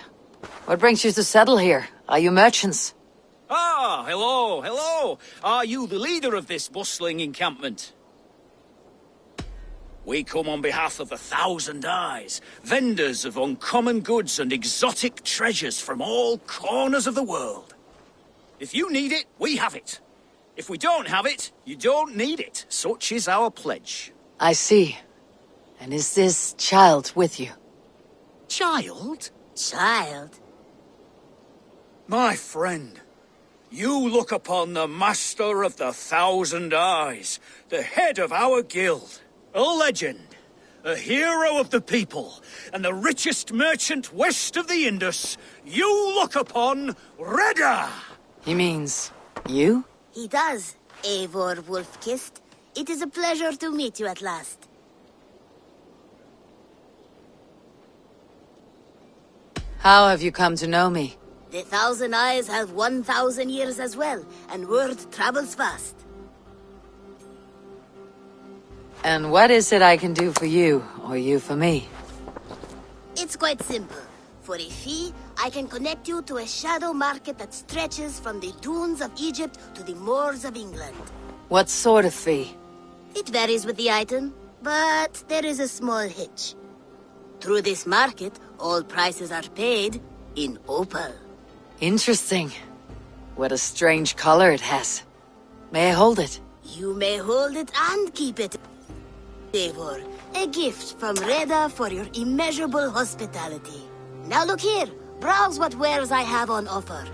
Speaker 13: What brings you to settle here? Are you merchants?
Speaker 22: Ah, hello, hello. Are you the leader of this bustling encampment? We come on behalf of 1,000 Eyes, vendors of uncommon goods and exotic treasures from all corners of the world. If you need it, we have it. If we don't have it, you don't need it. Such is our pledge.
Speaker 13: I see. And is this child with you?
Speaker 22: Child?
Speaker 15: Child?
Speaker 22: My friend, you look upon the master of the 1,000 Eyes, the head of our guild, a legend, a hero of the people, and the richest merchant west of the Indus. You look upon Reda!
Speaker 13: He means you?
Speaker 17: He does, Eivor Wolfkist. It is a pleasure to meet you at last.
Speaker 13: How have you come to know me?
Speaker 17: The 1,000 Eyes have 1,000 years as well, and word travels fast.
Speaker 13: And what is it I can do for you, or you for me?
Speaker 17: It's quite simple. For a fee, I can connect you to a shadow market that stretches from the dunes of Egypt to the moors of England.
Speaker 13: What sort of fee?
Speaker 17: It varies with the item, but there is a small hitch. Through this market, all prices are paid in opal.
Speaker 13: Interesting. What a strange color it has. May I hold it?
Speaker 17: You may hold it and keep it, Eivor. A gift from Reda for your immeasurable hospitality. Now look here. Browse what wares I have on offer.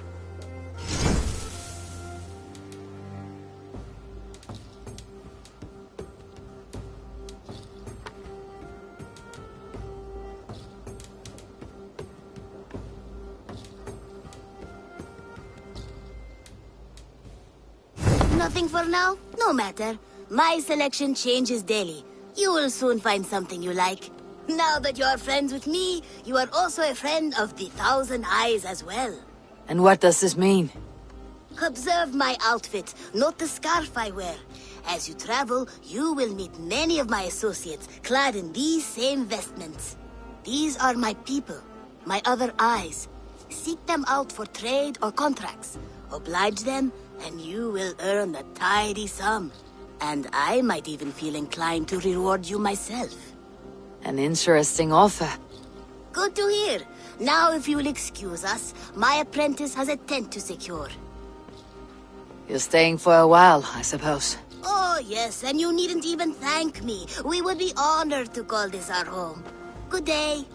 Speaker 17: Nothing for now? No matter. My selection changes daily. You will soon find something you like. Now that you are friends with me, you are also a friend of the 1,000 Eyes as well.
Speaker 13: And what does this mean?
Speaker 17: Observe my outfit, not the scarf I wear. As you travel, you will meet many of my associates clad in these same vestments. These are my people, my other eyes. Seek them out for trade or contracts. Oblige them, and you will earn a tidy sum. And I might even feel inclined to reward you myself.
Speaker 13: An interesting offer.
Speaker 17: Good to hear. Now, if you will excuse us, my apprentice has a tent to secure.
Speaker 13: You're staying for a while, I suppose.
Speaker 17: Oh, yes, and you needn't even thank me. We would be honored to call this our home. Good day.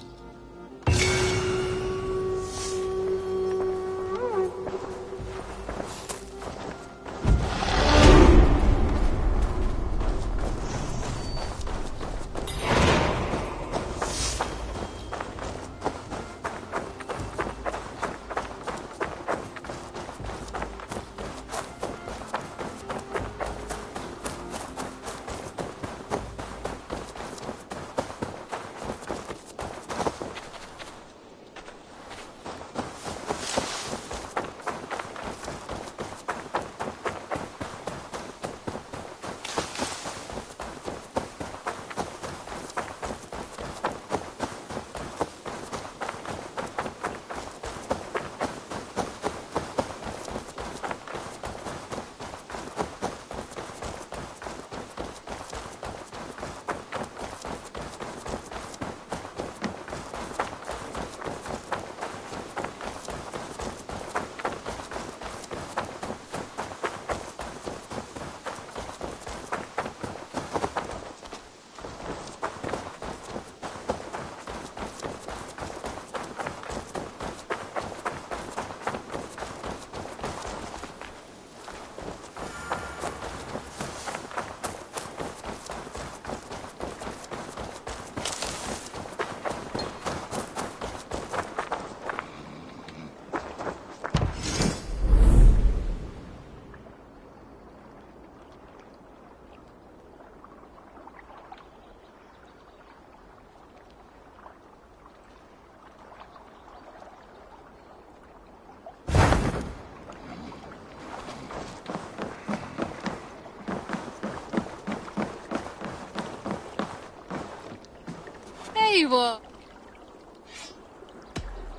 Speaker 21: Eivor!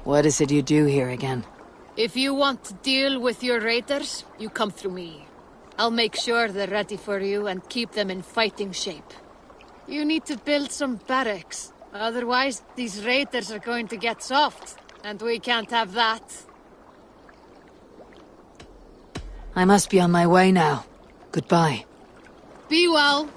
Speaker 13: What is it you do here again?
Speaker 21: If you want to deal with your raiders, you come through me. I'll make sure they're ready for you and keep them in fighting shape. You need to build some barracks. Otherwise, these raiders are going to get soft. And we can't have that.
Speaker 13: I must be on my way now. Goodbye.
Speaker 21: Be well.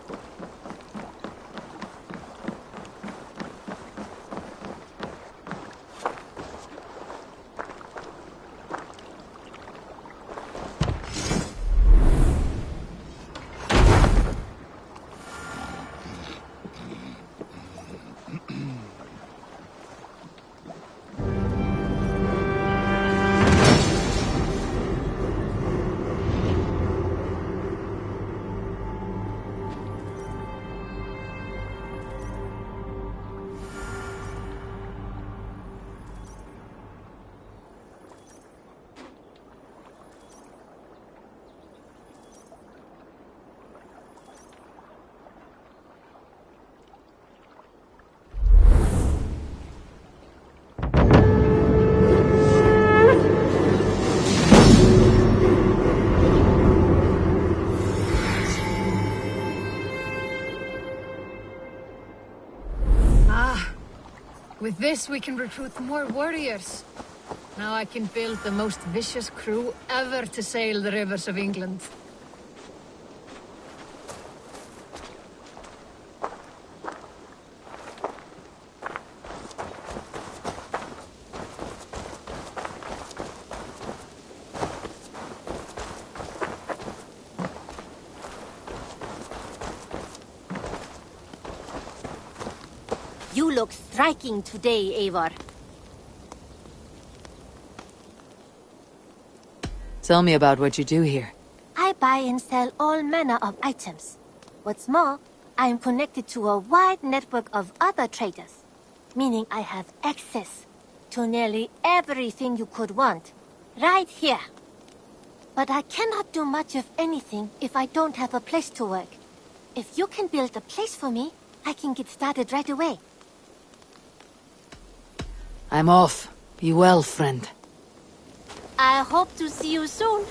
Speaker 21: With this, we can recruit more warriors. Now I can build the most vicious crew ever to sail the rivers of England.
Speaker 15: You look striking today, Eivor.
Speaker 13: Tell me about what you do here.
Speaker 15: I buy and sell all manner of items. What's more, I am connected to a wide network of other traders, meaning I have access to nearly everything you could want, right here. But I cannot do much of anything if I don't have a place to work. If you can build a place for me, I can get started right away.
Speaker 13: I'm off. Be well, friend.
Speaker 15: I hope to see you soon.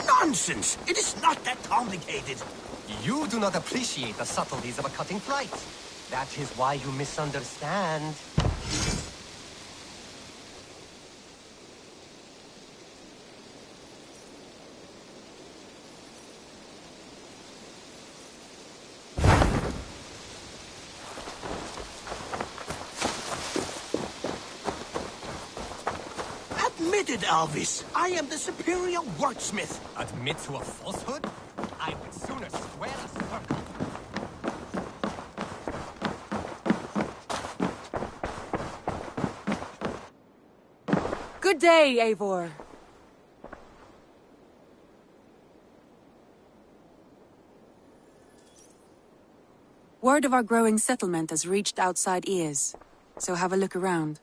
Speaker 5: Nonsense! It is not that complicated. You do not appreciate the subtleties of a cutting flight. That is why you misunderstand.
Speaker 20: Admit it, Alvis. I am the superior wordsmith.
Speaker 5: Admit to a falsehood? I would sooner swear a circle.
Speaker 16: Good day, Eivor. Word of our growing settlement has reached outside ears, so have a look around.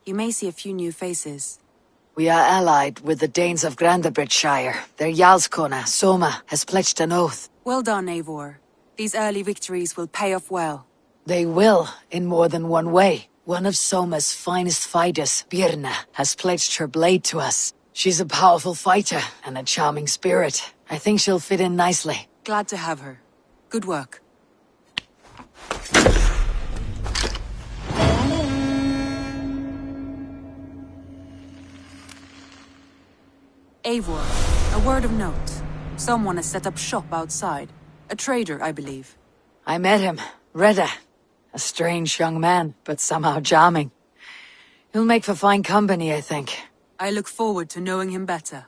Speaker 16: You may see a few new faces.
Speaker 13: We are allied with the Danes of Grandabridgeshire. Their Jarlskona, Soma, has pledged an oath.
Speaker 16: Well done, Eivor. These early victories will pay off well.
Speaker 13: They will, in more than one way. One of Soma's finest fighters, Birna, has pledged her blade to us. She's a powerful fighter and a charming spirit. I think she'll fit in nicely.
Speaker 16: Glad to have her. Good work. Eivor, a word of note. Someone has set up shop outside. A trader, I believe.
Speaker 13: I met him, Reda. A strange young man, but somehow charming. He'll make for fine company, I think.
Speaker 16: I look forward to knowing him better.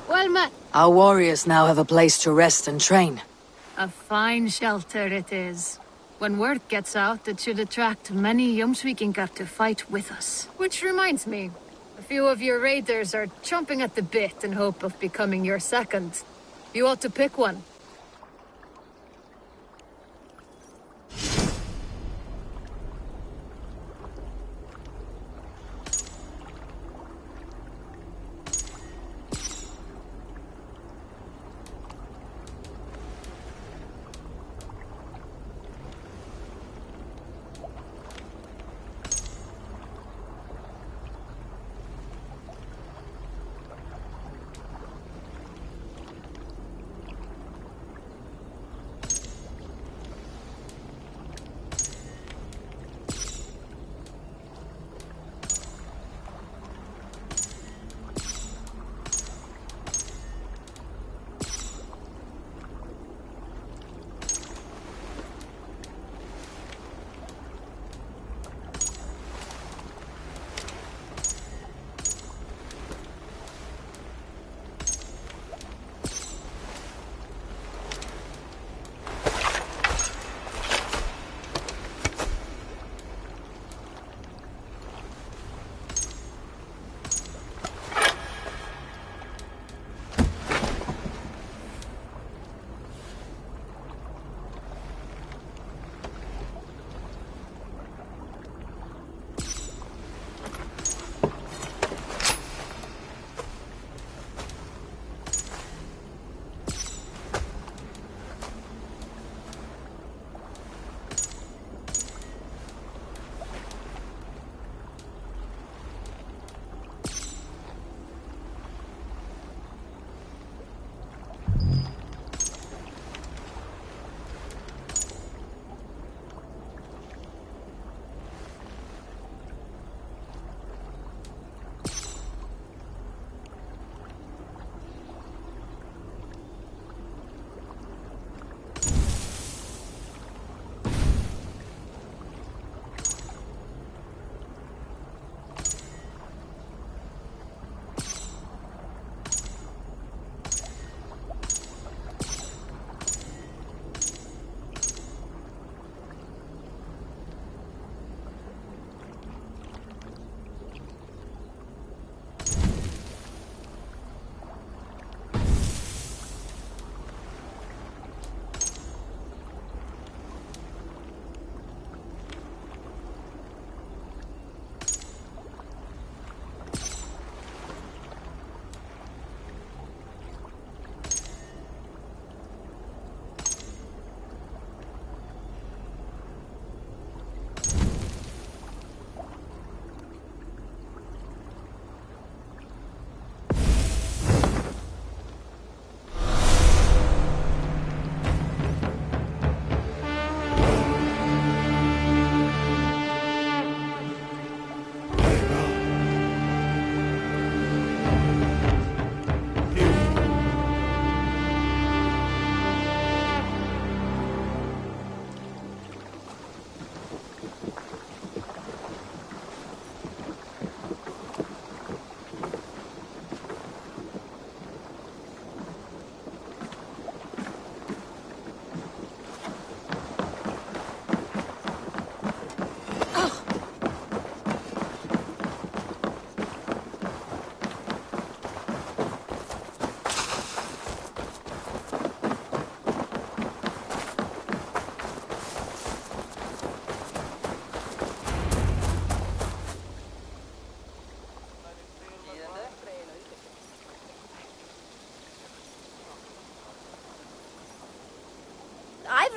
Speaker 21: Well met.
Speaker 13: Our warriors now have a place to rest and train.
Speaker 21: A fine shelter it is. When word gets out, it should attract many Jomsvikingar to fight with us. Which reminds me, a few of your raiders are chomping at the bit in hope of becoming your second. You ought to pick one.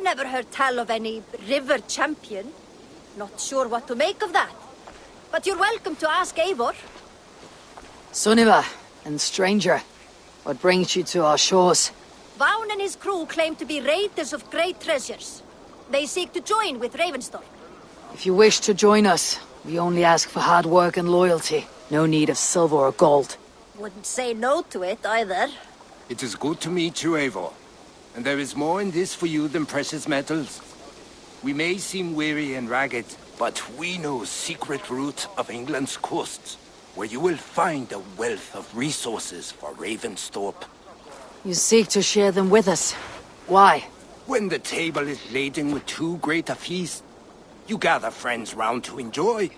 Speaker 8: never heard tell of any river champion. Not sure what to make of that. But you're welcome to ask Eivor.
Speaker 13: Sunniva, and stranger, what brings you to our shores?
Speaker 8: Vaughn and his crew claim to be raiders of great treasures. They seek to join with Ravenstorm.
Speaker 13: If you wish to join us, we only ask for hard work and loyalty. No need of silver or gold.
Speaker 8: Wouldn't say no to it, either.
Speaker 12: It is good to meet you, Eivor. And there is more in this for you than precious metals. We may seem weary and ragged, but we know secret route of England's coasts, where you will find a wealth of resources for Ravensthorpe.
Speaker 13: You seek to share them with us. Why?
Speaker 12: When the table is laden with too great a feast, you gather friends round to enjoy.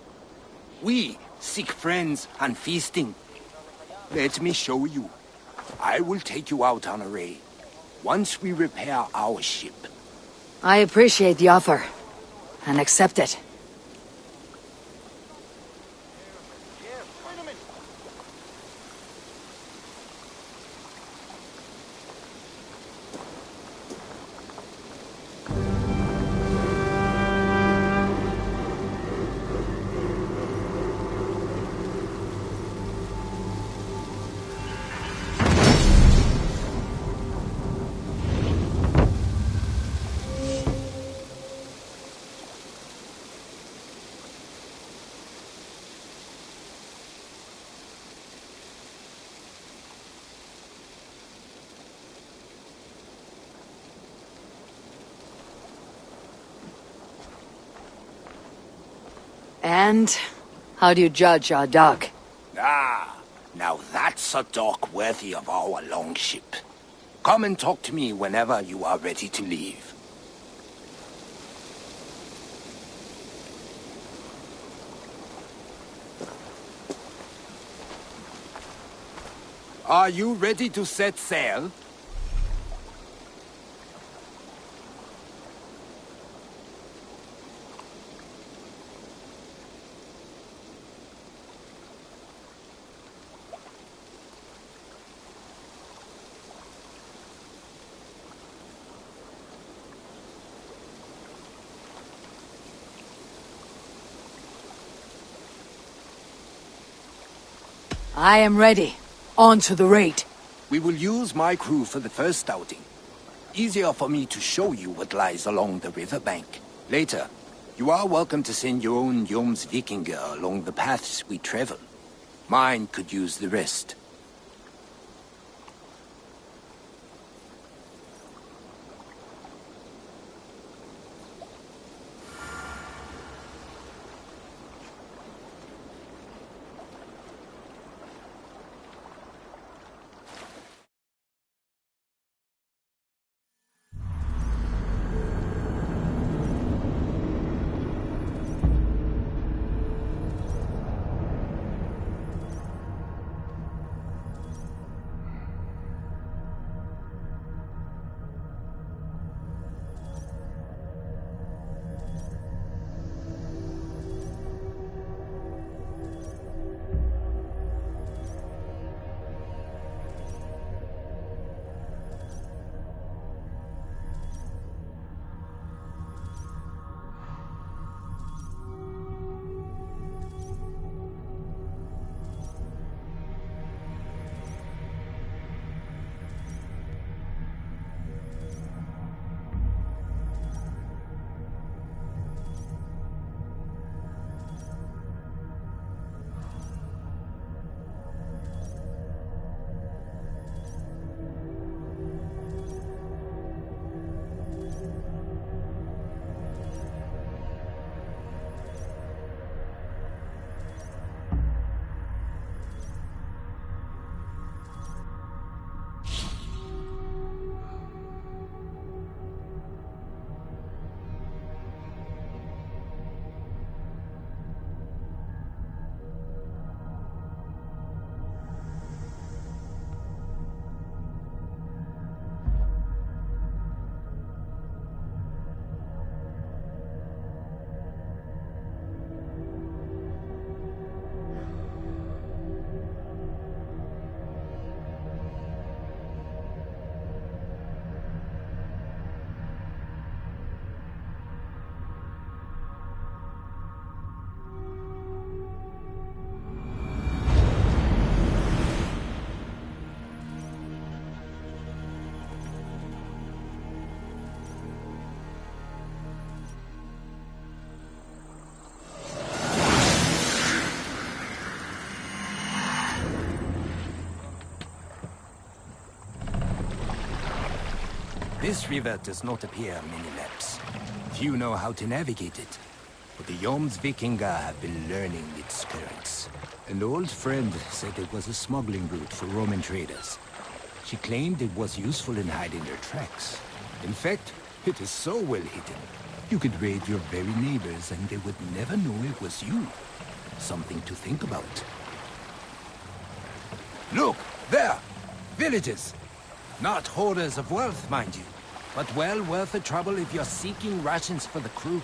Speaker 12: We seek friends and feasting. Let me show you. I will take you out on a raid, once we repair our ship.
Speaker 13: I appreciate the offer, and accept it. And how do you judge our dock?
Speaker 12: Ah, now that's a dock worthy of our longship. Come and talk to me whenever you are ready to leave. Are you ready to set sail?
Speaker 13: I am ready. On to the raid.
Speaker 12: We will use my crew for the first outing. Easier for me to show you what lies along the riverbank. Later, you are welcome to send your own Jomsvikinger along the paths we travel. Mine could use the rest.
Speaker 4: This river does not appear many maps. Few know how to navigate it. But the Jomsvikinga have been learning its currents. An old friend said it was a smuggling route for Roman traders. She claimed it was useful in hiding their tracks. In fact, it is so well hidden. You could raid your very neighbors and they would never know it was you. Something to think about. Look, there! Villages! Not hoarders of wealth, mind you, but well worth the trouble if you're seeking rations for the crew.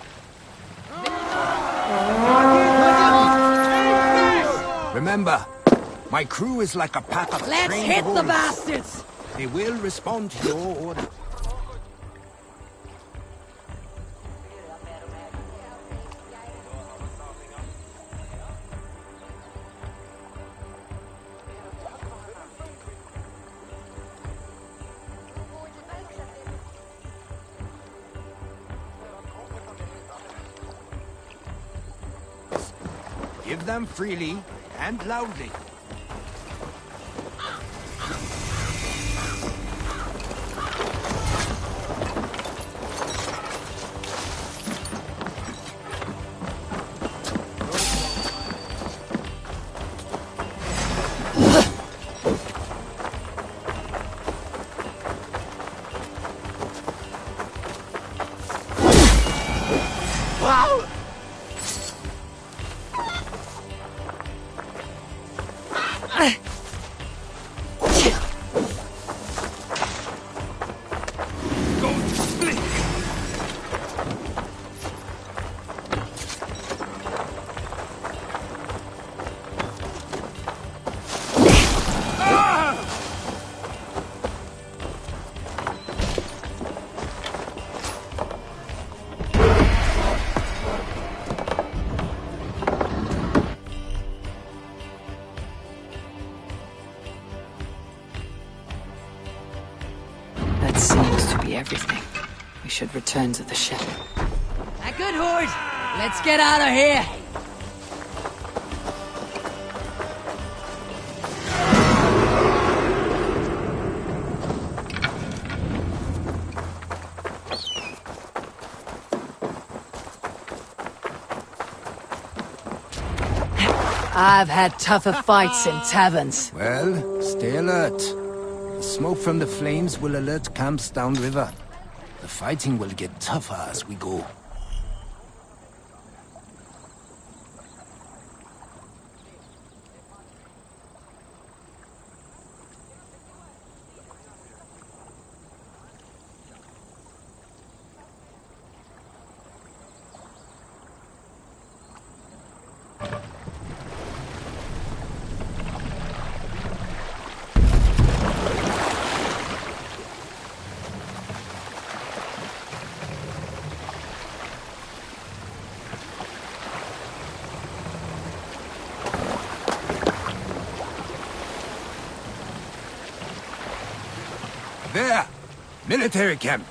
Speaker 4: Remember, my crew is like a pack of
Speaker 3: Let's
Speaker 4: trained
Speaker 3: hit the
Speaker 4: wolves.
Speaker 3: bastards!
Speaker 4: They will respond to your order. Give them freely and loudly.
Speaker 13: That seems to be everything. We should return to the ship.
Speaker 3: A good horse! Let's get out of here! I've had tougher fights in taverns.
Speaker 4: Well, stay alert. The smoke from the flames will alert camps downriver. The fighting will get tougher as we go. There! Military camp.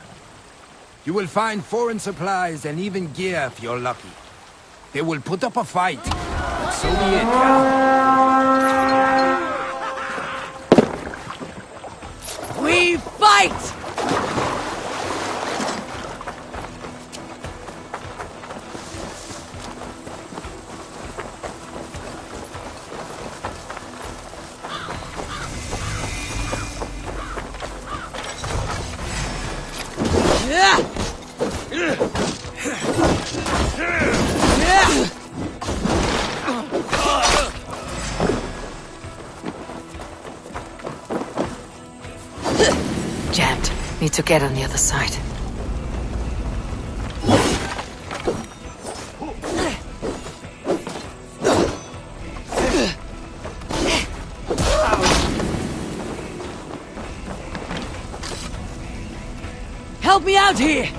Speaker 4: You will find foreign supplies and even gear if you're lucky. They will put up a fight, but so be it, yeah?
Speaker 3: We fight!
Speaker 13: Jammed. Need to get on the other side.
Speaker 3: Help me out here!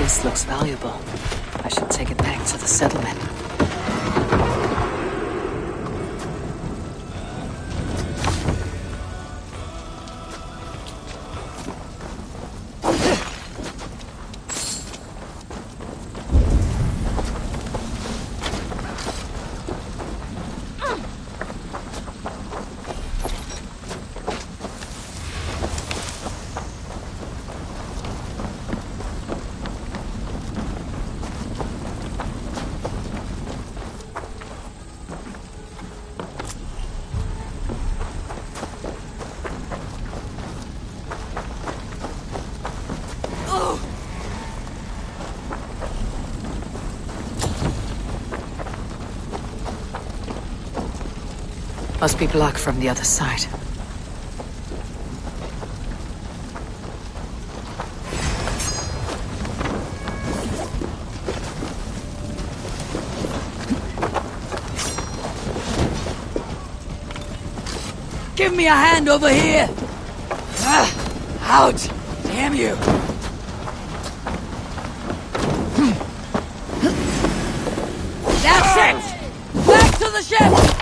Speaker 13: This looks valuable. I should take it back to the settlement. Must be blocked from the other side.
Speaker 3: Give me a hand over here! Out! Damn you! That's it! Back to the ship!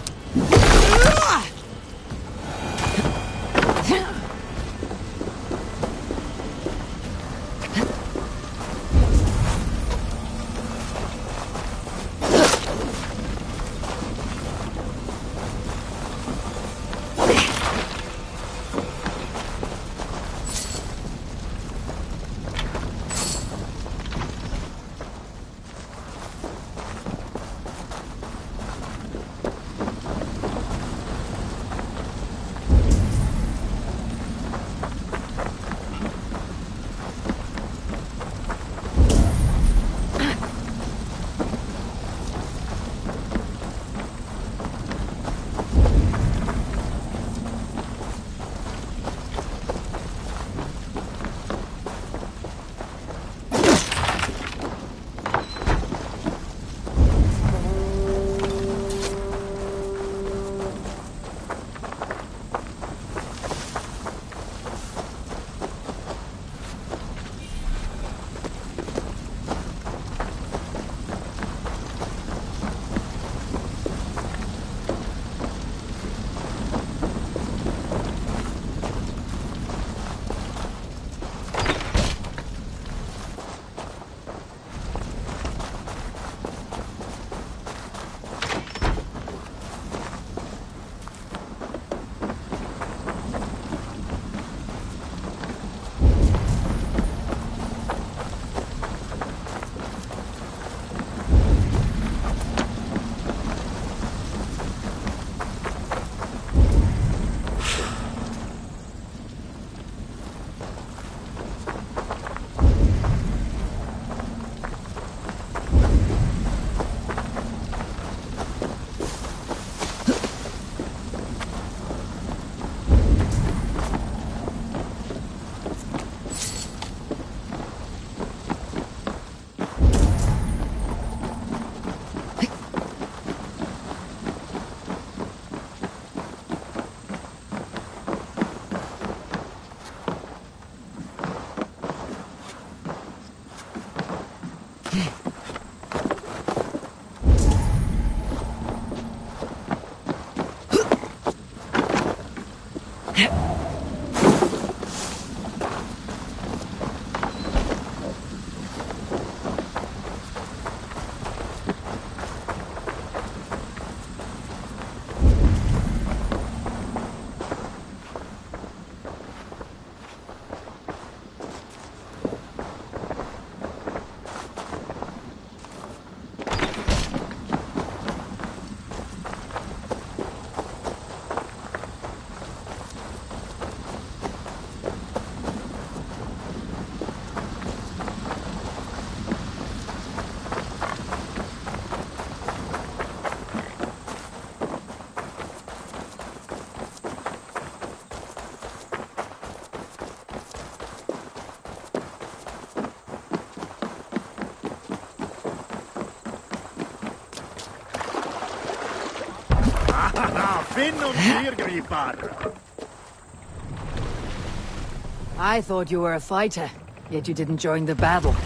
Speaker 3: I thought you were a fighter, yet you didn't join the battle.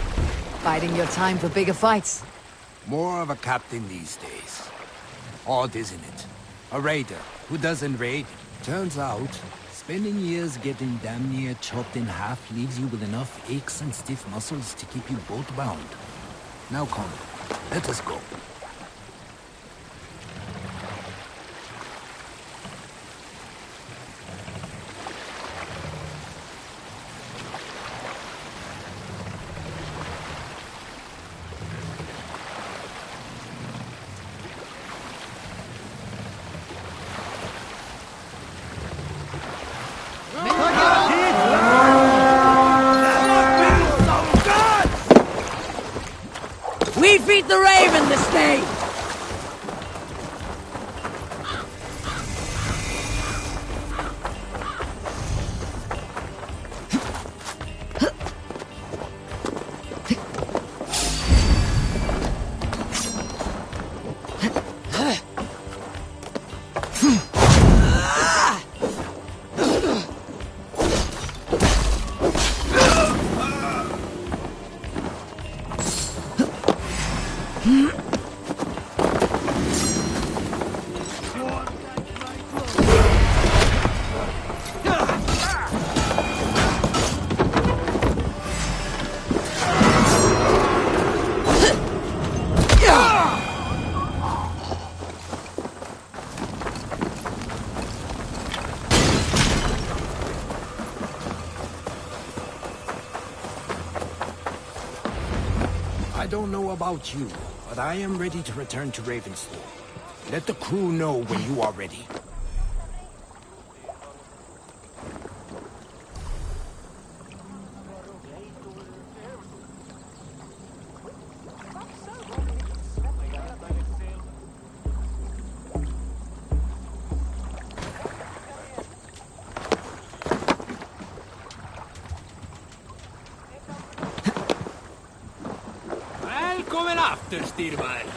Speaker 13: Biding your time for bigger fights.
Speaker 4: More of a captain these days. Odd, isn't it? A raider who doesn't raid. Turns out, spending years getting damn near chopped in half leaves you with enough aches and stiff muscles to keep you boat bound. Now come, let us go.
Speaker 13: We feed the raven this day!
Speaker 4: I don't know about you, but I am ready to return to Ravenstone. Let the crew know when you are ready.
Speaker 18: Välkommen after, Styrman.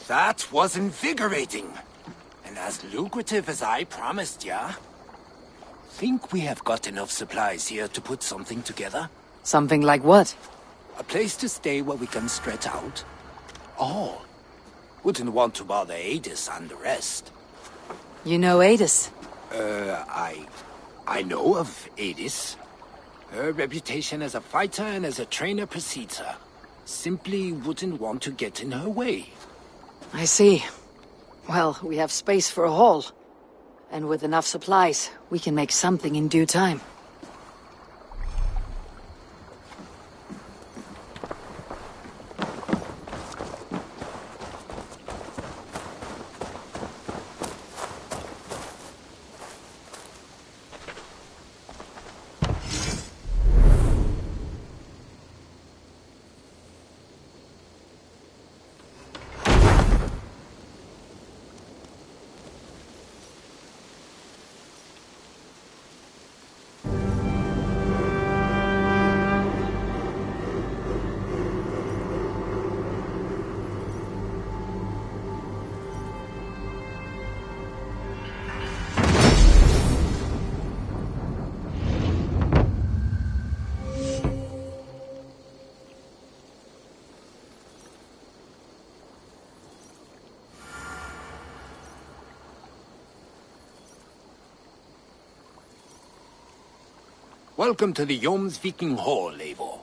Speaker 4: That was invigorating. And as lucrative as I promised ya. Think we have got enough supplies here to put something together?
Speaker 13: Something like what?
Speaker 4: A place to stay where we can stretch out. All. Wouldn't want to bother Adis and the rest.
Speaker 13: You know Adis?
Speaker 4: I know of Adis. Her reputation as a fighter and as a trainer precedes her. Simply wouldn't want to get in her way.
Speaker 13: I see. Well, we have space for a hall. And with enough supplies, we can make something in due time.
Speaker 4: Welcome to the Jomsviking Hall, Eivor.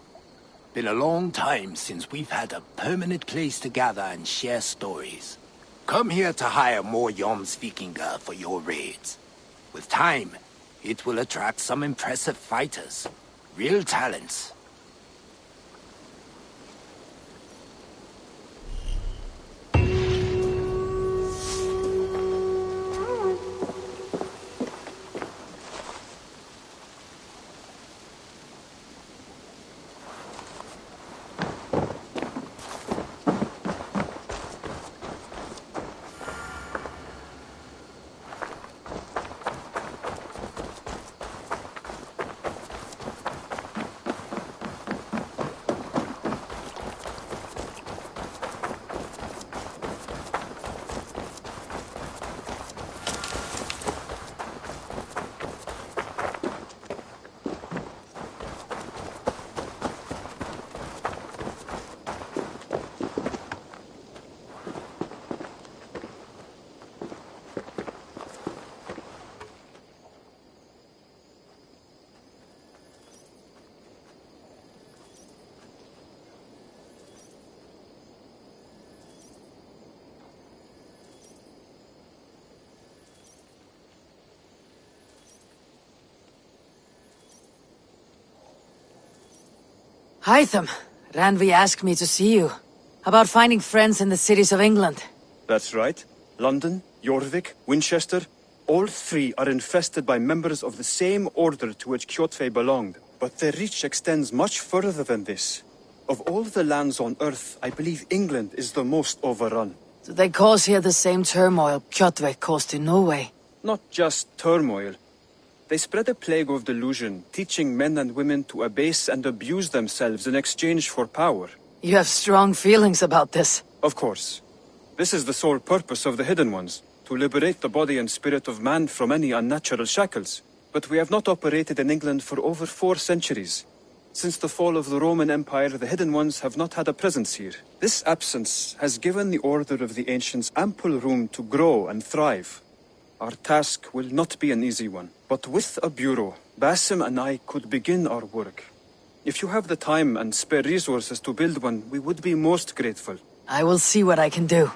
Speaker 4: Been a long time since we've had a permanent place to gather and share stories. Come here to hire more Jomsvikinga for your raids. With time, it will attract some impressive fighters. Real talents.
Speaker 13: Hytham, Ranvi asked me to see you. About finding friends in the cities of England.
Speaker 10: That's right. London, Jorvik, Winchester, all three are infested by members of the same order to which Kjotve belonged. But their reach extends much further than this. Of all the lands on Earth, I believe England is the most overrun.
Speaker 13: Do they cause here the same turmoil Kjotve caused in Norway?
Speaker 10: Not just turmoil. They spread a plague of delusion, teaching men and women to abase and abuse themselves in exchange for power.
Speaker 13: You have strong feelings about this.
Speaker 10: Of course. This is the sole purpose of the Hidden Ones, to liberate the body and spirit of man from any unnatural shackles. But we have not operated in England for over 4 centuries. Since the fall of the Roman Empire, the Hidden Ones have not had a presence here. This absence has given the Order of the Ancients ample room to grow and thrive. Our task will not be an easy one, but with a bureau, Basim and I could begin our work. If you have the time and spare resources to build one, we would be most grateful.
Speaker 13: I will see what I can do.